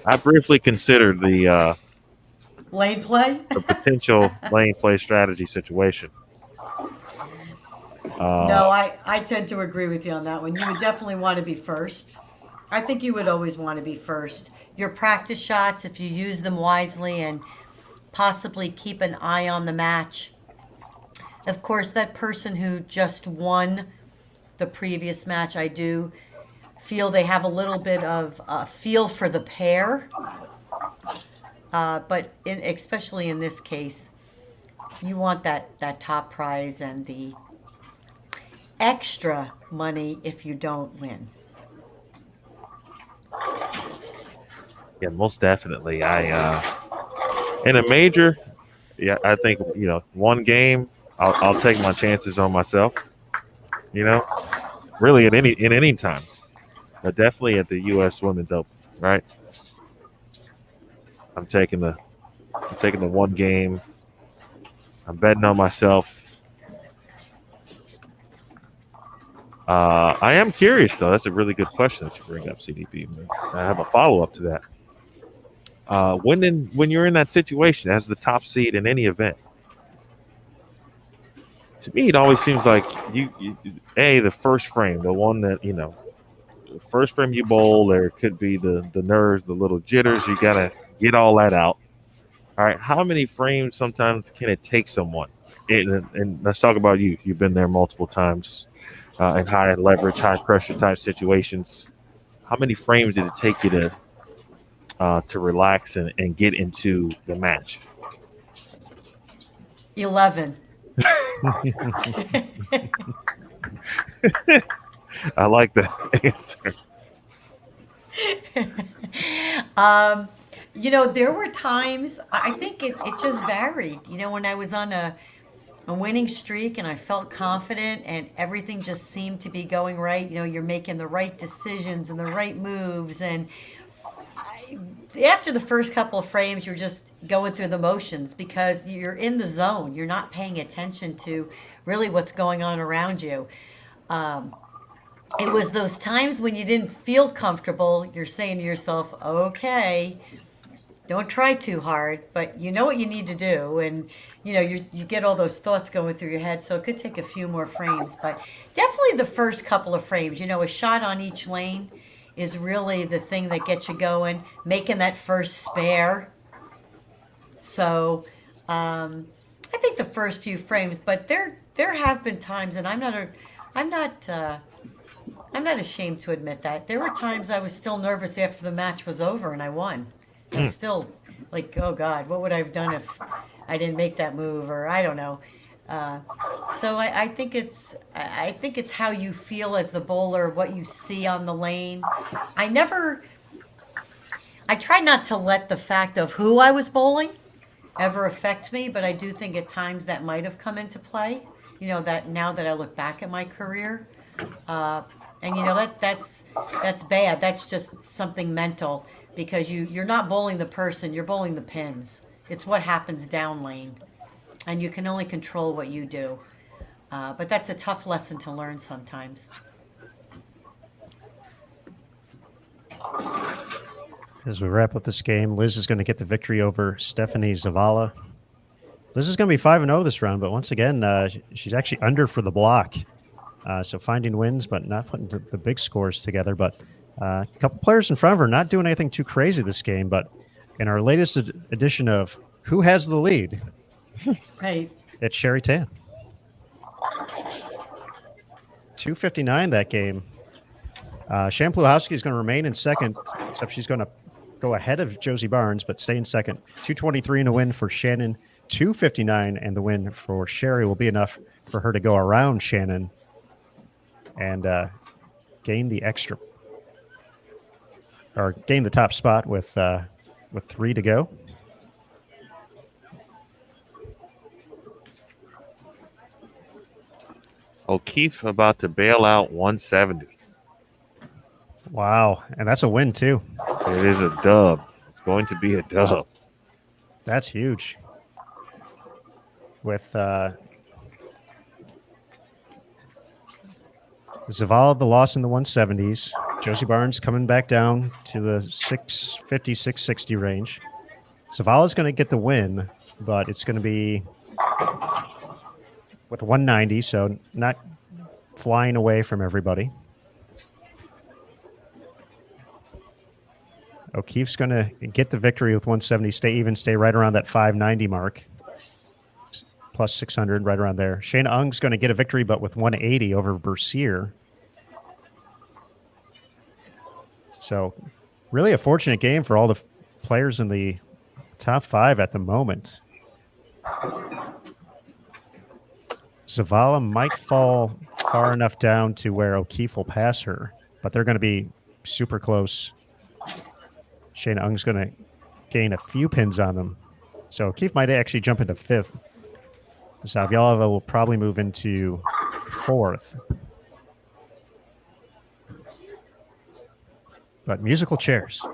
I briefly considered the Lane play? potential lane play strategy situation. No, I tend to agree with you on that one. You would definitely want to be first. I think you would always want to be first. Your practice shots, if you use them wisely and possibly keep an eye on the match. Of course, that person who just won the previous match, I do feel they have a little bit of a feel for the pair. But especially in this case, you want that top prize and the extra money if you don't win. Yeah, most definitely. In a major, yeah, I think one game, I'll take my chances on myself. Really in any time, but definitely at the U.S. Women's Open, right? I'm taking the one game. I'm betting on myself. I am curious though. That's a really good question that you bring up, CDP. I have a follow up to that. When you're in that situation as the top seed in any event, to me it always seems like the first frame, the one that the first frame you bowl, there could be the nerves, the little jitters. You gotta get all that out. All right, how many frames sometimes can it take someone? And let's talk about you. You've been there multiple times in high leverage, high pressure type situations. How many frames did it take you to relax and get into the match? 11. I like that answer. There were times, I think it just varied. When I was on a winning streak and I felt confident and everything just seemed to be going right, you're making the right decisions and the right moves. And after the first couple of frames, you're just going through the motions because you're in the zone. You're not paying attention to really what's going on around you. It was those times when you didn't feel comfortable, you're saying to yourself, okay, don't try too hard, but you know what you need to do. And, you get all those thoughts going through your head. So it could take a few more frames, but definitely the first couple of frames, a shot on each lane is really the thing that gets you going, making that first spare. So I think the first few frames, but there have been times, and I'm not ashamed to admit that. There were times I was still nervous after the match was over and I won. I was still like, oh God, what would I have done if I didn't make that move, or I don't know. So I think it's how you feel as the bowler, what you see on the lane. I try not to let the fact of who I was bowling ever affect me, but I do think at times that might have come into play. That now that I look back at my career, and that's bad. That's just something mental because you're not bowling the person, you're bowling the pins. It's what happens down lane, and you can only control what you do. But that's a tough lesson to learn sometimes. As we wrap up this game, Liz is going to get the victory over Stephanie Zavala. Liz is going to be 5-0 this round, but once again, she's actually under for the block. So finding wins, but not putting the big scores together. But a couple players in front of her not doing anything too crazy this game. But in our latest edition of Who Has the Lead? Right. It's Sherry Tan. 2:59 that game. Shampluhowski is going to remain in second, except she's going to go ahead of Josie Barnes, but stay in second. 223 in a win for Shannon. 259, and the win for Sherry will be enough for her to go around Shannon and gain the extra, or gain the top spot with 3 to go. O'Keefe about to bail out 170. Wow, and that's a win too. It is a dub. It's going to be a dub. That's huge. With Zavala, the loss in the 170s. Josie Barnes coming back down to the 650, 660 range. Zavala's going to get the win, but it's going to be with 190, so not flying away from everybody. O'Keefe's going to get the victory with 170, stay right around that 590 mark. Plus 600, right around there. Shayna Ung's going to get a victory, but with 180 over Bercier. So really a fortunate game for all the players in the top 5 at the moment. Zavala might fall far enough down to where O'Keefe will pass her, but they're going to be super close. Shayna Ung's going to gain a few pins on them. So O'Keefe might actually jump into 5th. Zavialova will probably move into 4th. But musical chairs.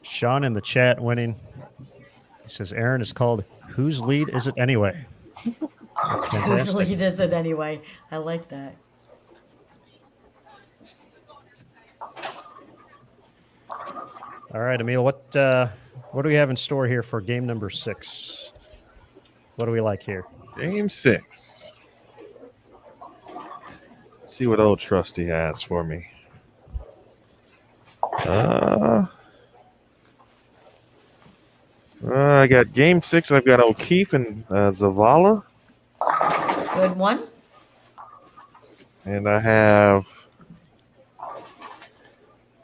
Sean in the chat winning. He says, Aaron is called Whose Lead Is It Anyway? That's Whose fantastic. lead is it anyway? I like that. All right, Emil, what do we have in store here for game number 6? What do we like here? Game 6. Let's see what old Trusty has for me. I got game 6. I've got O'Keefe and Zavala. Good one. And I have,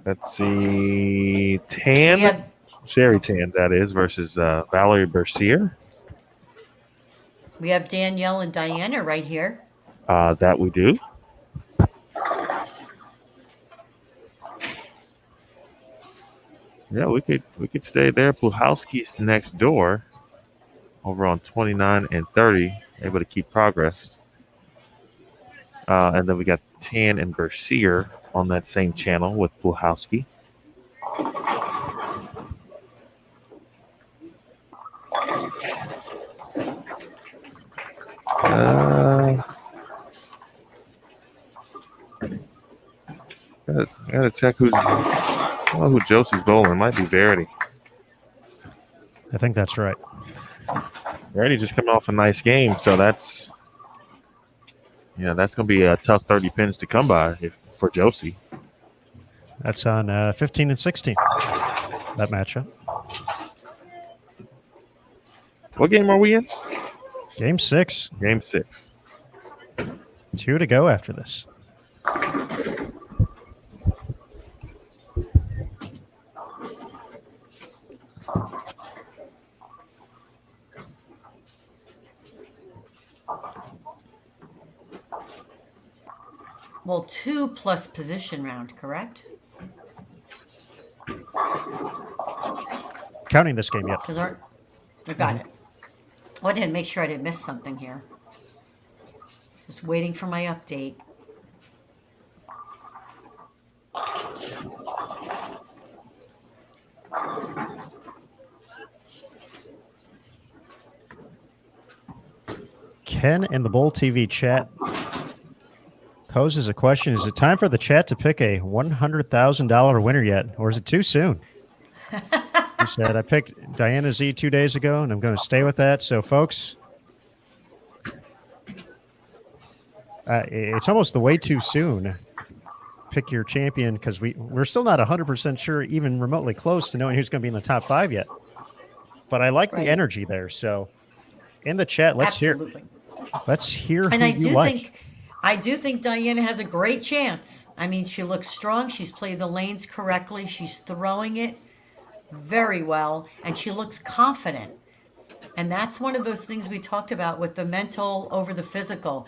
let's see, Tan. We have- Sherry Tan, that is, versus Valerie Bercier. We have Danielle and Diana right here. That we do. Yeah, we could stay there. Puhalski's next door, over on 29 and 30, able to keep progress. And then we got Tan and Bercier on that same channel with Puhalski. Gotta check who Josie's bowling. Might be Verity. I think that's right. Verity just coming off a nice game, so that's gonna be a tough 30 pins to come by for Josie. That's on 15 and 16, that matchup. What game are we in? Game 6. Game 6. 2 to go after this. Well, 2 plus position round, correct? Counting this game, yep. Because I got it. Well, I didn't make sure I didn't miss something here. Just waiting for my update. Ken in the Bowl TV chat poses a question. Is it time for the chat to pick a $100,000 winner yet, or is it too soon? He said, I picked Diana Z 2 days ago, and I'm going to stay with that. So, folks, it's almost the way too soon pick your champion because we're still not 100% sure, even remotely close to knowing who's going to be in the top 5 yet. But I like the energy there. So in the chat, let's hear who I do think Diana has a great chance. I mean, she looks strong. She's played the lanes correctly. She's throwing it very well, and she looks confident. And that's one of those things we talked about with the mental over the physical,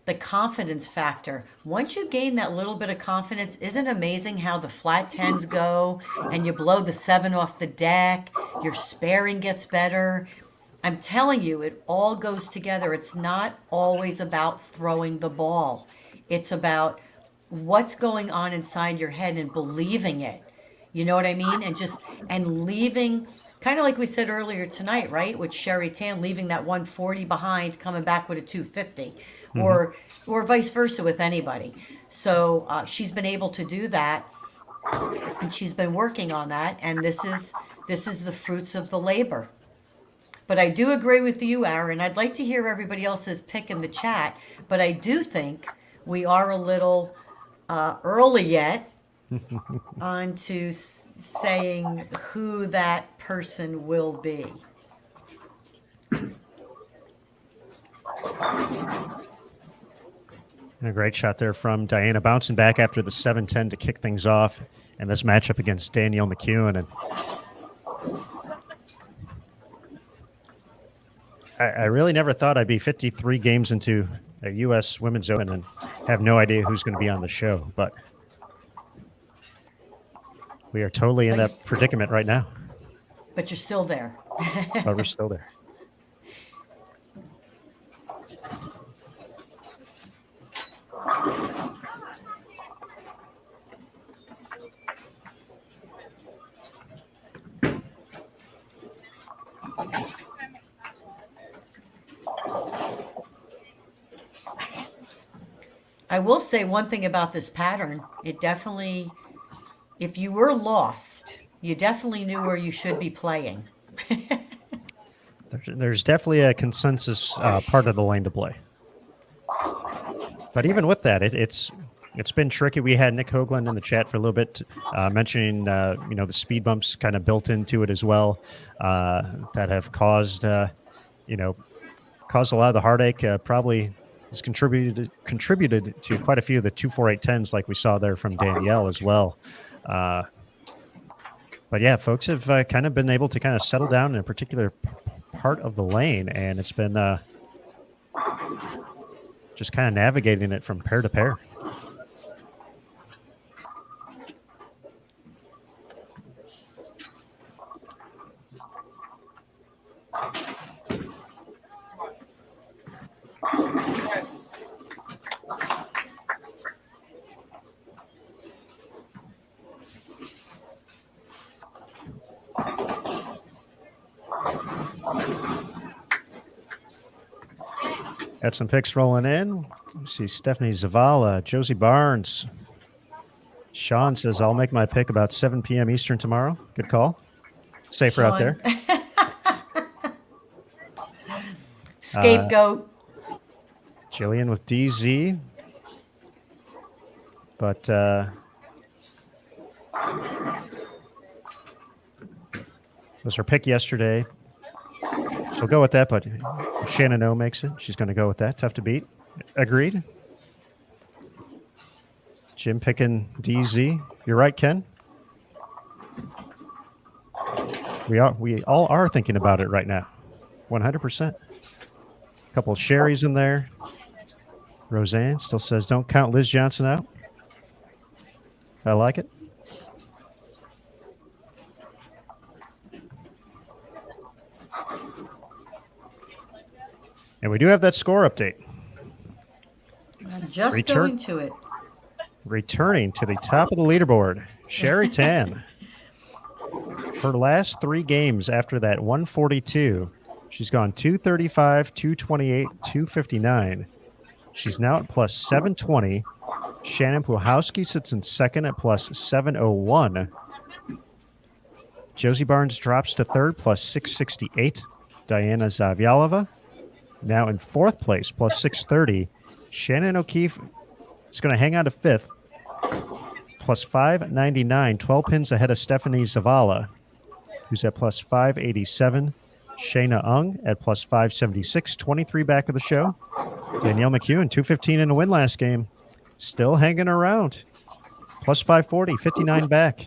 the confidence factor. Once you gain that little bit of confidence, isn't it amazing how the flat 10s go and you blow the 7 off the deck, your sparing gets better. I'm telling you, it all goes together. It's not always about throwing the ball. It's about what's going on inside your head and believing it. You know what I mean? And leaving, kind of like we said earlier tonight, right? With Sherry Tan leaving that 140 behind, coming back with a 250, or vice versa with anybody. So she's been able to do that, and she's been working on that. And this is the fruits of the labor. But I do agree with you, Aaron. I'd like to hear everybody else's pick in the chat. But I do think we are a little early yet on to saying who that person will be. And a great shot there from Diana, bouncing back after the 7-10 to kick things off in this matchup against Danielle McEwen. And I really never thought I'd be 53 games into a U.S. Women's Open and have no idea who's going to be on the show. But we are totally in that predicament right now. But you're still there. But we're still there. I will say one thing about this pattern. It definitely, if you were lost, you definitely knew where you should be playing. There's definitely a consensus part of the lane to play. But even with that, it's been tricky. We had Nick Hoagland in the chat for a little bit mentioning the speed bumps kind of built into it as well that have caused a lot of the heartache. Probably has contributed to quite a few of the 24810s like we saw there from Danielle as well. But yeah, folks have kind of been able to kind of settle down in a particular part of the lane, and it's been just kind of navigating it from pair to pair. Got some picks rolling in. We see Stephanie Zavala, Josie Barnes. Sean says, I'll make my pick about 7 p.m. Eastern tomorrow. Good call. Safer out there. Scapegoat. Jillian with DZ. But was her pick yesterday. She'll go with that, but if Shannon O makes it, she's going to go with that. Tough to beat. Agreed. Jim picking DZ. You're right, Ken. We all are thinking about it right now. 100%. A couple of Sherry's in there. Roseanne still says, don't count Liz Johnson out. I like it. And we do have that score update. I'm just going to it. Returning to the top of the leaderboard, Sherry Tan. Her last 3 games after that 142, she's gone 235, 228, 259. She's now at plus 720. Shannon Pluhowski sits in second at plus 701. Josie Barnes drops to third, plus 668. Diana Zavyalova now in fourth place, plus 630. Shannon O'Keefe is going to hang on to fifth. plus 599, 12 pins ahead of Stephanie Zavala, who's at plus 587. Shayna Ung at plus 576, 23 back of the show. Danielle McEwen, 215 in a win last game. Still hanging around. Plus 540, 59 back.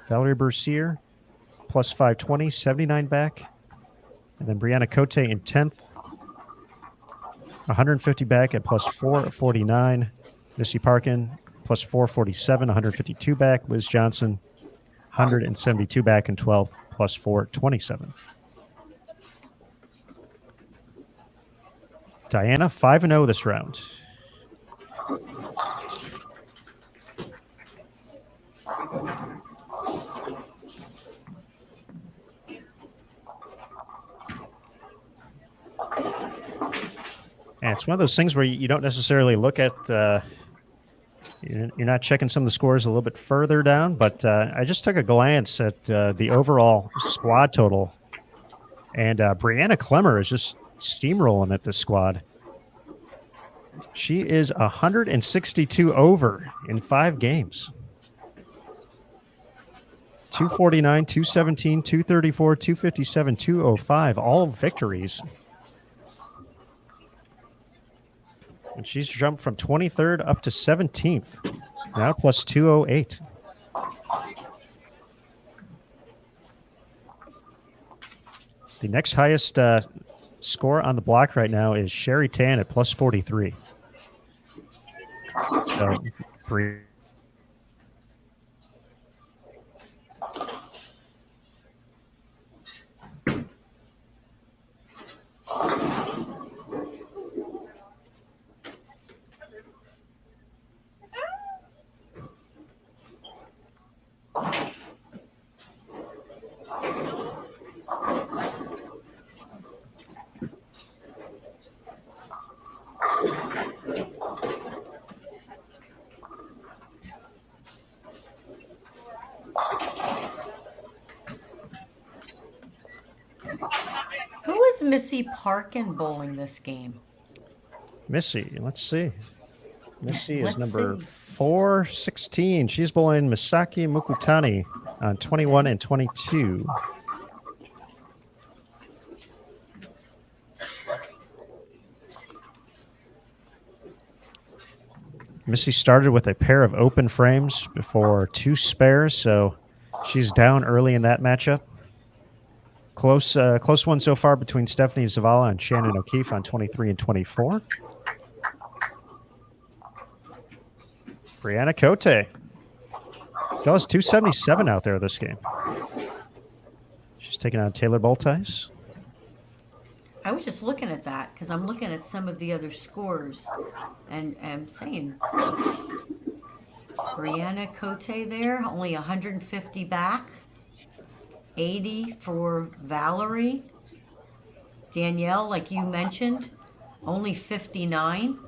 Valerie Bercier, plus 520, 79 back. And then Brianna Cote in 10th. 150 back at plus 449. Missy Parkin, plus 447, 152 back. Liz Johnson, 172 back in 12th, plus 427. Diana, 5-0 this round. And it's one of those things where you don't necessarily look at, you're not checking some of the scores a little bit further down, but I just took a glance at the overall squad total. And Brianna Clemmer is just steamrolling at this squad. She is 162 over in 5 games. 249, 217, 234, 257, 205, all victories. And she's jumped from 23rd up to 17th, now plus 208. The next highest score on the block right now is Sherry Tan at plus 43. So, Who is Missy Parkin bowling this game? Missy, let's see. Missy is Let's number see. 416. She's bowling Misaki Mukutani on 21 and 22. Missy started with a pair of open frames before 2 spares, so she's down early in that matchup. Close one so far between Stephanie Zavala and Shannon O'Keefe on 23 and 24. Brianna Cote. She was 277 out there this game. She's taking on Taylor Boltice. I was just looking at that because I'm looking at some of the other scores and I'm saying Brianna Cote there, only 150 back, 80 for Valerie. Danielle, like you mentioned, only 59.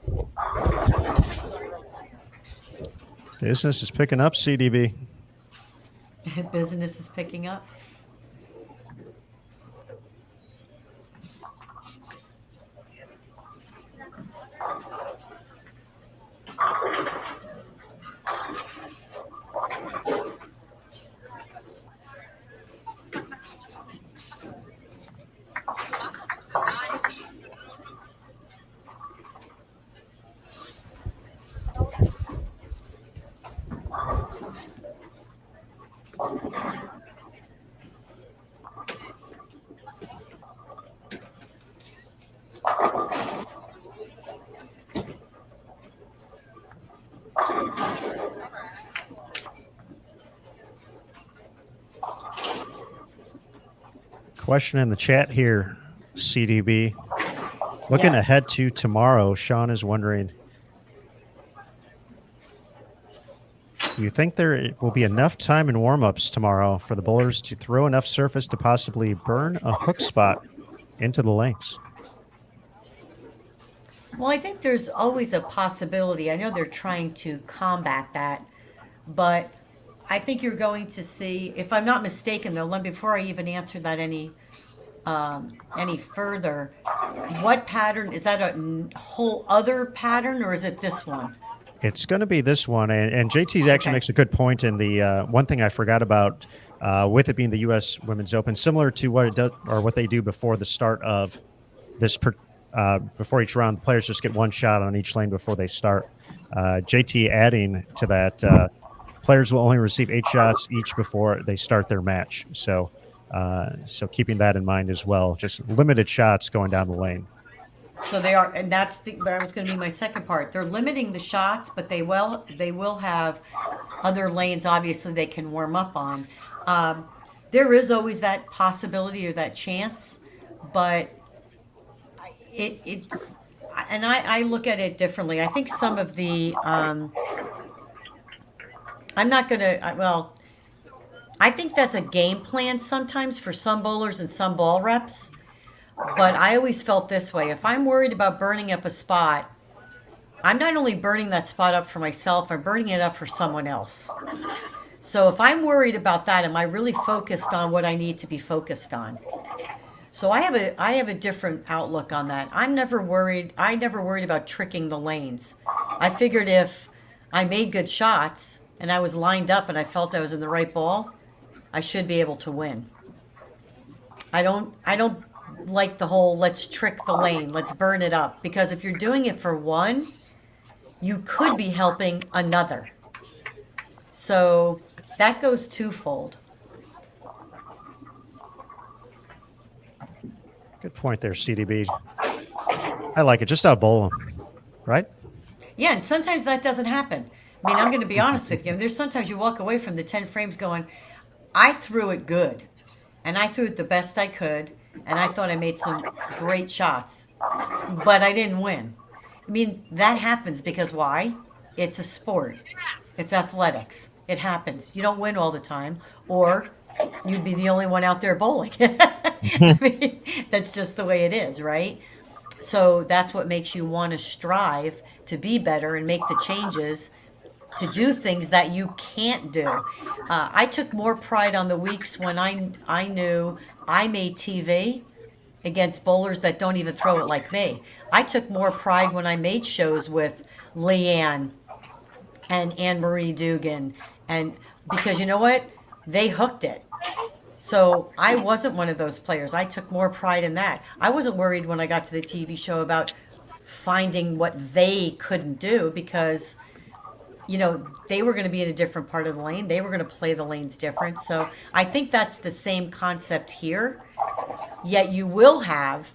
Business is picking up, CDB. Business is picking up. Question in the chat here, CDB. Looking Yes. ahead to tomorrow, Sean is wondering, do you think there will be enough time in warm-ups tomorrow for the bowlers to throw enough surface to possibly burn a hook spot into the lanes? Well, I think there's always a possibility. I know they're trying to combat that, but I think you're going to see, if I'm not mistaken, though, before I even answer that any further, what pattern is that? A whole other pattern, or is it this one? It's going to be this one, and JT actually makes a good point. In the one thing I forgot about, with it being the U.S. Women's Open, similar to what it does or what they do before the start of this, before each round, the players just get one shot on each lane before they start. JT adding to that, players will only receive 8 shots each before they start their match. So keeping that in mind as well, just limited shots going down the lane. So they are, and that was going to be my second part. They're limiting the shots, but they will have other lanes. Obviously, they can warm up on. There is always that possibility or that chance, but it's, and I look at it differently. I think some of the I'm not going to. Well, I think that's a game plan sometimes for some bowlers and some ball reps. But I always felt this way. If I'm worried about burning up a spot, I'm not only burning that spot up for myself, I'm burning it up for someone else. So if I'm worried about that, am I really focused on what I need to be focused on? So I have a different outlook on that. I never worried about tricking the lanes. I figured if I made good shots and I was lined up and I felt I was in the right ball, I should be able to win. I don't like the whole let's trick the lane, let's burn it up, because if you're doing it for one, you could be helping another. So that goes twofold. Good point there, CDB. I like it. Just out bowl them, right? Yeah, and sometimes that doesn't happen. I mean, I'm going to be honest with you. There's sometimes you walk away from the 10 frames going, I threw it good, and I threw it the best I could, and I thought I made some great shots, but I didn't win. I mean, that happens because why? It's a sport. It's athletics. It happens. You don't win all the time, or you'd be the only one out there bowling. I mean, that's just the way it is, right? So that's what makes you want to strive to be better and make the changes to do things that you can't do. I took more pride on the weeks when I knew I made TV against bowlers that don't even throw it like me. I took more pride when I made shows with Leanne and Anne-Marie Dugan, and because you know what? They hooked it. So I wasn't one of those players. I took more pride in that. I wasn't worried when I got to the TV show about finding what they couldn't do, because they were going to be in a different part of the lane. They were going to play the lanes different. So I think that's the same concept here. Yet you will have,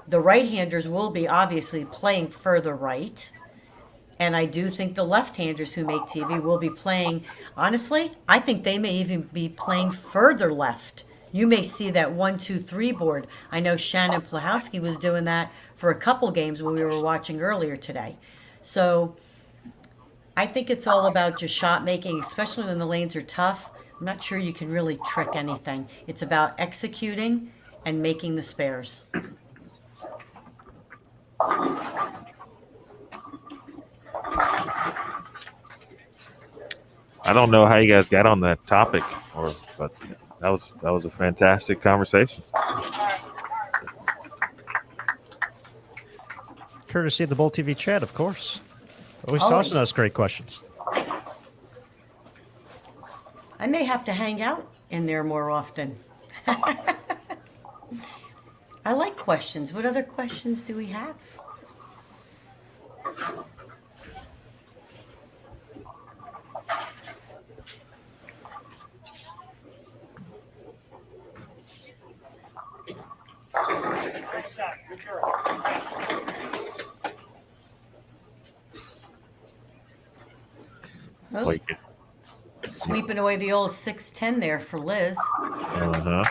the right-handers will be obviously playing further right. And I do think the left-handers who make TV will be playing, honestly, I think they may even be playing further left. You may see that 1, 2, 3 board. I know Shannon Plahowski was doing that for a couple games when we were watching earlier today. So I think it's all about just shot making, especially when the lanes are tough. I'm not sure you can really trick anything. It's about executing and making the spares. I don't know how you guys got on that topic, but that was a fantastic conversation. Courtesy of the Bowl TV chat, of course. Always Always. tossing us great questions. I may have to hang out in there more often. I like questions. What other questions do we have? Oh, Like it. sweeping away the old 610 there for Liz. Uh-huh.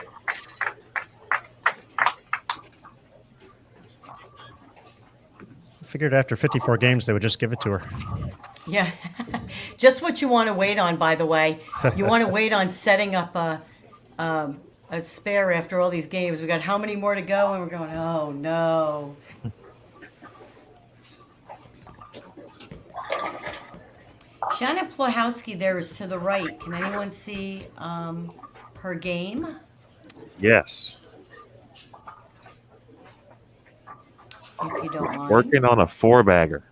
Figured after 54 games they would just give it to her. Yeah, just what you want to wait on, by the way. You want to wait on setting up a spare after all these games. We got how many more to go? And we're going, oh, no. Shannon Plahowski there is to the right. Can anyone see her game? Yes. If you don't mind. Working on a 4-bagger.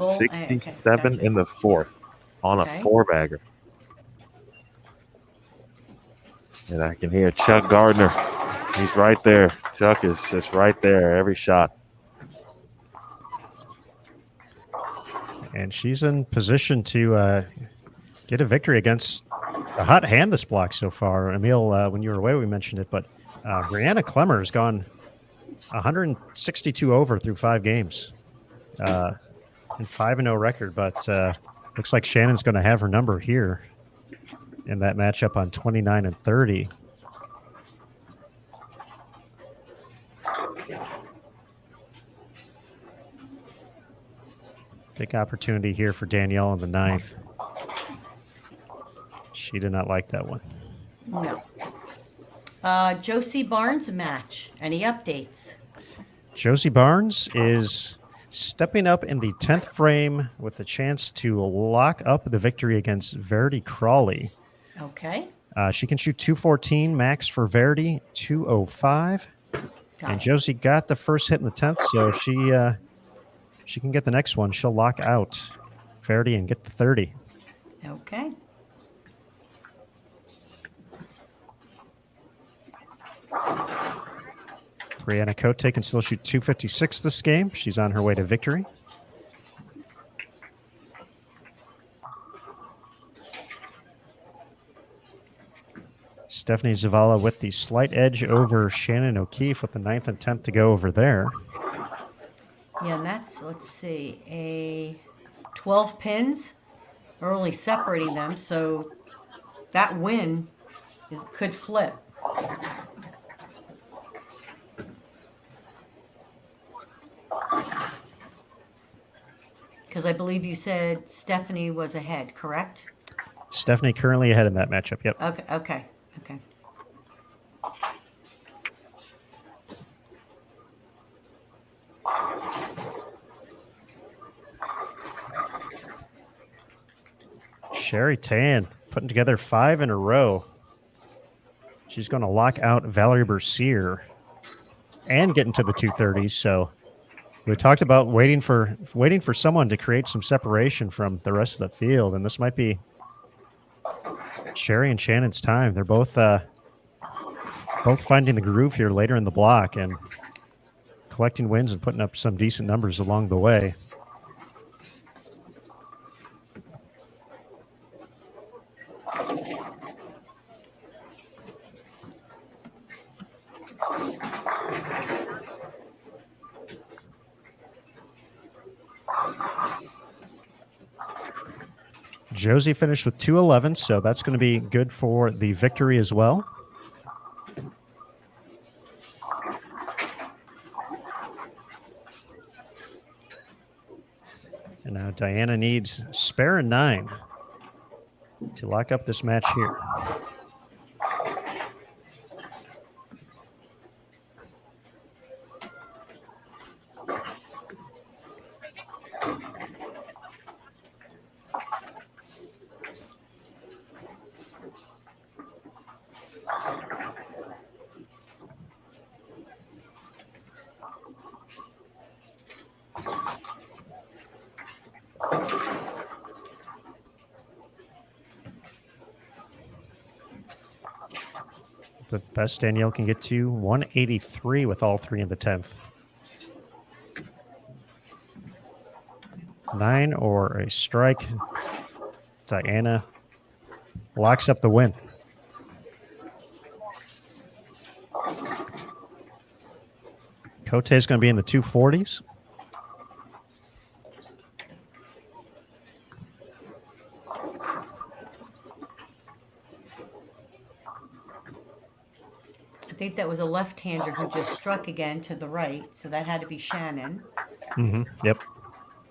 Bull, 67 gotcha. in the fourth on Okay. a 4-bagger. And I can hear Chuck Gardner. He's right there. Chuck is just right there every shot. And she's in position to get a victory against a hot hand this block so far. Emil, when you were away, we mentioned it, but Brianna Clemmer has gone 162 over through 5 games and 5-0 record, but looks like Shannon's going to have her number here in that matchup on 29 and 30. Big opportunity here for Danielle in the 9th. She did not like that one. No. Josie Barnes match. Any updates? Josie Barnes is stepping up in the 10th frame with the chance to lock up the victory against Verity Crawley. Okay. She can shoot 214 max for Verity, 205. And Josie got the first hit in the 10th, so she can get the next one. She'll lock out Verity and get the 30. Okay. Brianna Cote can still shoot 256 this game. She's on her way to victory. Stephanie Zavala with the slight edge over Shannon O'Keefe with the 9th and 10th to go over there. Yeah, and that's, let's see, a 12 pins. We're only separating them, so that win could flip. Because I believe you said Stephanie was ahead, correct? Stephanie currently ahead in that matchup, yep. Okay. Sherry Tan putting together 5 in a row. She's going to lock out Valerie Bercier and get into the 230s. So we talked about waiting for someone to create some separation from the rest of the field, and this might be Sherry and Shannon's time. They're both finding the groove here later in the block and collecting wins and putting up some decent numbers along the way. Josie finished with 211, so that's going to be good for the victory as well. And now Diana needs spare a 9 to lock up this match here. The best Danielle can get to 183 with all 3 in the 10th. 9 or a strike. Diana locks up the win. Cote is going to be in the 240s. I think that was a left-hander who just struck again to the right, so that had to be Shannon. Mm-hmm. Yep.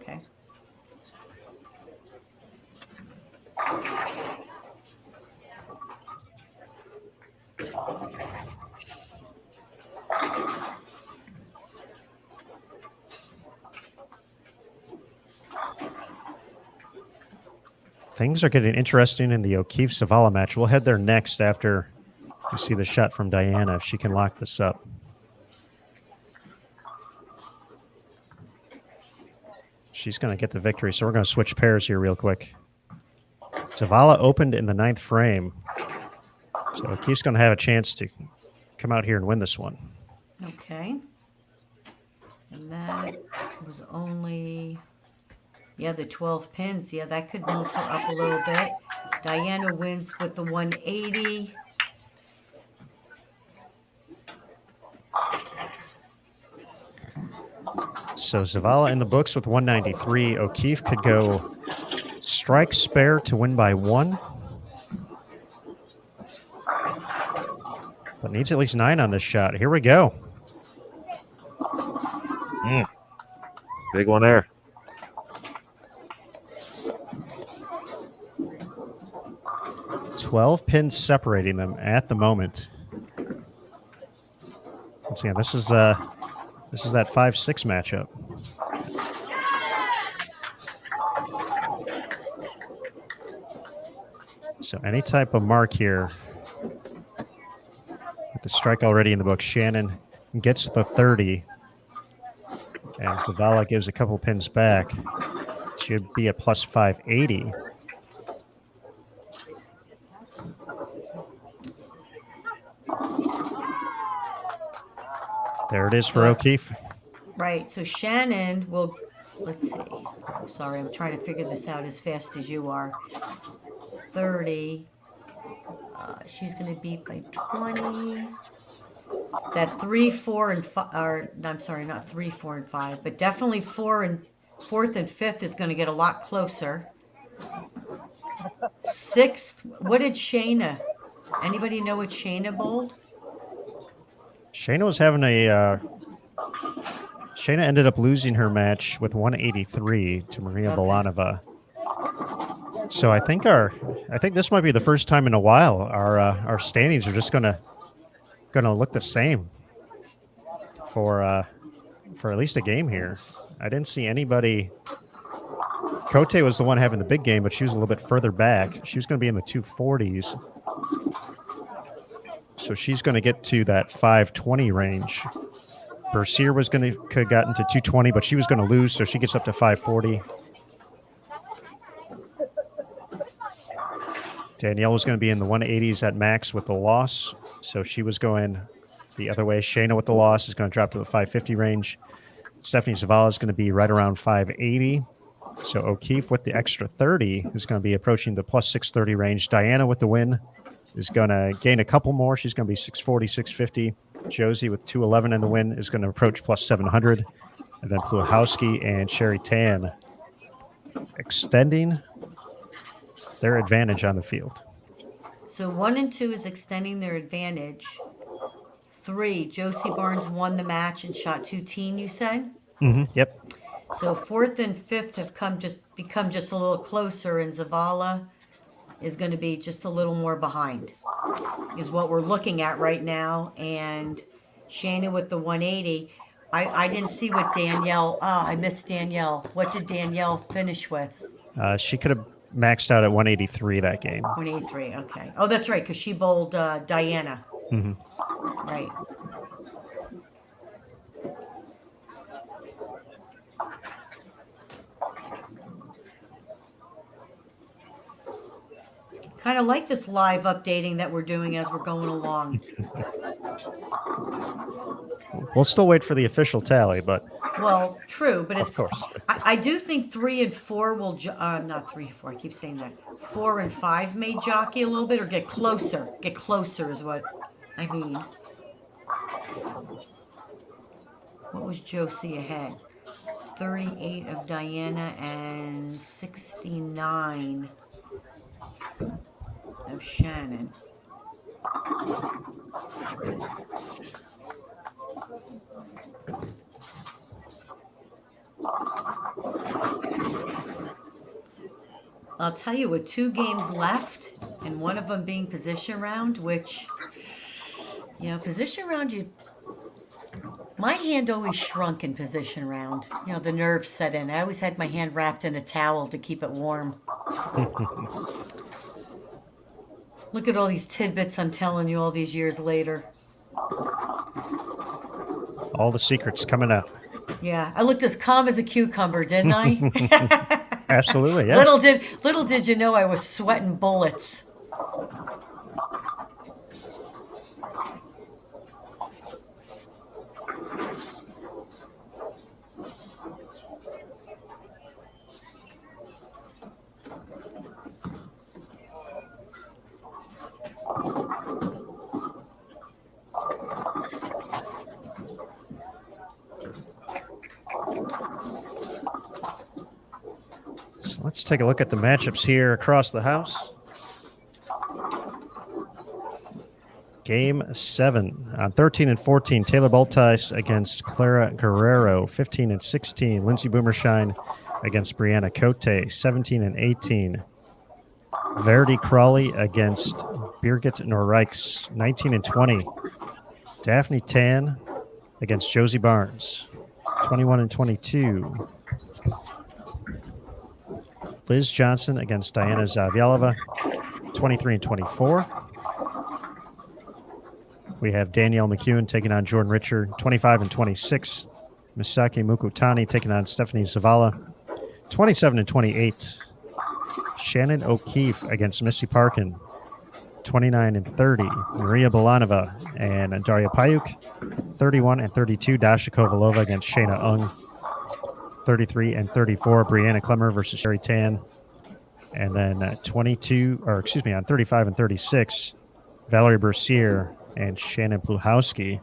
Okay. Things are getting interesting in the O'Keefe-Zavala match. We'll head there next after we see the shot from Diana, if she can lock this up. she's going to get the victory. So we're going to switch pairs here real quick. Zavala opened in the 9th frame. So O'Keefe's going to have a chance to come out here and win this one. Okay. And that was only, yeah, the 12 pins. Yeah, that could move her up a little bit. Diana wins with the 180. So Zavala in the books with 193. O'Keefe could go strike spare to win by 1. But needs at least 9 on this shot. Here we go. Big one there. $12 pins separating them at the moment. Once again, this is that 5-6 matchup. So any type of mark here with the strike already in the book. Shannon gets the 30. And Zavala gives a couple pins back. Should be at plus 580. There it is for O'Keefe. Right, so Shannon will, let's see. Sorry, I'm trying to figure this out as fast as you are. 30. She's going to beat by 20. That 3, 4, and 5, or I'm sorry, not 3, 4, and 5, but definitely 4th and 5th is going to get a lot closer. 6th, what did Shayna? Anybody know what Shayna bowled? Shayna was having a. Shayna ended up losing her match with 183 to Maria Bolanova. So I think this might be the first time in a while our standings are just gonna look the same for at least a game here. I didn't see anybody. Cote was the one having the big game, but she was a little bit further back. She was going to be in the 240s. So she's going to get to that 520 range. Bercier was going to could have gotten to 220, but she was going to lose, so she gets up to 540. Danielle was going to be in the 180s at max with the loss, so she was going the other way. Shayna with the loss is going to drop to the 550 range. Stephanie Zavala is going to be right around 580. So O'Keefe with the extra 30 is going to be approaching the plus 630 range. Diana with the win is going to gain a couple more. She's going to be 640, 650. Josie with 211 in the win is going to approach plus 700. And then Pluhowski and Sherry Tan extending their advantage on the field. So 1 and 2 is extending their advantage. 3, Josie Barnes won the match and shot 2-teen, you said? Mm-hmm. Yep. So 4th and 5th have become just a little closer, and Zavala is going to be just a little more behind, is what we're looking at right now. And Shayna with the 180. I didn't see what Danielle. I missed Danielle. What did Danielle finish with? She could have maxed out at 183 that game. 183. Okay. Oh, that's right, because she bowled Diana. Mm-hmm. Right. Kind of like this live updating that we're doing as we're going along. We'll still wait for the official tally, but Well, true, but of it's. course. I do think 3 and 4 will. Not 3 and 4. I keep saying that. 4 and 5 may jockey a little bit or get closer. Get closer is what I mean. What was Josie ahead? 38 of Diana and 69 of Shannon. I'll tell you, with 2 games left and one of them being position round, which, position round, my hand always shrunk in position round. The nerves set in. I always had my hand wrapped in a towel to keep it warm. Look at all these tidbits I'm telling you all these years later. All the secrets coming out. Yeah, I looked as calm as a cucumber, didn't I? Absolutely, yeah. Little did you know I was sweating bullets. So let's take a look at the matchups here across the house. Game 7 on 13 and 14. Taylor Baltice against Clara Guerrero. 15 and 16. Lindsay Boomershine against Brianna Cote. 17 and 18. Verity Crawley against Birgit Norreichs. 19 and 20. Daphne Tan against Josie Barnes. 21 and 22. Liz Johnson against Diana Zavyalova. 23 and 24. We have Danielle McEwen taking on Jordan Richard, 25 and 26. Misaki Mukutani taking on Stephanie Zavala, 27 and 28. Shannon O'Keefe against Missy Parkin, 29 and 30. Maria Bolanova and Daria Payuk, 31 and 32. Dasha Kovalova against Shayna Ung, 33 and 34. Brianna Clemmer versus Sherry Tan. And then on 35 and 36, Valerie Bercier and Shannon Pluhowski.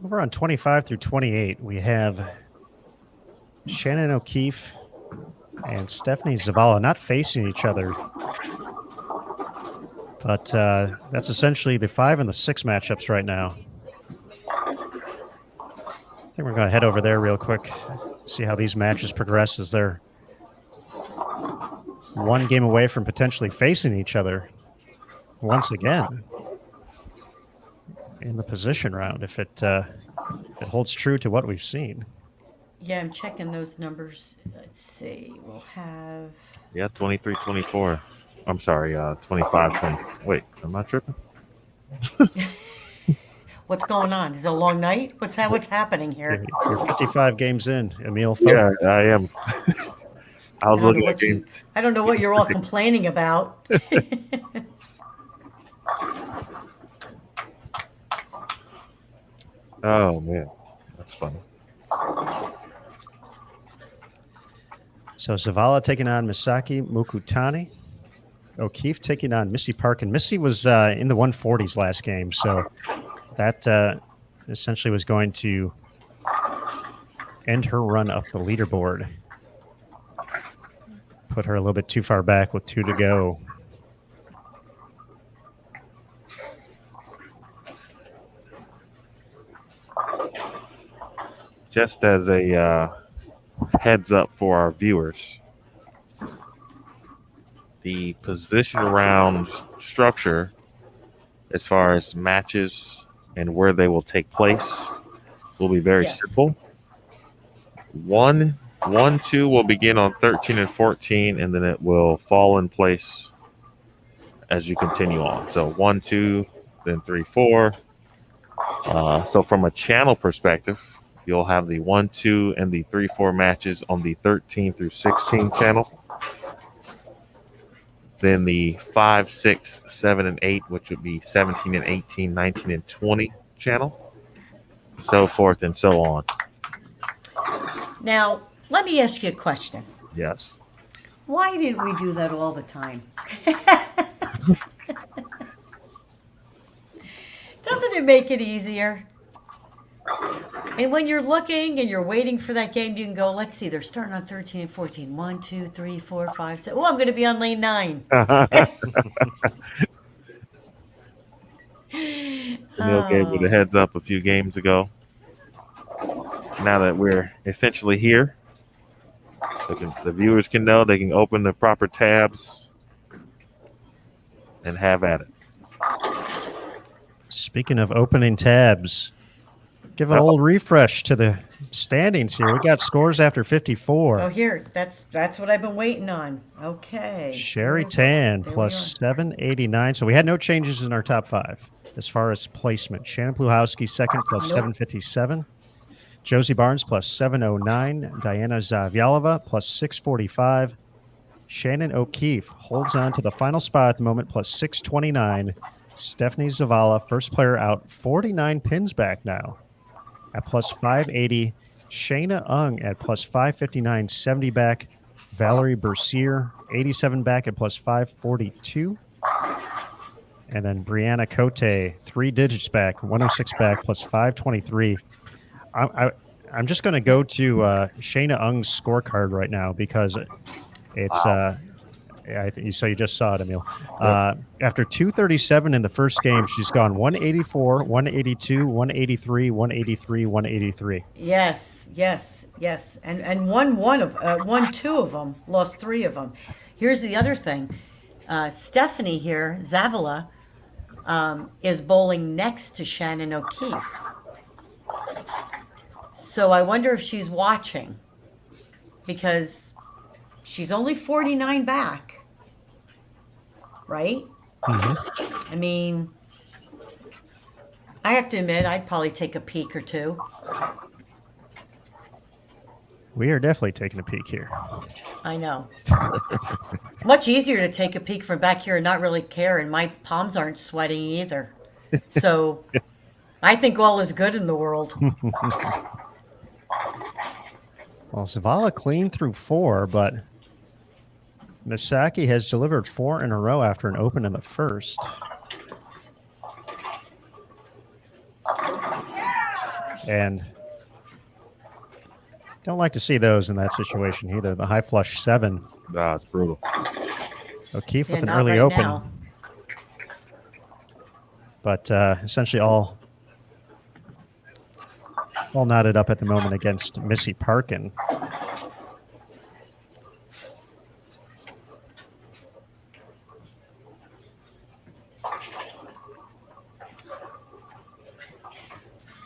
Over on 25 through 28, we have Shannon O'Keefe and Stephanie Zavala not facing each other. But that's essentially the 5 and the 6 matchups right now. I think we're going to head over there real quick, see how these matches progress as they're one game away from potentially facing each other once again in the position round, if it holds true to what we've seen. Yeah, I'm checking those numbers. Let's see. We'll have... Yeah, 23-24. I'm sorry, 25-20. Wait, am I tripping? What's going on? Is it a long night? What's happening here? You're 55 games in, Emil. Yeah, I am. I was I don't know looking at what games. I don't know what you're all complaining about. Oh man, that's funny. So Zavala taking on Misaki Mukutani. O'Keefe taking on Missy Parkin. Missy was in the 140s last game, so that essentially was going to end her run up the leaderboard. Put her a little bit too far back with 2 to go. Just as a heads up for our viewers, the position round structure, as far as matches and where they will take place, will be very Yes. simple. 1, 2 will begin on 13 and 14, and then it will fall in place as you continue on. So 1, 2, then 3, 4. So from a channel perspective, you'll have the 1, 2, and the 3, 4 matches on the 13 through 16 channel. Then the 5, 6, 7, and 8, which would be 17 and 18, 19 and 20 channel, so forth and so on. Now, let me ask you a question. Yes. Why didn't we do that all the time? Doesn't it make it easier? And when you're looking and you're waiting for that game, you can go, let's see, they're starting on 13 and 14. 1, 2, 3, 4, 5, 6. Oh, I'm going to be on lane 9. Neil gave me the heads up a few games ago. Now that we're essentially here, the viewers can know they can open the proper tabs and have at it. Speaking of opening tabs, give an old refresh to the standings here. We got scores after 54. Oh, here, that's what I've been waiting on. Okay. Sherry Tan There we plus are. 789. So we had no changes in our top 5 as far as placement. Shannon Pluhowski second plus Nope. 757. Josie Barnes plus 709. Diana Zavyalova plus 645. Shannon O'Keefe holds on to the final spot at the moment plus 629. Stephanie Zavala, first player out, 49 pins back now at plus 580. Shayna Ung at plus 559, 70 back. Valerie Bercier, 87 back at plus 542. And then Brianna Cote, 3 digits back, 106 back, plus 523. I'm just going to go to Shayna Ung's scorecard right now because it's I think you just saw it, Emil. After 237 in the first game, she's gone 184, 182, 183, 183, 183. Yes. And won 2 of them, lost 3 of them. Here's the other thing. Stephanie here, Zavala, is bowling next to Shannon O'Keefe. So I wonder if she's watching because she's only 49 back, right? Mm-hmm. I mean, I have to admit, I'd probably take a peek or 2. We are definitely taking a peek here. I know. Much easier to take a peek from back here and not really care, and my palms aren't sweating either. So I think all is good in the world. Well, Zavala clean through 4, but Misaki has delivered 4 in a row after an open in the first. And don't like to see those in that situation either. The high flush 7. It's brutal. O'Keefe with an not early right open. now. But essentially all knotted up at the moment against Missy Parkin.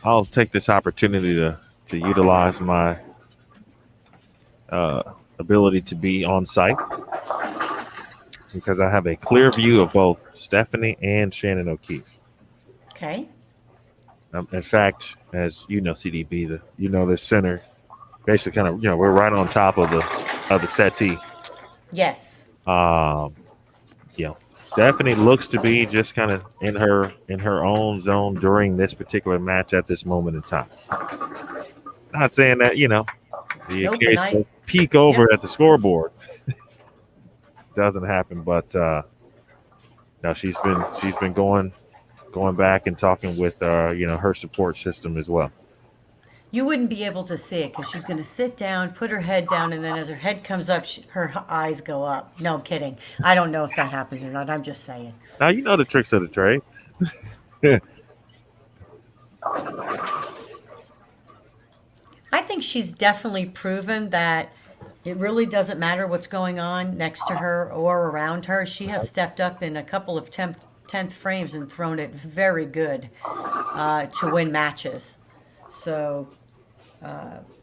I'll take this opportunity to utilize my ability to be on site because I have a clear view of both Stephanie and Shannon O'Keefe. Okay. In fact, as you know, CDB, the center, basically kind of, we're right on top of the settee. Yes. Stephanie looks to be just kind of in her own zone during this particular match at this moment in time. Not saying that the Nope, and occasional peek over Yep. at the scoreboard doesn't happen, but now she's been going back and talking with her support system as well. You wouldn't be able to see it because she's going to sit down, put her head down, and then as her head comes up, her eyes go up. No, I'm kidding. I don't know if that happens or not. I'm just saying. Now you know the tricks of the trade. I think she's definitely proven that it really doesn't matter what's going on next to her or around her. She has stepped up in a couple of 10th frames and thrown it very good to win matches. So,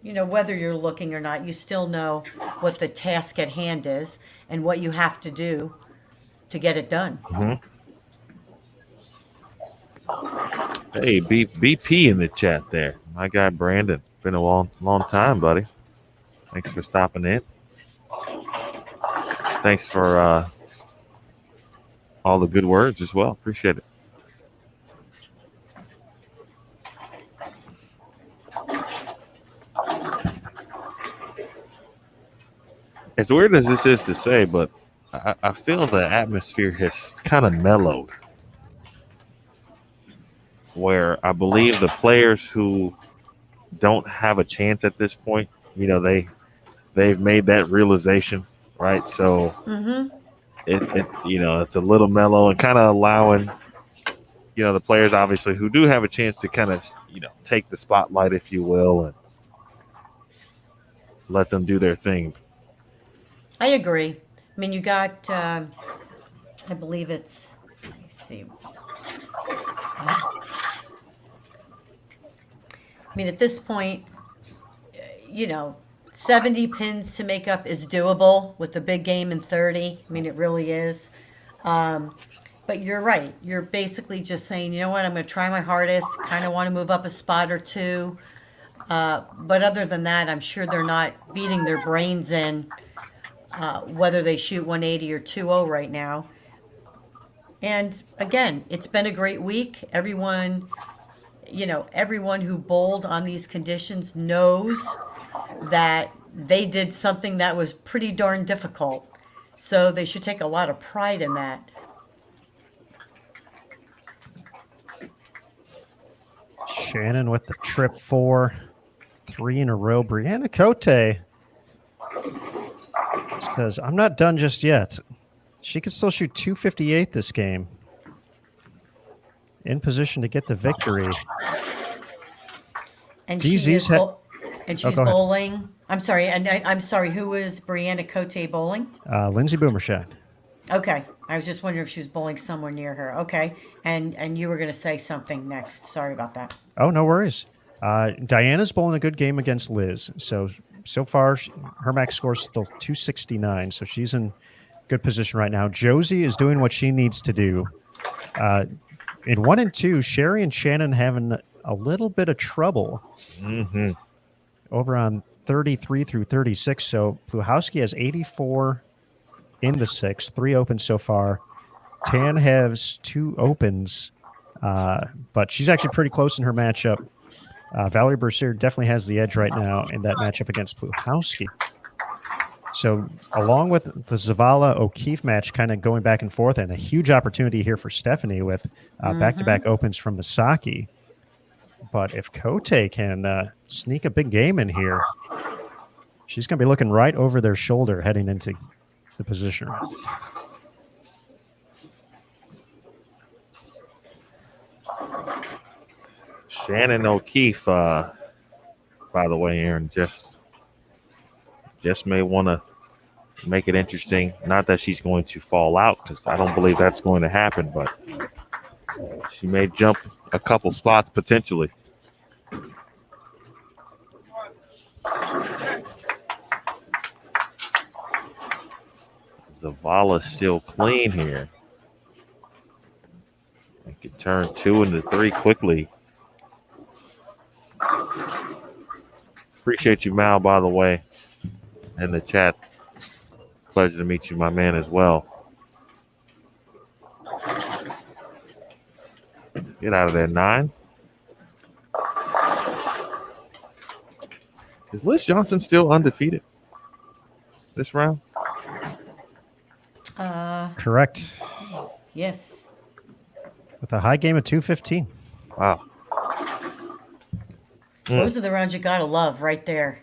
whether you're looking or not, you still know what the task at hand is and what you have to do to get it done. Mm-hmm. Hey, BP in the chat there. My guy Brandon. Been a long time, buddy. Thanks for stopping in. Thanks for all the good words as well. Appreciate it. As weird as this is to say, but I feel the atmosphere has kind of mellowed. Where I believe the players who don't have a chance at this point, they've made that realization, right? So it's a little mellow and kind of allowing the players obviously who do have a chance to kind of take the spotlight, if you will, and let them do their thing. I agree. I mean, you got, I believe it's, let me see. I mean, at this point, 70 pins to make up is doable with the big game in 30. I mean, it really is. But you're right. You're basically just saying, you know what, I'm going to try my hardest, kind of want to move up a spot or two. But other than that, I'm sure they're not beating their brains in whether they shoot 180 or 2-0 right now. And again, it's been a great week. Everyone who bowled on these conditions knows that they did something that was pretty darn difficult. So they should take a lot of pride in that. Shannon with the trip 4, 3 in a row. Brianna Cote says, I'm not done just yet. She could still shoot 258 this game. In position to get the victory. And DZ's she's bowling. I'm sorry. And I'm sorry. Who was Brianna Cote bowling? Lindsay Boomershot. Okay. I was just wondering if she was bowling somewhere near her. Okay. And you were going to say something next. Sorry about that. Oh, no worries. Diana's bowling a good game against Liz. So far, her max score is still 269. So she's in good position right now. Josie is doing what she needs to do. In 1 and 2, Sherry and Shannon having a little bit of trouble over on 33 through 36. So Pluhowski has 84 in the 6th, 3 opens so far. Tan has 2 opens, but she's actually pretty close in her matchup. Valerie Bercier definitely has the edge right now in that matchup against Pluhowski. So along with the Zavala O'Keefe match kind of going back and forth, and a huge opportunity here for Stephanie with back-to-back opens from Misaki. But if Cote can sneak a big game in here, she's going to be looking right over their shoulder heading into the position. Shannon O'Keefe, by the way, Aaron, just may want to make it interesting. Not that she's going to fall out, because I don't believe that's going to happen, but she may jump a couple spots potentially. Zavala still clean here. They could turn 2 into 3 quickly. Appreciate you, Mal, by the way, in the chat. Pleasure to meet you, my man, as well. Get out of there, 9. Is Liz Johnson still undefeated this round? Correct. Yes. With a high game of 215. Wow. Those are the rounds you gotta love right there.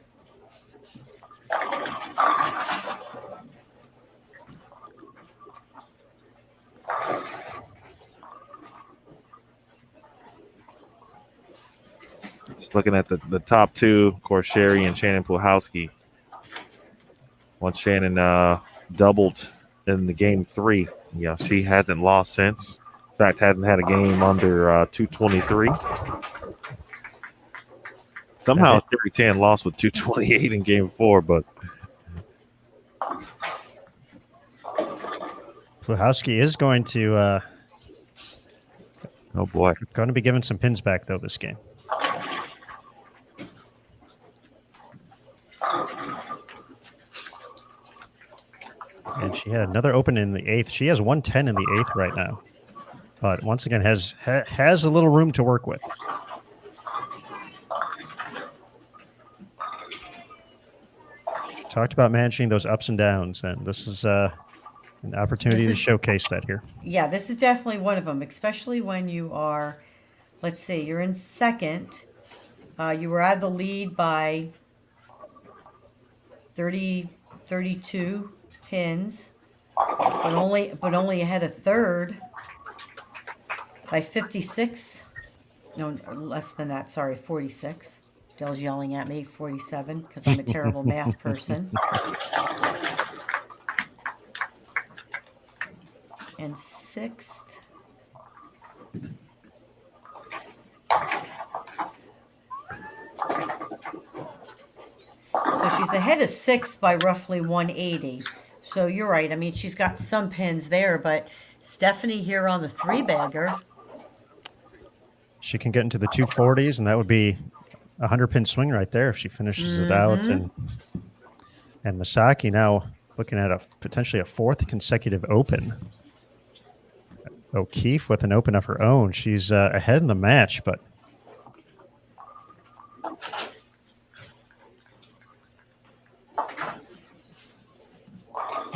Just looking at the top two, of course, Sherry and Shannon Puhalski. Once Shannon doubled in the game 3, she hasn't lost since. In fact, hasn't had a game under 223. Somehow Sherry Tan lost with 228 in game 4, but Puhalski is going to oh boy, going to be giving some pins back though this game. And she had another open in the 8th. She has 110 in the 8th right now, but once again has a little room to work with. Talked about managing those ups and downs, and this is an opportunity to showcase that here. Yeah, this is definitely one of them, especially when you are, let's see, you're in second. You were out of the lead by 32 pins, but only ahead of third by 56. No, less than that. Sorry, 46. Dell's yelling at me, 47, because I'm a terrible math person. And 6th. So she's ahead of 6th by roughly 180. So you're right. I mean, she's got some pins there, but Stephanie here on the 3-bagger. She can get into the 240s, and that would be a 100-pin swing right there if she finishes it out. And Misaki now looking at potentially a 4th consecutive open. O'Keefe with an open of her own. She's ahead in the match, but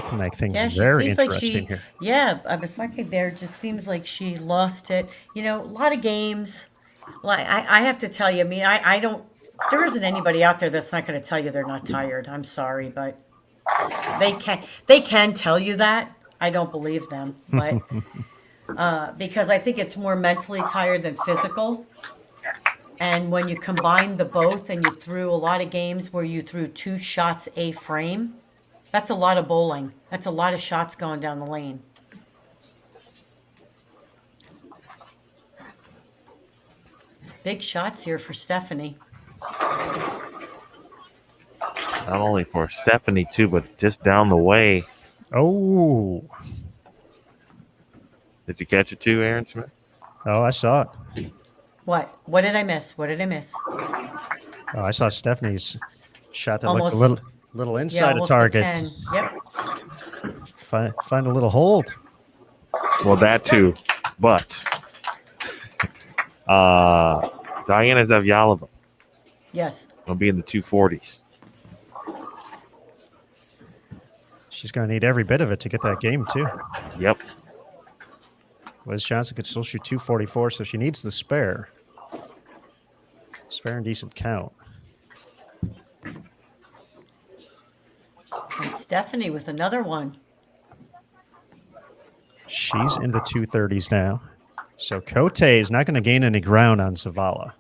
can make things very interesting here. Yeah, Misaki there just seems like she lost it. A lot of games. Like I have to tell you, I mean, I don't. There isn't anybody out there that's not going to tell you they're not tired. I'm sorry, but they can tell you that. I don't believe them, but because I think it's more mentally tired than physical. And when you combine the both, and you threw a lot of games where you threw 2 shots a frame, that's a lot of bowling. That's a lot of shots going down the lane. Big shots here for Stephanie. not only for Stephanie too, but just down the way. Oh. Did you catch it too, Aaron Smith? Oh, I saw it. What? What did I miss? What did I miss? Oh, I saw Stephanie's shot that Almost, looked a little inside a target. 10. Yep. Find a little hold. Well, that too, but Diana Zavyalova Yes. will be in the 240s. She's going to need every bit of it to get that game, too. Yep. Liz Johnson could still shoot 244, so she needs the spare. Spare and decent count. And Stephanie with another one. She's in the 230s now. So Cote is not going to gain any ground on Zavala.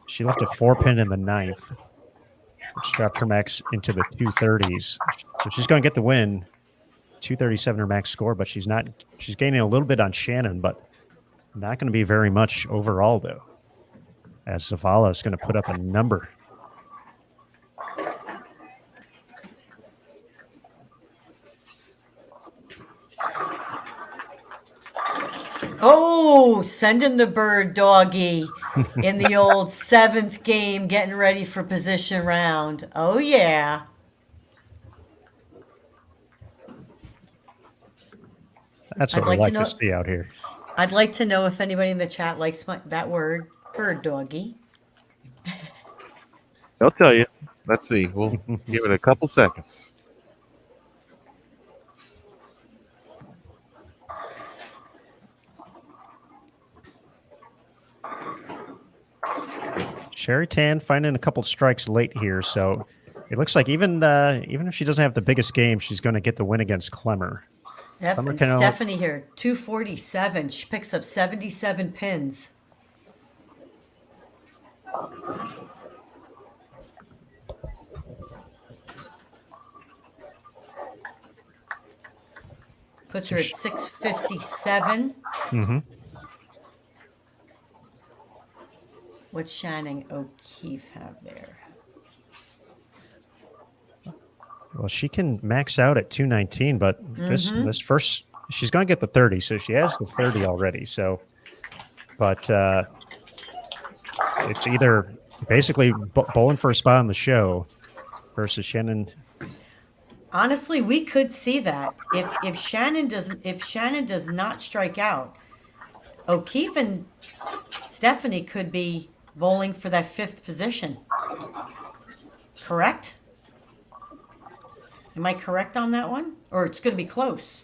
She left a 4-pin in the 9th, which dropped her max into the 230s. So she's going to get the win. 237 her max score, but she's gaining a little bit on Shannon, but not going to be very much overall, though, as Zavala is going to put up a number. Oh, sending the bird doggy in the old 7th game, getting ready for position round. Oh, yeah. That's what I'd we like to like to know. see out here. I'd like to know if anybody in the chat likes that word, bird doggy. They'll tell you. Let's see. We'll give it a couple seconds. Sherry Tan finding a couple strikes late here, so it looks like even if she doesn't have the biggest game, she's going to get the win against Clemmer. Yep, Clemmer and can only- Stephanie here, 247. She picks up 77 pins. Puts her at 657. Mm-hmm. What's Shannon O'Keefe have there? Well, she can max out at 219, but this first, she's going to get the 30, so she has the 30 already. So, but it's either basically bowling for a spot on the show versus Shannon. Honestly, we could see that if Shannon does not strike out, O'Keefe and Stephanie could be bowling for that 5th position. Correct? Am I correct on that one? Or it's going to be close.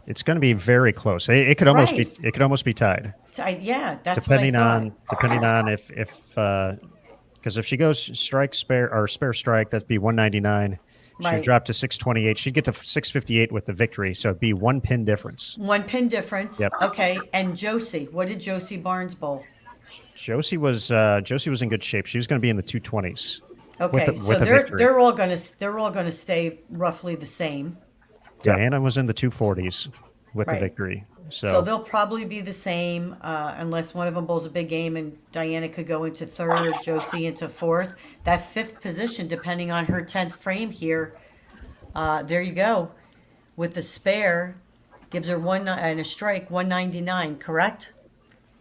It's going to be very close. It could almost Right. be. It could almost be tied. Yeah, that's depending what I thought. depending on if because if she goes strike spare or spare strike, that'd be 199. She'd Right. drop to 628. She'd get to 658 with the victory, so it'd be 1 pin difference. 1 pin difference. Yep. Okay, and Josie, what did Josie Barnes bowl? Josie was in good shape. She was going to be in the 220s. Okay, with so a victory. they're all gonna stay roughly the same. Diana was in the 240s with the Right. victory. So So, they'll probably be the same unless one of them bowls a big game and Diana could go into 3rd or Josie into 4th. That 5th position, depending on her 10th frame here, there you go. With the spare, gives her one and a strike, 199, correct?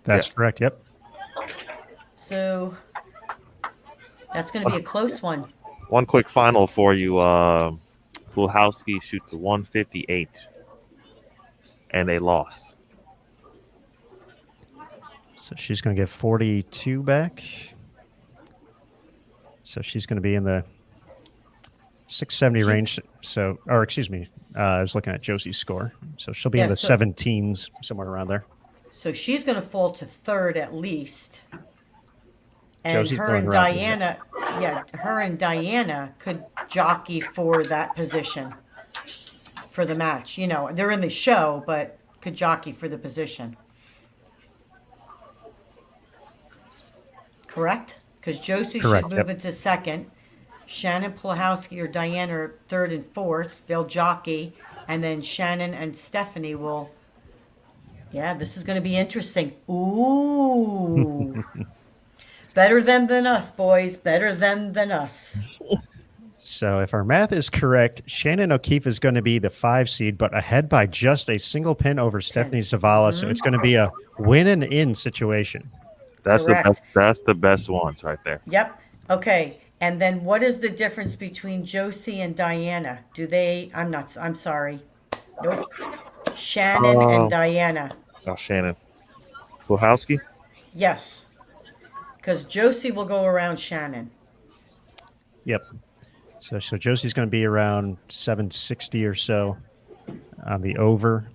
that's correct. Yep. So that's going to be a close one. One quick final for you. Kulhowski shoots a 158, and they lost. So she's going to get 42 back. So she's going to be in the 670 range. So, or excuse me, I was looking at Josie's score. So she'll be in Yeah, the so- 17s, somewhere around there. So she's going to fall to 3rd at least. And Josie's her going and around, her and Diana could jockey for that position for the match. You know, they're in the show, but could jockey for the position. Correct? Because Josie Correct, should move yep. into 2nd. Shannon Plahowski or Diana are 3rd and 4th. They'll jockey. And then Shannon and Stephanie will. Yeah, this is going to be interesting. Ooh. Better them than us, boys. Better them than us. So if our math is correct, Shannon O'Keefe is going to be the 5 seed, but ahead by just a single pin over Stephanie Zavala. So it's going to be a win and in situation. That's Correct. the best. That's the best ones right there. Yep. Okay. And then what is the difference between Josie and Diana? Do they? I'm sorry. Nope. Shannon and Diana. Oh, Shannon Kulhowski. Yes. Because Josie will go around Shannon. Yep. So Josie's going to be around 760 or so on the over.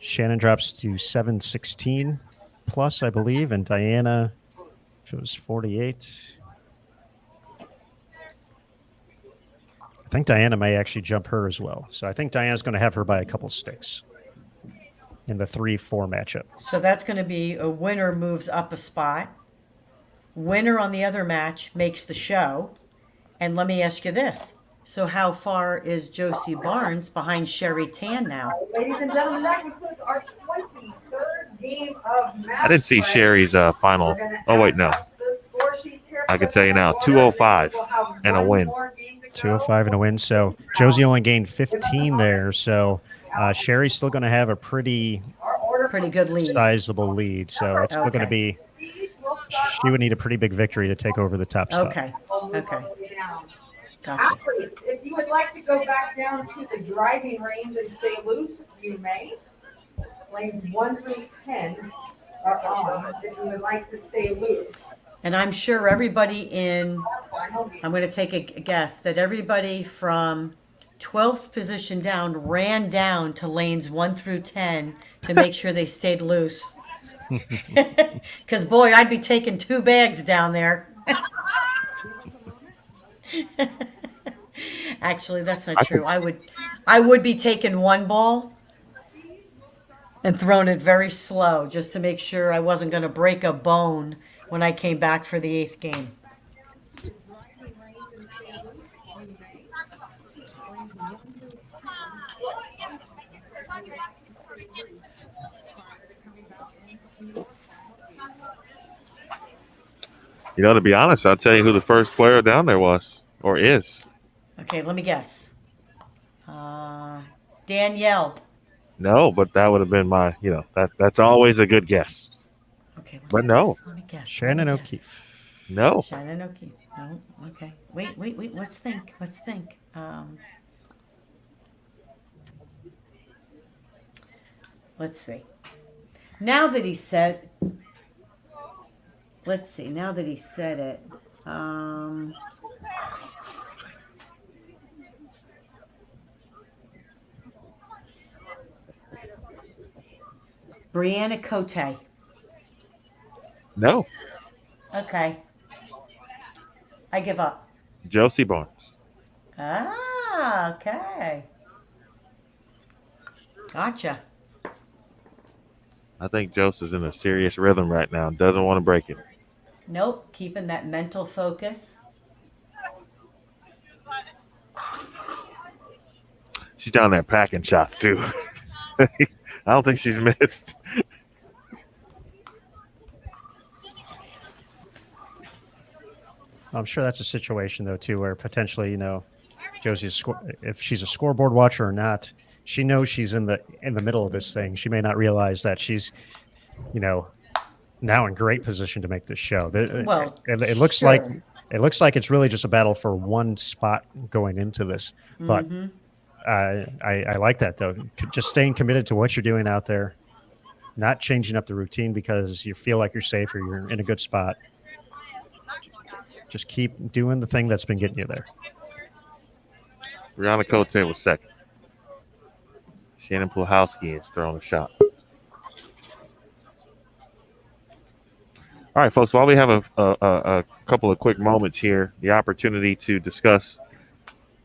Shannon drops to 716 plus, I believe, and Diana, if it was 48. I think Diana may actually jump her as well. So I think Diana's going to have her by a couple sticks in the 3-4 matchup. So that's going to be a winner moves up a spot. Winner on the other match makes the show. And let me ask you this. So how far is Josie Barnes behind Sherry Tan now? Ladies and gentlemen, that concludes our 23rd game of match I didn't see play. Sherry's final. We're gonna Oh wait, add no. up the score sheets here I can for tell you now, the 205 We'll have and a one win. more game to go. 205 and a win. So Josie only gained 15 there. So Sherry's still going to have a pretty Pretty good lead. sizable lead, so it's still going to Okay. be. She would need a pretty big victory to take over the top spot. Okay. Okay. Gotcha. Actually, if you would like to go back down to the driving range and stay loose, you may. Lanes 1 through 10 are on if you would like to stay loose. And I'm sure everybody I'm going to take a guess that everybody from 12th position down ran down to lanes 1 through 10 to make sure they stayed loose. Because, boy, I'd be taking 2 bags down there. Actually, that's not true. I would be taking 1 ball and throwing it very slow just to make sure I wasn't going to break a bone when I came back for the 8th game. You know, to be honest, I'll tell you who the first player down there was or is. Okay, let me guess. Danielle. No, but that would have been my, that's always a good guess. Okay, But no. Let me guess. Shannon let me guess. O'Keefe. No. Shannon O'Keefe. No. Okay. Wait. Let's think. Let's see. Now that he said, let's see. Now that he said it, Brianna Cote. No. Okay. I give up. Josie Barnes. Ah, okay. Gotcha. I think Josie's in a serious rhythm right now. Doesn't want to break it. Nope. Keeping that mental focus. She's down there packing shots too. I don't think she's missed. I'm sure that's a situation though too, where potentially, Josie's if she's a scoreboard watcher or not, she knows she's in the middle of this thing. She may not realize that she's, now in great position to make this show. Well, it looks sure. like it's really just a battle for one spot going into this. But Mhm. I like that though. Just staying committed to what you're doing out there, not changing up the routine because you feel like you're safe or you're in a good spot. Just keep doing the thing that's been getting you there. Brianna Cote was second. Shannon Puhalski is throwing a shot. All right, folks, while we have a couple of quick moments here, the opportunity to discuss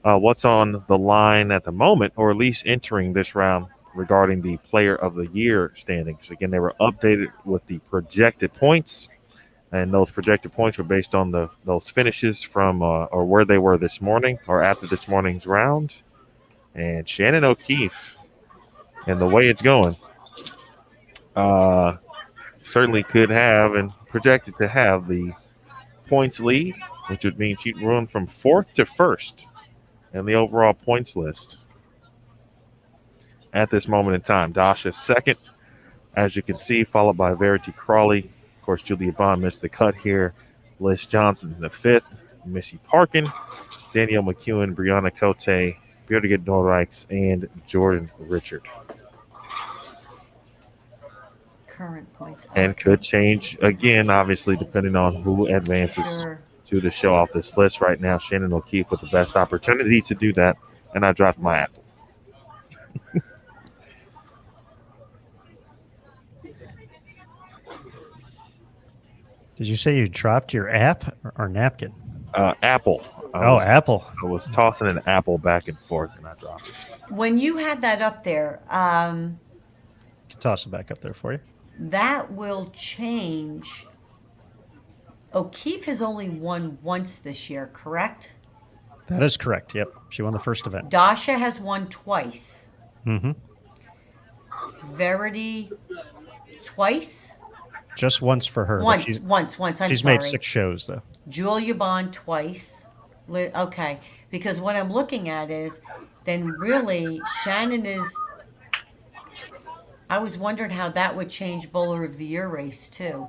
what's on the line at the moment, or at least entering this round regarding the Player of the Year standings. Again, they were updated with the projected points, and those projected points were based on those finishes from or where they were this morning or after this morning's round. And Shannon O'Keefe, and the way it's going, certainly could have and projected to have the points lead, which would mean she'd run from 4th to 1st in the overall points list at this moment in time. Dasha second, as you can see, followed by Verity Crawley. Of course, Julia Bond missed the cut here. Liz Johnson the 5th, Missy Parkin, Danielle McEwen, Brianna Cote, Björn Norreichs, and Jordan Richard. Current points. And could change again, obviously, depending on who advances Sure. to the show off this list. Right now, Shannon O'Keefe with the best opportunity to do that, and I dropped my apple. Did you say you dropped your app or napkin? Apple. Apple. I was tossing an apple back and forth, and I dropped it. When you had that up there, Can toss it back up there for you. that will change. O'Keefe has only won once this year, correct? That is correct. Yep. She won the first event. Dasha has won twice. Mm-hmm. Verity twice? Just once for her. but Once. I'm she's sorry. made 6 shows though. Julia Bond twice. Okay, because what I'm looking at is then really Shannon is I was wondering how that would change Bowler of the Year race too.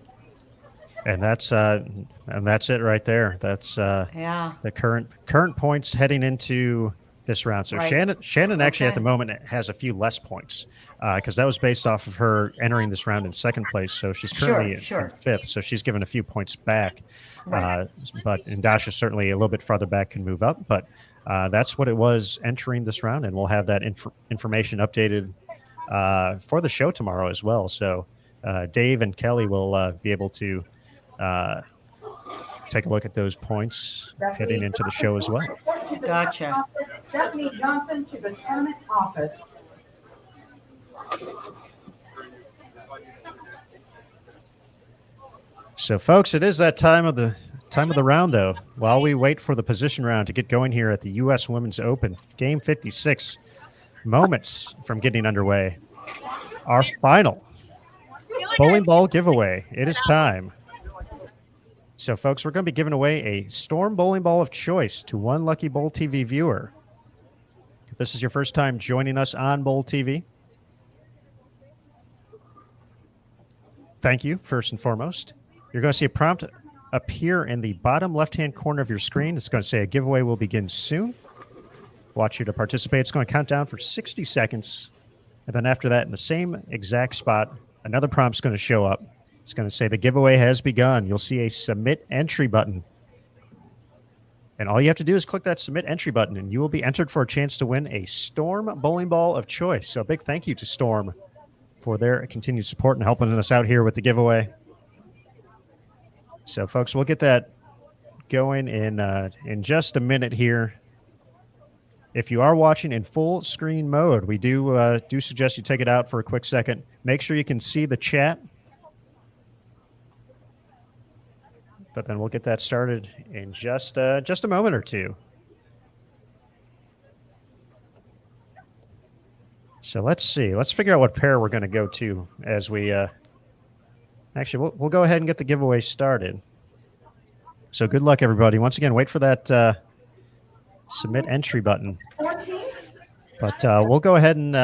And that's it right there. That's Yeah. the current points heading into this round. So Right. Shannon actually at the Okay. moment has a few less points because that was based off of her entering this round in second place. So she's currently in Sure. fifth. So she's given a few points back. Right. And Dasha certainly a little bit farther back can move up. But that's what it was entering this round, and we'll have that information updated for the show tomorrow as well. So Dave and Kelly will be able to take a look at those points heading into the show as well. Gotcha. Stephanie Johnson to the tournament office. So, folks, it is that time of the round, though. While we wait for the position round to get going here at the U.S. Women's Open, Game 56, moments from getting underway, our final bowling ball giveaway. It is time. So, folks, we're going to be giving away a Storm bowling ball of choice to one lucky Bowl TV viewer. If this is your first time joining us on Bowl TV, thank you, first and foremost. You're going to see a prompt appear in the bottom left-hand corner of your screen. It's going to say a giveaway will begin soon. Want you to participate. It's going to count down for 60 seconds. And then after that, in the same exact spot, another prompt's going to show up. It's going to say the giveaway has begun. You'll see a submit entry button. And all you have to do is click that submit entry button, and you will be entered for a chance to win a Storm bowling ball of choice. So a big thank you to Storm for their continued support and helping us out here with the giveaway. So, folks, we'll get that going in just a minute here. If you are watching in full screen mode, we do suggest you take it out for a quick second. Make sure you can see the chat. But then we'll get that started in just a moment or two. So let's see. Let's figure out what pair we're going to go to as we actually we'll go ahead and get the giveaway started. So good luck, everybody. Once again, wait for that submit entry button. But we'll go ahead and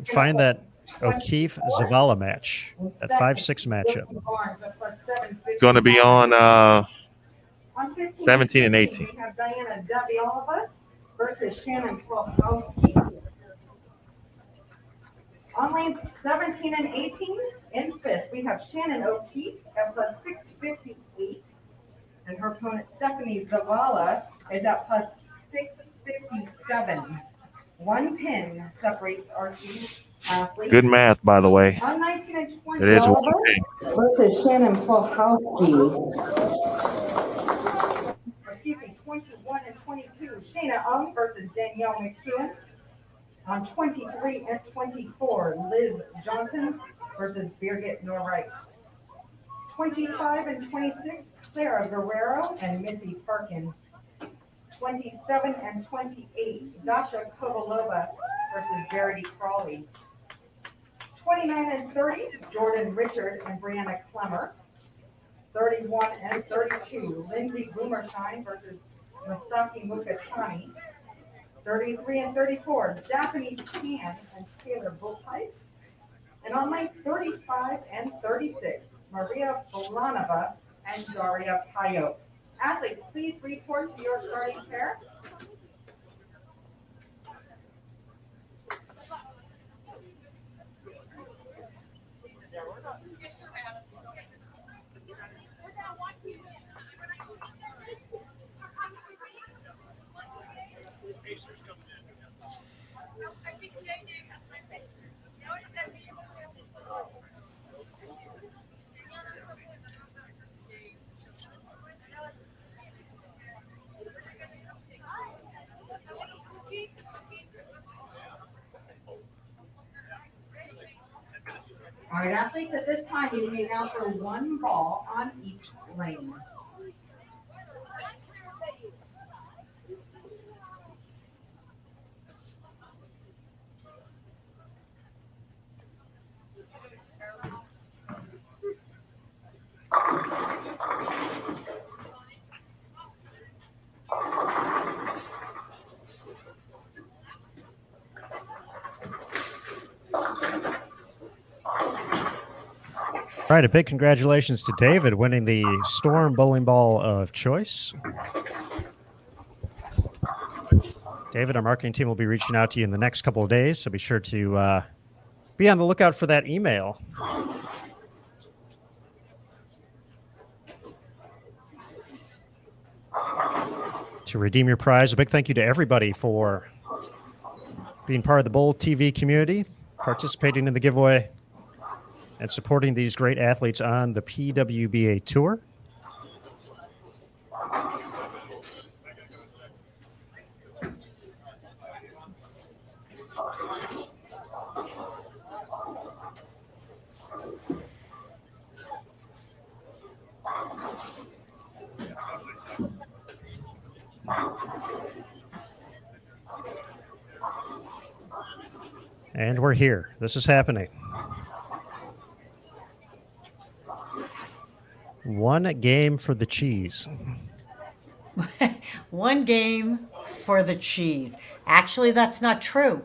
find that O'Keefe Zavala match, that 5-6 matchup. It's going to be on 17 and 18. We have Diana Daviolova versus Shannon Slofowski. On lanes 17 and 18, in fifth, we have Shannon O'Keefe at plus 658. And her opponent, Stephanie Zavala, is at plus 657. One pin separates our two athletes. Good math, by the way. On 19 and 20, It is one thing. versus Shannon Slofowski. Excuse me, 21 and 22, Shayna versus Danielle McEwen. On 23 and 24, Liz Johnson versus Birgit Norwright. 25 and 26, Clara Guerrero and Missy Parkin. 27 and 28, Dasha Kovalova versus Verity Crawley. 29 and 30, Jordan Richard and Brianna Clemmer. 31 and 32, Lindsay Blumershine versus Masaki Mukatani. 33 and 34, Daphne Tan and Taylor Bullpipe. And on line 35 and 36, Maria Bolanova and Daria Payo. Athletes, please report to your starting pair. All right, athletes, at this time, you may now throw one ball on each lane. All right, a big congratulations to David winning the Storm Bowling Ball of Choice. David, our marketing team will be reaching out to you in the next couple of days, so be sure to be on the lookout for that email. To redeem your prize, a big thank you to everybody for being part of the Bowl TV community, participating in the giveaway, and supporting these great athletes on the PWBA Tour. And we're here. This is happening. One game for the cheese. One game for the cheese. Actually, that's not true.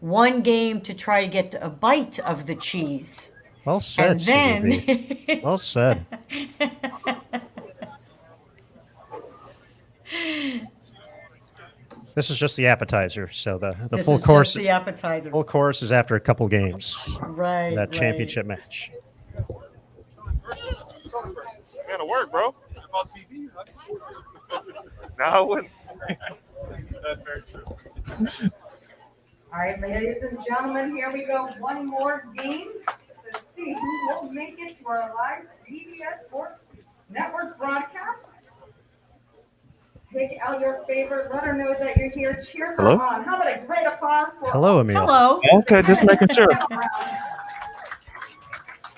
One game to try to get a bite of the cheese. Well said, And then CDB. Well said. This is just the appetizer, so the this full is course. just the appetizer. Full course is after a couple games. Right. That championship match. Gotta work, bro. No, I wouldn't. That's very true. All right, ladies and gentlemen, here we go. One more game to see who will make it to our live CBS Sports Network broadcast. Pick out your favorite. Let her know that you're here. Cheer her Hello? on. How about a great applause for Hello, Emil. Hello. Okay, just making sure.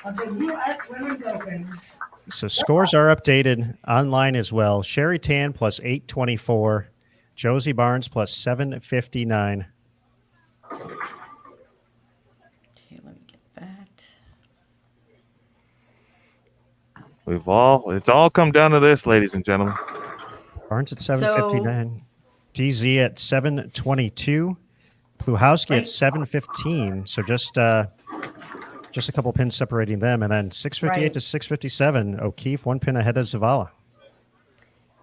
of the U.S. Women's Open. So scores are updated online as well. Sherry Tan plus 824. Josie Barnes plus 759. Okay, let me get that. It's all come down to this, ladies and gentlemen. Barnes at 759. DZ at 722. Pluhowski at Right. 715. So just a couple pins separating them. And then 658 to 657. O'Keefe, one pin ahead of Zavala.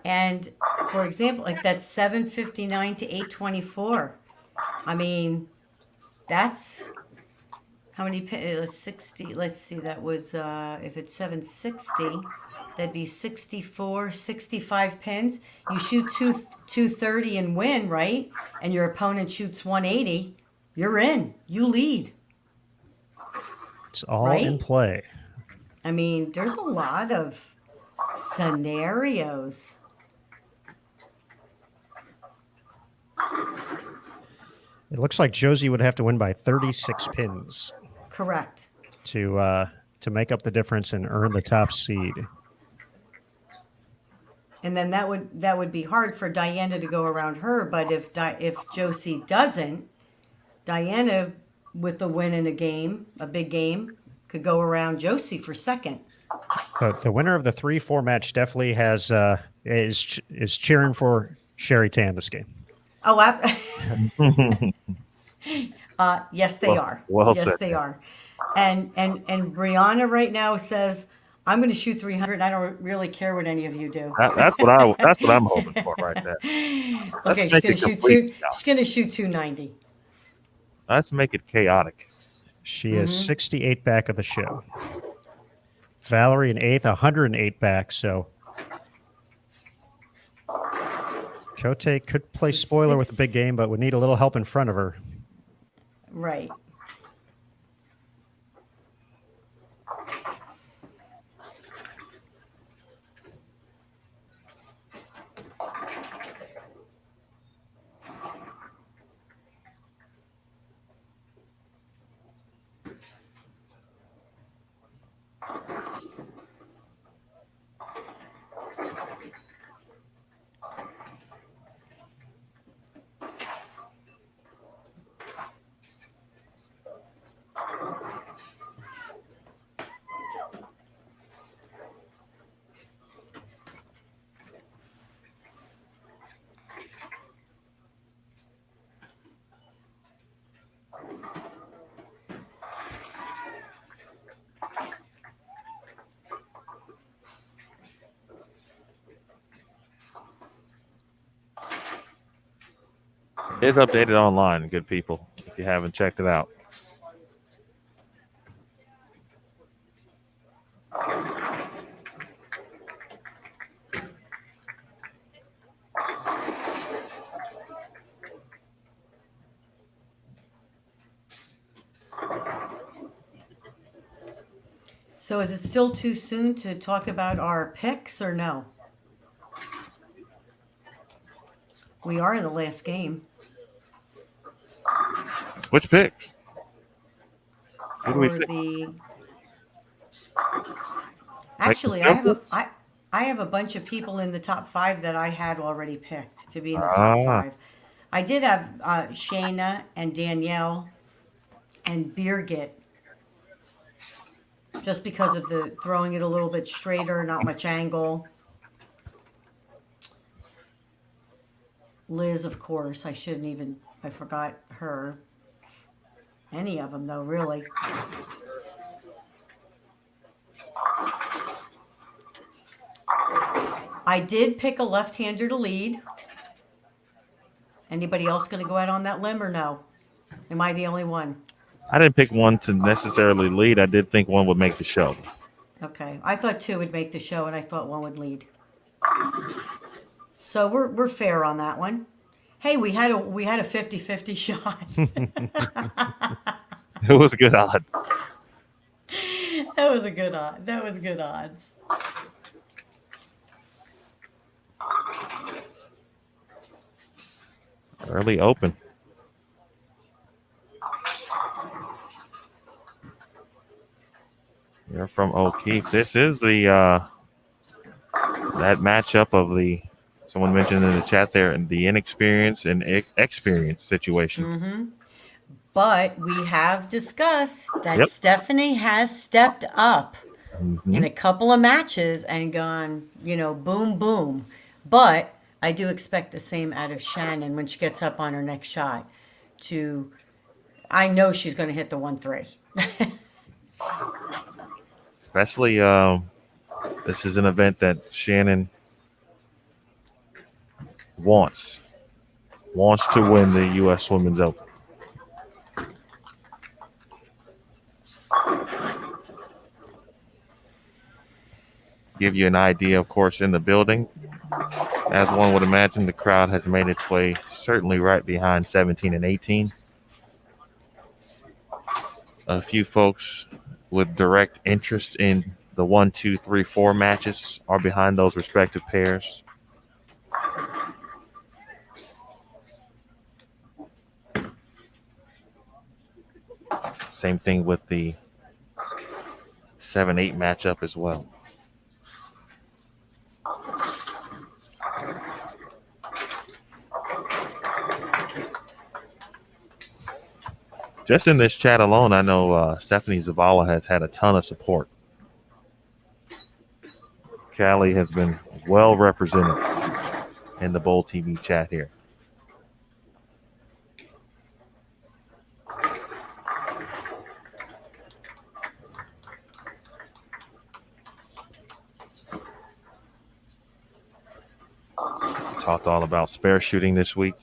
And for example, like that 759 to 824. I mean, that's how many pins? 60. Let's see. That was if it's 760, that'd be 64, 65 pins. You shoot 230 and win, right? And your opponent shoots 180. You're in. You lead. It's all Right? in play. I mean, there's a lot of scenarios. It looks like Josie would have to win by 36 pins Correct. to make up the difference and earn the top seed. And then that would be hard for Diana to go around her. But if Josie doesn't, Diana, with the win in a big game, could go around Josie for second. But the winner of the 3-4 match definitely is cheering for Sherry Tan this game. Oh, yes, they are. well yes, said, they man. are. And Brianna right now says, "I'm going to shoot 300. I don't really care what any of you do." That's what I'm hoping for right now. Okay, Let's make it complete, she's going to shoot 290. Let's make it chaotic. She is 68 back of the show. Valerie in 8th, 108 back. So Cote could play spoiler with a big game, but would need a little help in front of her. Right. It's updated online, good people, if you haven't checked it out. So is it still too soon to talk about our picks or no? We are in the last game. Which picks? Who do we For pick? the Like actually, the Templates? I have a bunch of people in the top 5 that I had already picked to be in the top Ah, 5. I did have Shayna and Danielle and Birgit just because of the throwing it a little bit straighter, not much angle. Liz, of course, I forgot her. Any of them, though, really. I did pick a left-hander to lead. Anybody else going to go out on that limb or no? Am I the only one? I didn't pick one to necessarily lead. I did think one would make the show. Okay, I thought 2 would make the show, and I thought 1 would lead. So we're fair on that one. Hey, we had a 50-50 shot. It was good odds. That was a good odd. That was good odds. Early open. You're from O'Keefe. This is the that matchup of the someone mentioned in the chat there, the inexperienced and experience situation. Mm-hmm. But we have discussed that Yep. Stephanie has stepped up Mhm. in a couple of matches and gone, boom, boom. But I do expect the same out of Shannon when she gets up on her next shot. I know she's going to hit the 1-3. Especially, this is an event that Shannon wants to win the U.S. Women's Open. Give you an idea, of course, in the building. As one would imagine, the crowd has made its way certainly right behind 17 and 18. A few folks with direct interest in the 1, 2, 3, 4 matches are behind those respective pairs. Same thing with the 7-8 matchup as well. Just in this chat alone, I know Stephanie Zavala has had a ton of support. Callie has been well represented in the Bowl TV chat here. Talked all about spare shooting this week.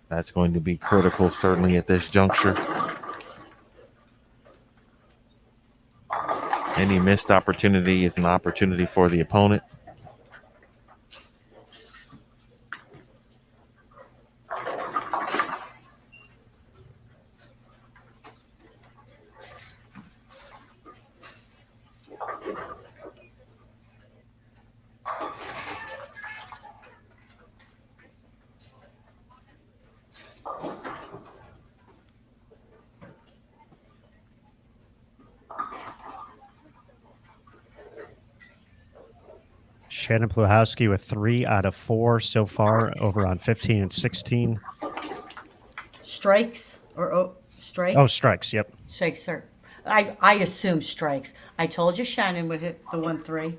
That's going to be critical, certainly at this juncture. Any missed opportunity is an opportunity for the opponent. Shannon Pluhowski with 3 out of 4 so far over on 15 and 16. Strikes or strikes? Oh, strikes. Yep. Strikes, sir. I assume strikes. I told you Shannon would hit the 1-3.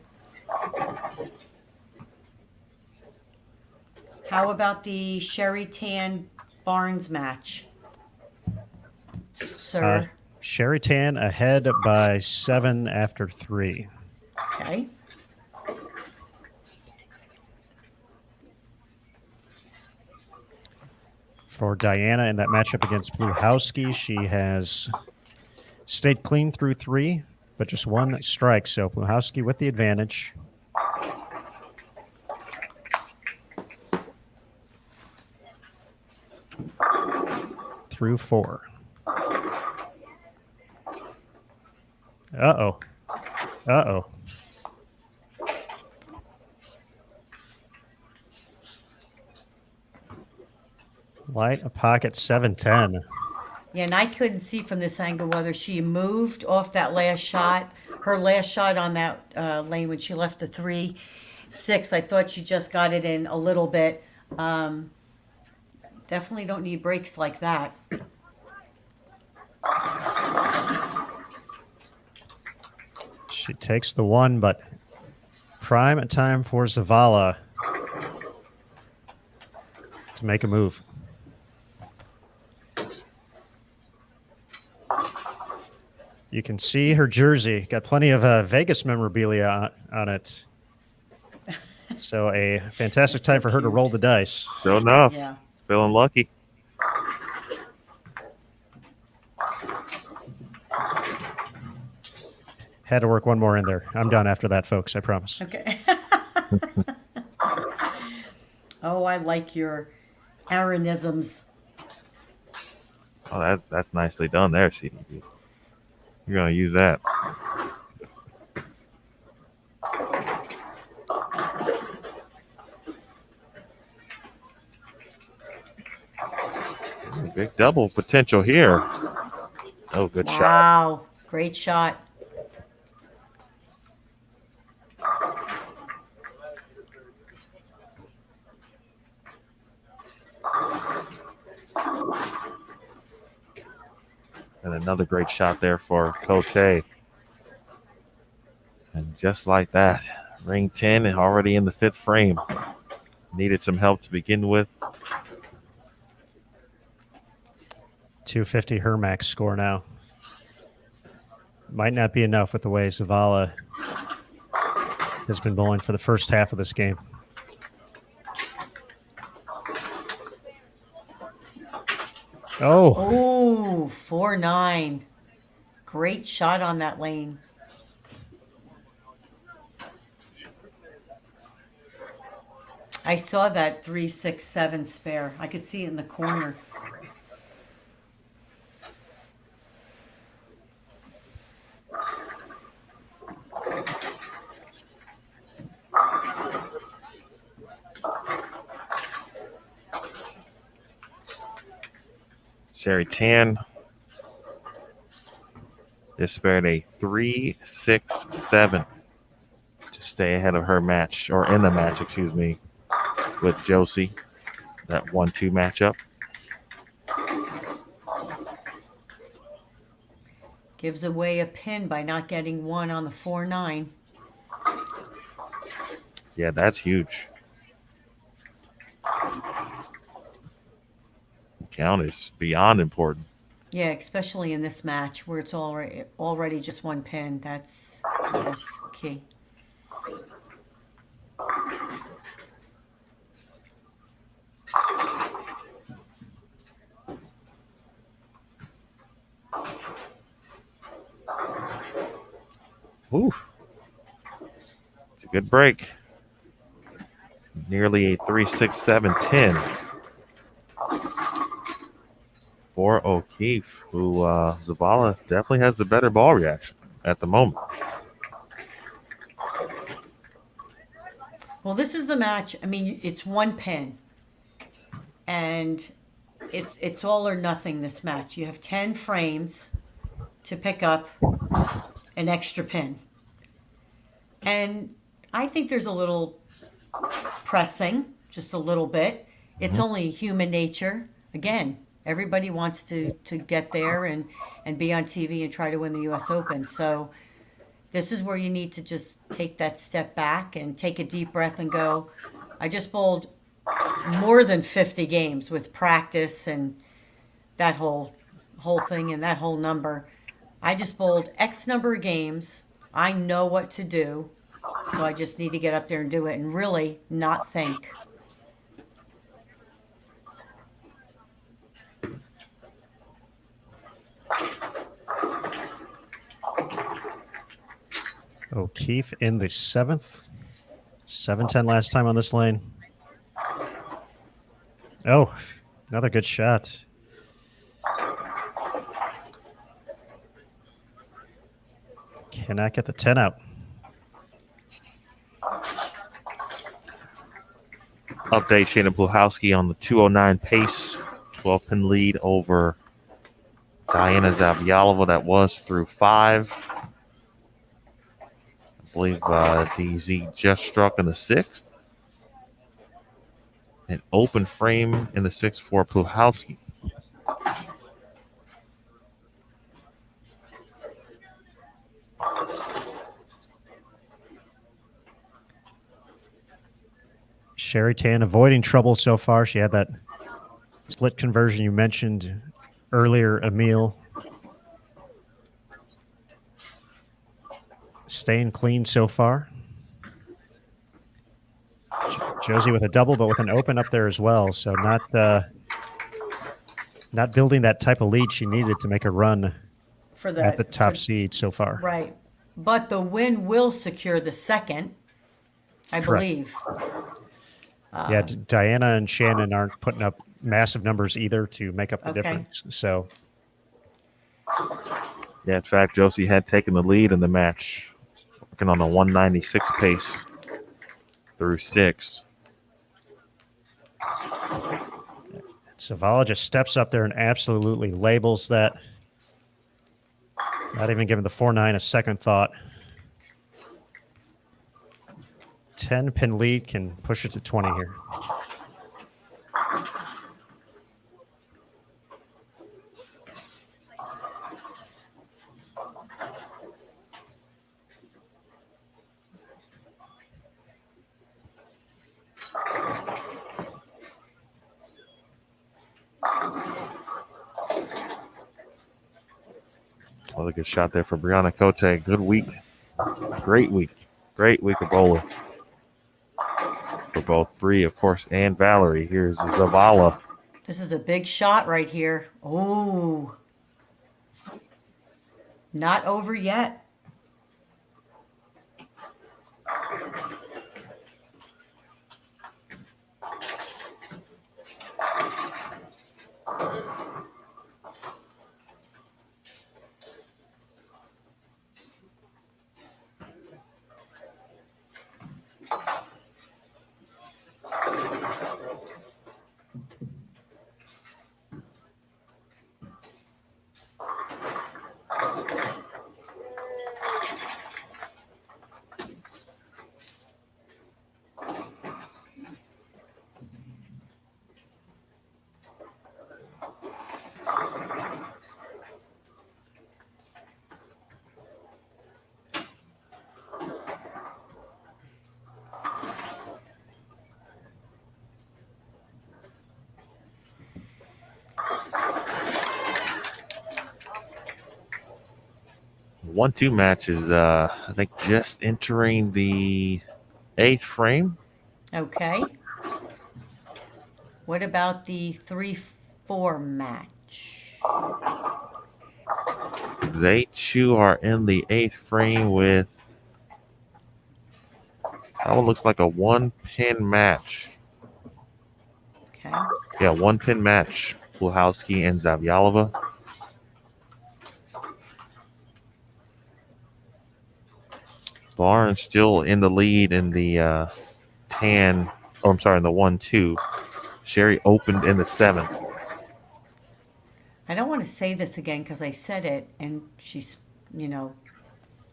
How about the Sherry Tan Barnes match, sir? Sherry Tan ahead by 7 after 3. Okay. For Diana in that matchup against Bluhowski, she has stayed clean through 3, but just 1 strike. So Bluhowski with the advantage. Through 4. Uh-oh. Uh-oh. Light a pocket 710. Yeah, and I couldn't see from this angle whether she moved off that last shot. Her last shot on that lane when she left the 3-6, I thought she just got it in a little bit. Definitely don't need breaks like that. She takes the 1, but prime time for Zavala to make a move. You can see her jersey. Got plenty of Vegas memorabilia on it. So a fantastic time for her to roll the dice. Sure enough. Yeah. Feeling lucky. Had to work one more in there. I'm done after that, folks. I promise. Okay. Oh, I like your Aaronisms. Oh, that's nicely done there, CDB. You're going to use that. Big double potential here. Oh, good shot. Wow. Great shot. And another great shot there for Cote. And just like that, ring 10 and already in the 5th frame. Needed some help to begin with. 250 her max score now. Might not be enough with the way Zavala has been bowling for the first half of this game. Oh, 4-9. Great shot on that lane. I saw that 3-6-7 spare. I could see it in the corner. Sherry Tan just spared a 3-6-7 to stay ahead of her match, or in the match, excuse me, with Josie. That 1-2 matchup. Gives away a pin by not getting 1 on the 4-9. Yeah, that's huge. Count is beyond important. Yeah, especially in this match where it's already just 1 pin. That is key. Ooh. It's a good break. Nearly a 3-6-7-10 for O'Keefe, who Zavala definitely has the better ball reaction at the moment. Well, this is the match. I mean, it's 1 pin. And it's all or nothing, this match. You have 10 frames to pick up an extra pin. And I think there's a little pressing, just a little bit. It's only human nature. Again, everybody wants to get there and be on TV and try to win the U.S. Open. So this is where you need to just take that step back and take a deep breath and go, I just bowled more than 50 games with practice and that whole thing and that whole number. I just bowled X number of games. I know what to do. So I just need to get up there and do it and really not think. O'Keefe in the 7th. 7-10 last time on this lane. Oh, another good shot. Cannot get the 10 out. Update Shayna Bluchowski on the 209 pace. 12-pin lead over Diana Zavjalova. That was through 5. I believe DZ just struck in the 6th. An open frame in the 6th for Bluchowski. Sherry Tan avoiding trouble so far. She had that split conversion you mentioned earlier, Emil. Staying clean so far. Josie with a double, but with an open up there as well. So not building that type of lead she needed to make a run For the, at the top seed so far. Right. But the win will secure the second, I Correct. believe. Yeah, Diana and Shannon aren't putting up massive numbers either to make up the Okay. difference. So Yeah, in fact, Josie had taken the lead in the match, working on a 196 pace through 6. Zavala just steps up there and absolutely labels that. Not even giving the 4-9 a second thought. 10-pin lead can push it to 20 here. Another good shot there for Brianna Cote. Good week. Great week. Great week of bowling. For both Bree, of course, and Valerie. Here's Zavala. This is a big shot right here. Oh. Not over yet. One-two match is, I think, just entering the 8th frame. Okay. What about the 3-4 match? They two are in the 8th frame with, that one looks like a 1-pin match. Okay. Yeah, 1-pin match. Bluchowski and Zavjalova. Barnes still in the lead in the in the 1-2. Sherry opened in the 7th. I don't want to say this again because I said it and she's,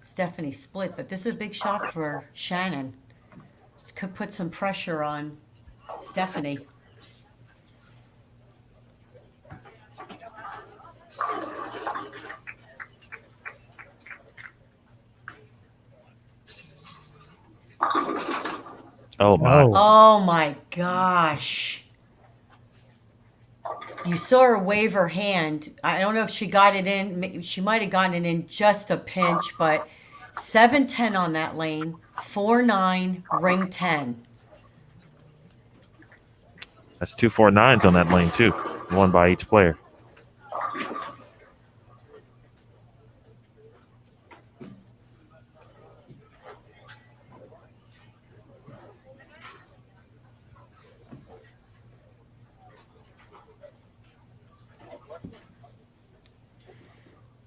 Stephanie split, but this is a big shot for Shannon. This could put some pressure on Stephanie. Oh, my. Oh my gosh. You saw her wave her hand. I don't know if she got it in. She might have gotten it in just a pinch, but 7-10 on that lane, 4-9, ring 10. That's 2 4-9s on that lane, too. One by each player.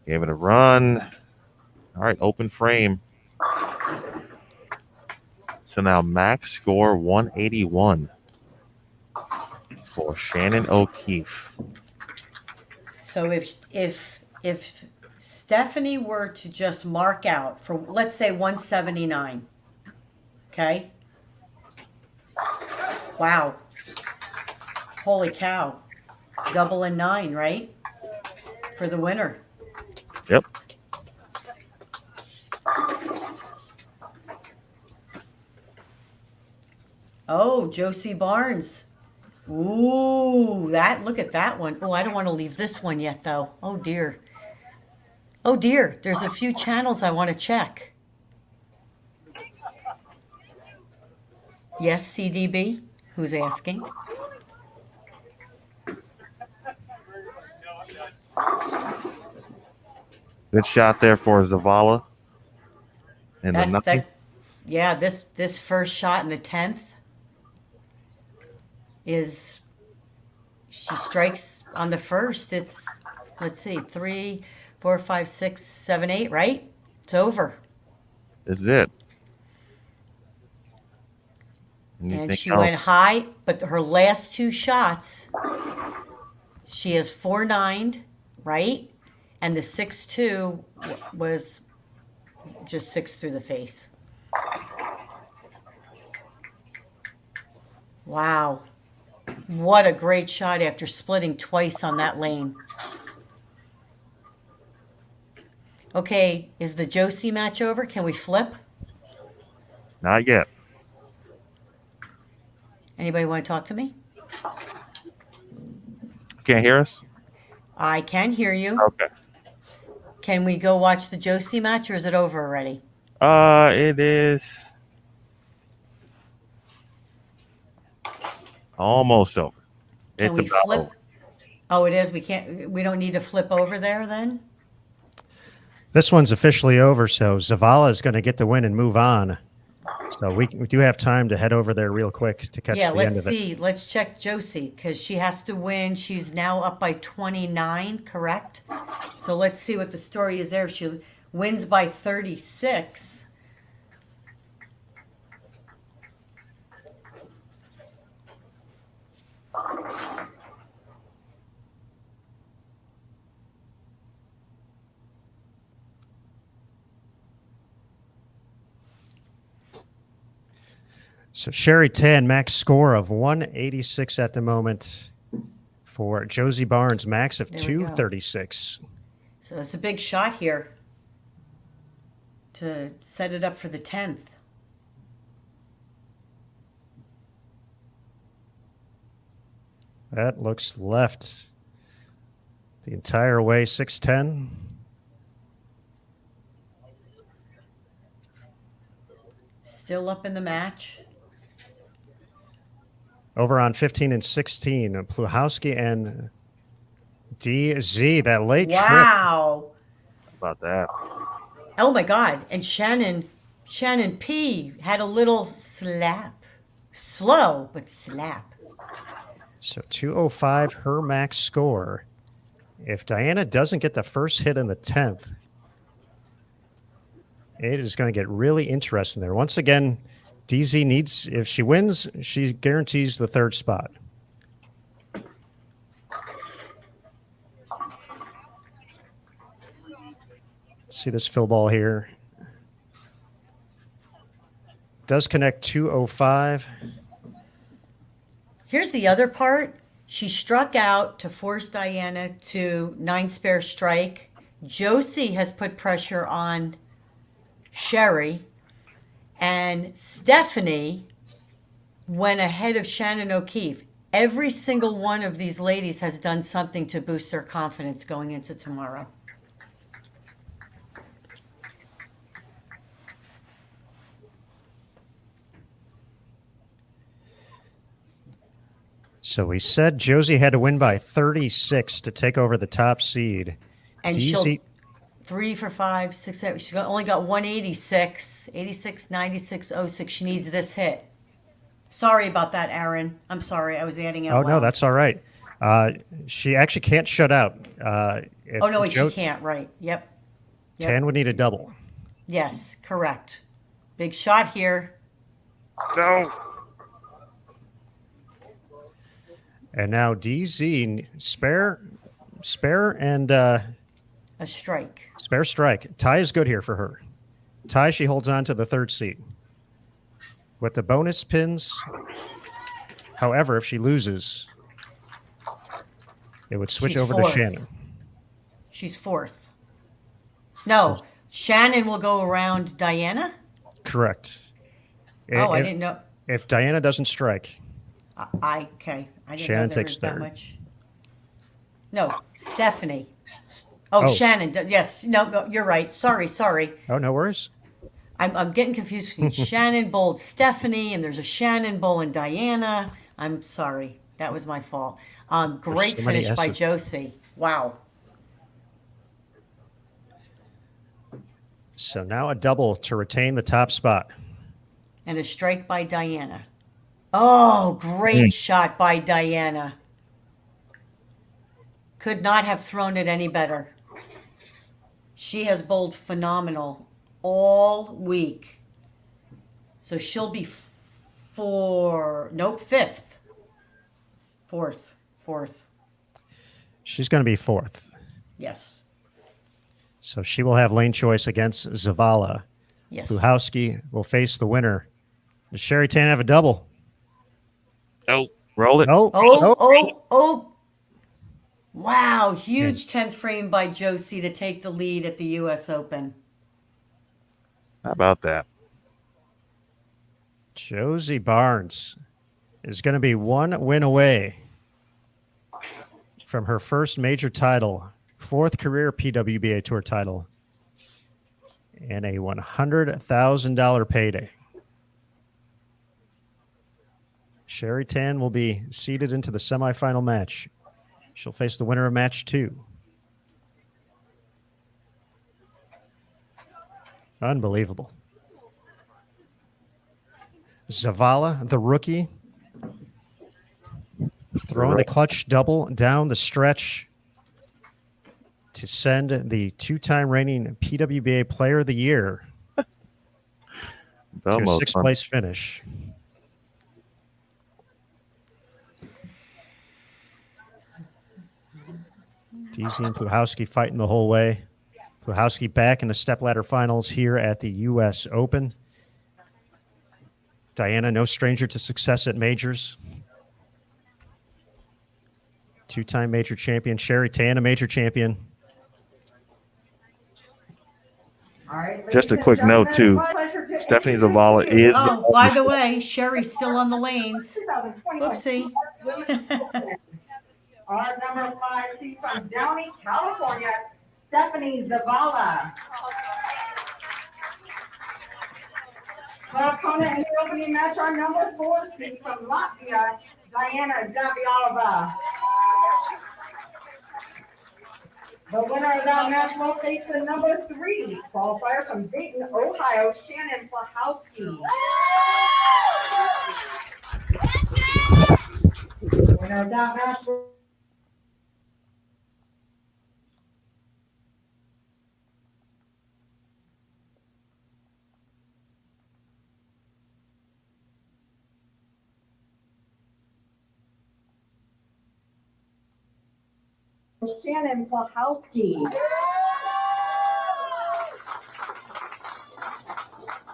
Gave it a run. All right, open frame. So now max score 181 for Shannon O'Keefe. So if Stephanie were to just mark out for, let's say, 179, okay? Wow. Holy cow. Double and 9, right? For the winner. Yep. Oh, Josie Barnes. Ooh, look at that one. Oh, I don't want to leave this one yet, though. Oh, dear. Oh, dear. There's a few channels I want to check. Yes, CDB? Who's asking? Good shot there for Zavala. And the nothing. Yeah, this first shot in the 10th is, she strikes on the first. It's, let's see, 3, 4, 5, 6, 7, 8, right? It's over. This is it. And she went high, but her last two shots, she has 4-9'd, right? And the 6-2 was just 6 through the face. Wow. What a great shot after splitting twice on that lane. Okay, is the Josie match over? Can we flip? Not yet. Anybody want to talk to me? Can't hear us? I can hear you. Okay. Can we go watch the Josie match, or is it over already? It is almost over. Can It's we about flip? over. Oh, it is. We don't need to flip over there then? This one's officially over, so Zavala is going to get the win and move on. So we do have time to head over there real quick to catch the end let's of it. see. Let's check Josie, because she has to win. She's now up by 29, correct? So let's see what the story is there. If she wins by 36. So Sherry Tan, max score of 186 at the moment for Josie Barnes, max of There we go. 236. So it's a big shot here to set it up for the 10th. That looks left the entire way, 610. Still up in the match. Over on 15 and 16, Pluhowski and DZ, that late trip. Wow. How about that? Oh my God. And Shannon P had a little slap. Slow, but slap. So 205, her max score. If Diana doesn't get the first hit in the 10th, it is going to get really interesting there. Once again, DZ needs, if she wins, she guarantees the third spot. Let's see this fill ball here. Does connect 205. Here's the other part. She struck out to force Diana to 9-spare strike. Josie has put pressure on Sherry. And Stephanie went ahead of Shannon O'Keefe. Every single one of these ladies has done something to boost their confidence going into tomorrow. So we said Josie had to win by 36 to take over the top seed. And she'll 3 for 5, 6, 7. She only got 186, 86, 96, 06. She needs this hit. Sorry about that, Aaron. I'm sorry. I was adding out Oh, loud. no, that's all right. She actually can't shut out. If Oh, no, wait, she can't. Right. Yep. Yep. Tan would need a double. Yes, correct. Big shot here. No. And now DZ spare and A strike. spare strike. Tie is good here for her. Tie, she holds on to the third seat. With the bonus pins, however, if she loses, it would switch She's over fourth. to Shannon. She's fourth. No, Shannon will go around Diana? Correct. Oh, I If- didn't know. If Diana doesn't strike, Okay. I didn't Shannon know there takes was that third. much. No, Stephanie. Oh, Oh. Shannon. Yes. No, you're right. Sorry. oh, no worries. I'm getting confused between Shannon bowled Stephanie, and there's a Shannon bowling Diana. I'm sorry. That was my fault. Great so many finish by S's. Josie. Wow. So now a double to retain the top spot. And a strike by Diana. Oh, great shot by Diana. Could not have thrown it any better. She has bowled phenomenal all week. So she'll be fifth. Fourth. She's going to be fourth. Yes. So she will have lane choice against Zavala. Yes. Puhowski will face the winner. Does Sherry Tan have a double? Oh, roll it. Oh, Oh. Wow. Huge 10th frame by Josie to take the lead at the U.S. Open. How about that? Josie Barnes is going to be one win away from her first major title, fourth career PWBA Tour title, and a $100,000 payday. Sherry Tan will be seeded into the semifinal match. She'll face the winner of match 2. Unbelievable. Zavala, the rookie, throwing the clutch double down the stretch to send the 2-time reigning PWBA Player of the Year to a Almost 6th place finish. DZ and Puhowski fighting the whole way. Puhowski back in the stepladder finals here at the U.S. Open. Diana, no stranger to success at majors. 2-time major champion. Sherry Tan, a major champion. All right, Just a ladies quick and note, gentlemen, too. it's my pleasure to Stephanie introduce Zavala you is- Oh, by the way, Sherry's still on the lanes. 2021 Oopsie. Women's Open. Our number 5 seed from Downey, California, Stephanie Zavala. Her opponent in the opening match, our number 4 seed from Latvia, Diana Zavialova. The winner of that match will face the number 3 qualifier from Dayton, Ohio, Shannon Puhowski. The winner of that match will Shannon Puhowski.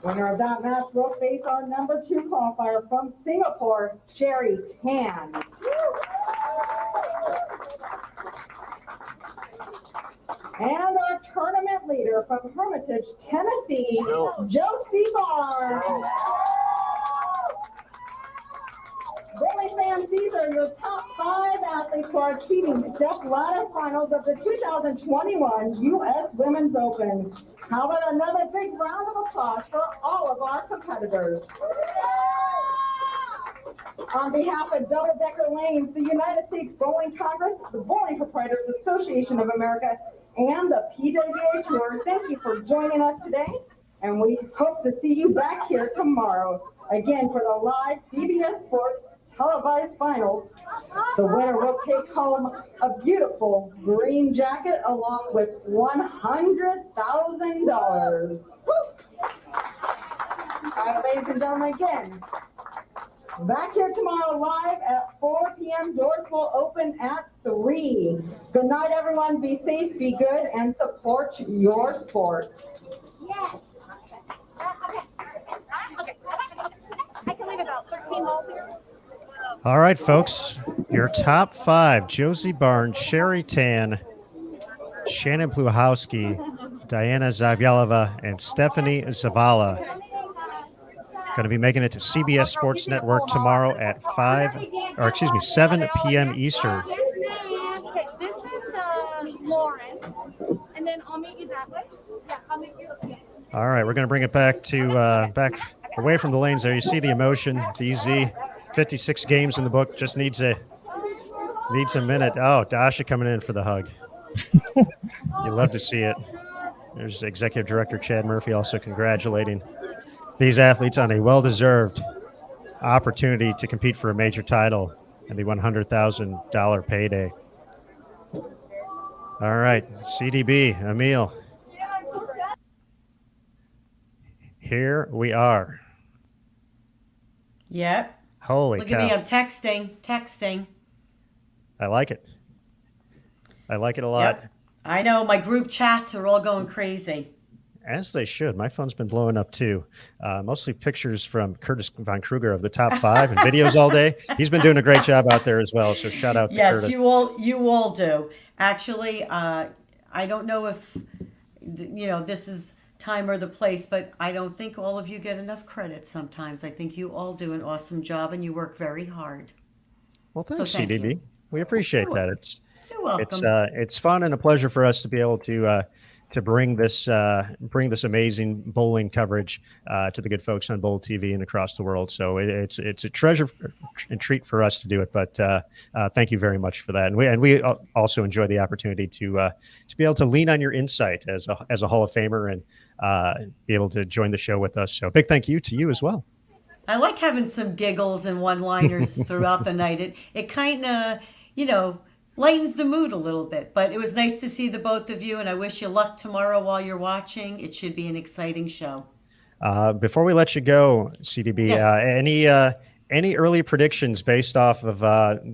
Winner of that match will face our number 2 qualifier from Singapore, Sherry Tan. And our tournament leader from Hermitage, Tennessee, Josie Barnes. Bowling fans, these are your top 5 athletes who are achieving step ladder finals of the 2021 U.S. Women's Open. How about another big round of applause for all of our competitors? On behalf of Double Decker Lanes, the United States Bowling Congress, the Bowling Proprietors Association of America, and the PWBA Tour, thank you for joining us today, and we hope to see you back here tomorrow, again for the live CBS Sports televised finals. The winner will take home a beautiful green jacket along with $100,000. All right, ladies and gentlemen, again, back here tomorrow live at 4 p.m. Doors will open at 3. Good night, everyone. Be safe, be good, and support your sport. Yes. Okay. I can leave about 13 balls here. All right, folks, your top 5: Josie Barnes, Sherry Tan, Shannon Pluhowski, Diana Zavyalova, and Stephanie Zavala. Going to be making it to CBS Sports Network tomorrow at 7 p.m. Eastern. Okay, this is Lawrence, and then I'll meet you that way. Yeah, I'll meet you. All right, we're going to bring it back to back away from the lanes there. You see the emotion. DZ, 56 games in the book, just needs a minute. Oh, Dasha coming in for the hug. You love to see it. There's Executive Director Chad Murphy also congratulating these athletes on a well-deserved opportunity to compete for a major title and the $100,000 payday. All right, CDB, Emil. Here we are. Yep. Holy Look cow. at me. I'm texting. I like it. I like it a lot. Yep. I know. My group chats are all going crazy. As they should. My phone's been blowing up too. Mostly pictures from Curtis Von Kruger of the top 5 and videos all day. He's been doing a great job out there as well. So shout out to Curtis. Yes, you all do. Actually, I don't know if this is time or the place, but I don't think all of you get enough credit sometimes. I think you all do an awesome job and you work very hard. Well, thanks, thank CDB. you. We appreciate that. You're welcome. It's fun and a pleasure for us to be able to bring this amazing bowling coverage to the good folks on Bowl TV and across the world. So it's a treasure and treat for us to do it. But thank you very much for that. And we also enjoy the opportunity to be able to lean on your insight as a Hall of Famer and be able to join the show with us. So big thank you to you as well. I like having some giggles and one-liners throughout the night. It kind of, lightens the mood a little bit. But it was nice to see the both of you, and I wish you luck tomorrow while you're watching. It should be an exciting show. Before we let you go, CDB, yes. Any early predictions based off of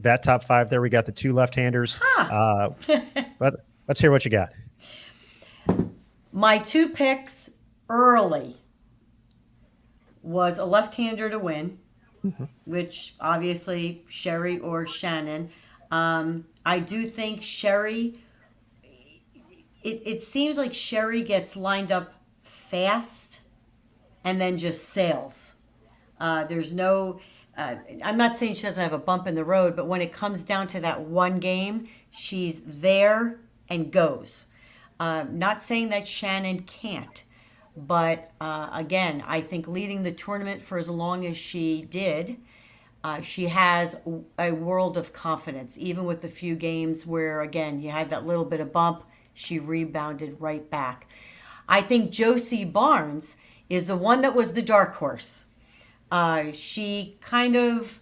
that top 5 there? We got the 2 left-handers. But let's hear what you got. My 2 picks early was a left-hander to win, which obviously Sherry or Shannon. I do think Sherry, it seems like Sherry gets lined up fast and then just sails. There's no, I'm not saying she doesn't have a bump in the road, but when it comes down to that one game, she's there and goes. Not saying that Shannon can't, but again, I think leading the tournament for as long as she did, she has a world of confidence, even with the few games where, again, you had that little bit of bump, she rebounded right back. I think Josie Barnes is the one that was the dark horse. She kind of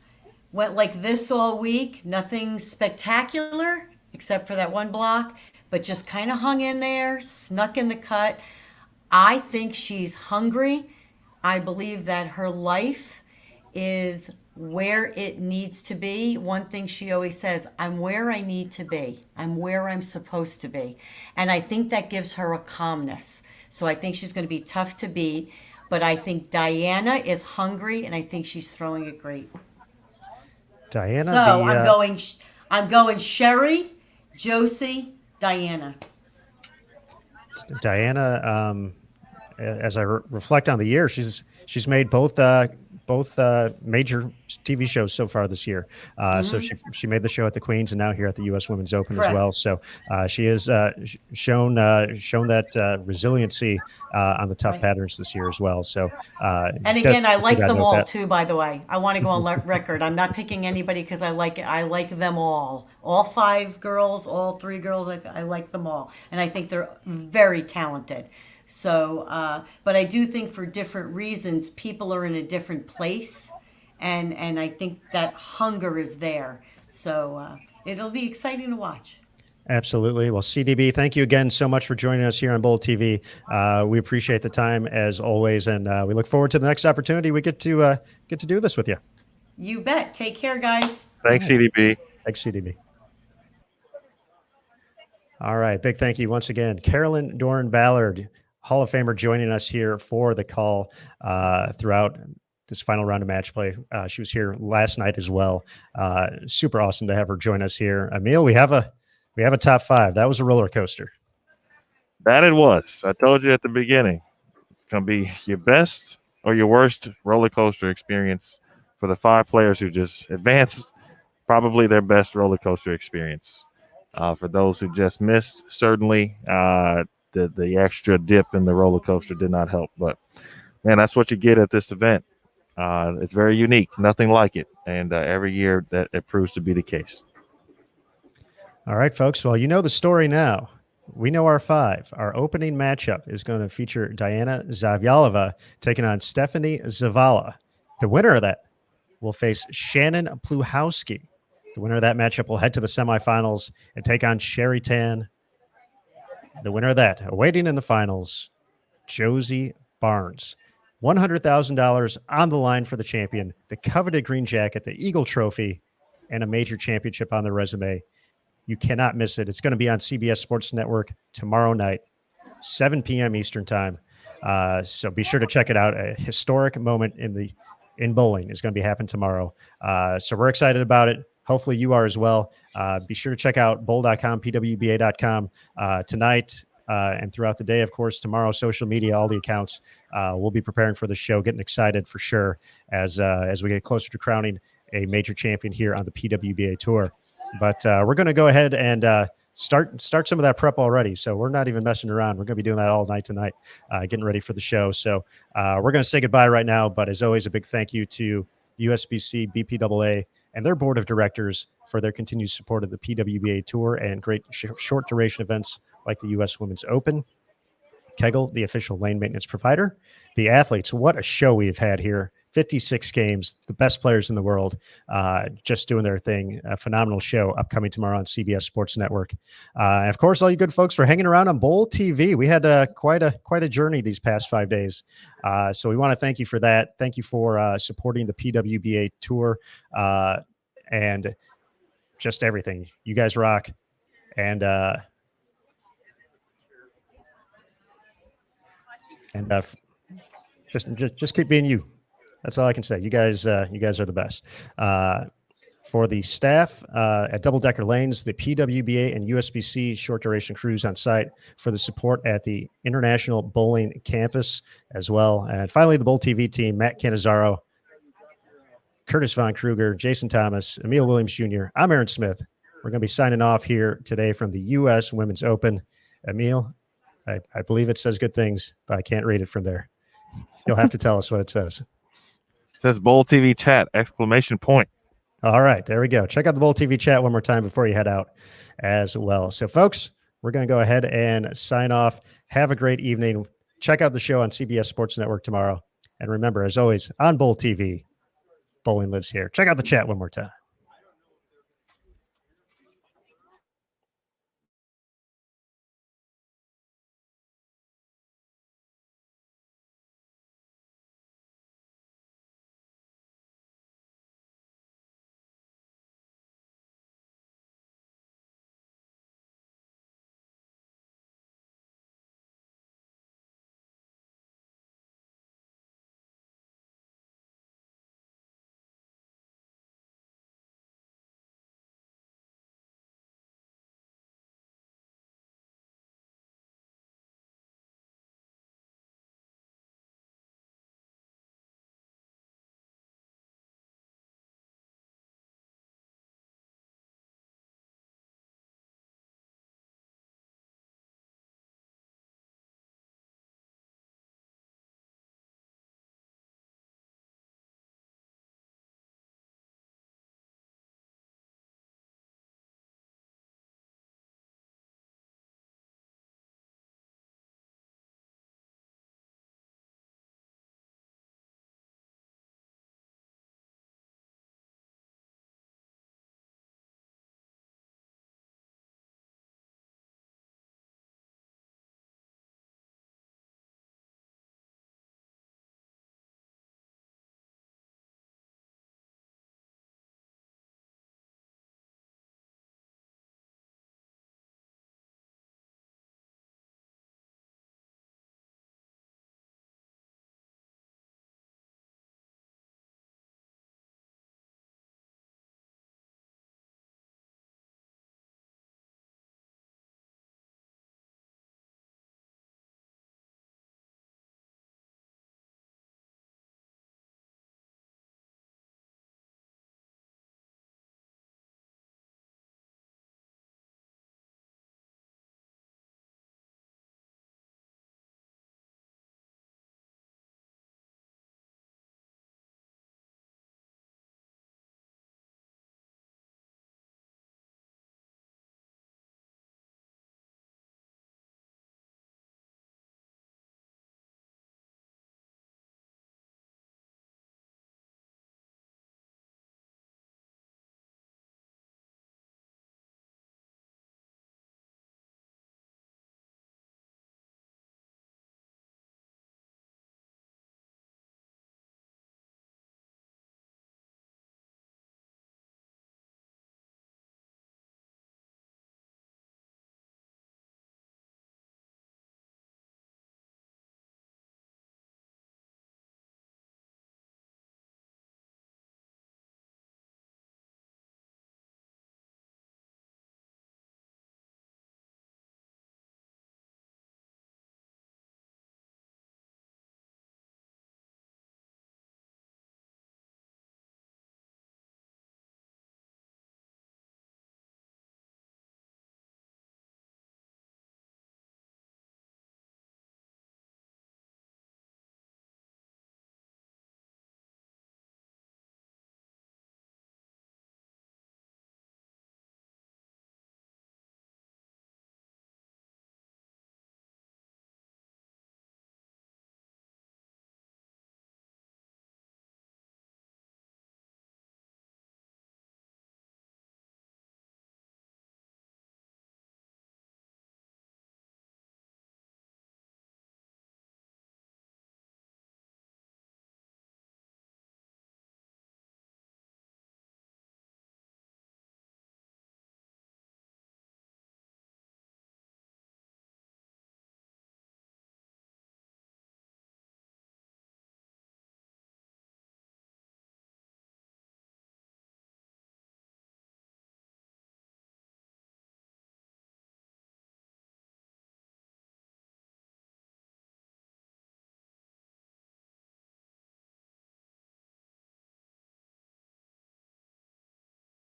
went like this all week, nothing spectacular except for that one block, but just kind of hung in there, snuck in the cut. I think she's hungry. I believe that her life is where it needs to be. One thing she always says, I'm where I need to be. I'm where I'm supposed to be. And I think that gives her a calmness. So I think she's going to be tough to beat. But I think Diana is hungry, and I think she's throwing it great. Diana. So I'm going Sherry, Josie, Diana. Diana, as I reflect on the year, she's made both major TV shows so far this year. So she made the show at the Queens and now here at the U.S. Women's Open as well. So she has shown that resiliency on the tough patterns this year as well. So and again, I like them all too. By the way, I want to go on record. I'm not picking anybody because I like them all. All 5 girls, all 3 girls. I like them all, and I think they're very talented. So, but I do think for different reasons, people are in a different place and I think that hunger is there. So it'll be exciting to watch. Absolutely. Well, CDB, thank you again so much for joining us here on Bold TV. We appreciate the time as always, and we look forward to the next opportunity we get to do this with you. You bet. Take care, guys. Thanks, CDB. Thanks, CDB. All right. Big thank you once again. Carolyn Doran Ballard, Hall of Famer, joining us here for the call throughout this final round of match play. She was here last night as well. Super awesome to have her join us here. Emil, we have a top five. That was a roller coaster. That it was. I told you at the beginning. It's going to be your best or your worst roller coaster experience for the 5 players who just advanced. Probably their best roller coaster experience. For those who just missed, certainly the extra dip in the roller coaster did not help. But, man, that's what you get at this event. It's very unique. Nothing like it. And every year that it proves to be the case. All right, folks. Well, you know the story now. We know our 5. Our opening matchup is going to feature Diana Zavyalova taking on Stephanie Zavala. The winner of that will face Shannon Pluhowski. The winner of that matchup will head to the semifinals and take on Sherry Tan. The winner of that, awaiting in the finals, Josie Barnes. $100,000 on the line for the champion, the coveted green jacket, the Eagle Trophy, and a major championship on their resume. You cannot miss it. It's going to be on CBS Sports Network tomorrow night, 7 p.m. Eastern time. So be sure to check it out. A historic moment in bowling is going to be happening tomorrow. So we're excited about it. Hopefully you are as well. Be sure to check out bowl.com, PWBA.com tonight and throughout the day. Of course, tomorrow, social media, all the accounts. We'll be preparing for the show, getting excited for sure as we get closer to crowning a major champion here on the PWBA Tour. But we're going to go ahead and start some of that prep already. So we're not even messing around. We're going to be doing that all night tonight, getting ready for the show. So we're going to say goodbye right now. But as always, a big thank you to USBC, BPAA, and their board of directors for their continued support of the PWBA Tour and great short duration events like the U.S. Women's Open. Kegel, the official lane maintenance provider. The athletes, what a show we've had here. 56 games, the best players in the world, just doing their thing. A phenomenal show upcoming tomorrow on CBS Sports Network. And of course, all you good folks for hanging around on Bowl TV. We had quite a journey these past 5 days. So we want to thank you for that. Thank you for supporting the PWBA Tour and just everything. You guys rock. And just keep being you. That's all I can say. You guys are the best. For the staff at Double Decker Lanes, the PWBA and USBC short duration crews on site, for the support at the International Bowling Campus as well. And finally, the Bowl TV team, Matt Canizaro, Curtis Von Kruger, Jason Thomas, Emil Williams Jr. I'm Aaron Smith. We're going to be signing off here today from the U.S. Women's Open. Emil, I believe it says good things, but I can't read it from there. You'll have to tell us what it says. It says Bowl TV chat, ! All right, there we go. Check out the Bowl TV chat one more time before you head out as well. So, folks, we're going to go ahead and sign off. Have a great evening. Check out the show on CBS Sports Network tomorrow. And remember, as always, on Bowl TV, bowling lives here. Check out the chat one more time.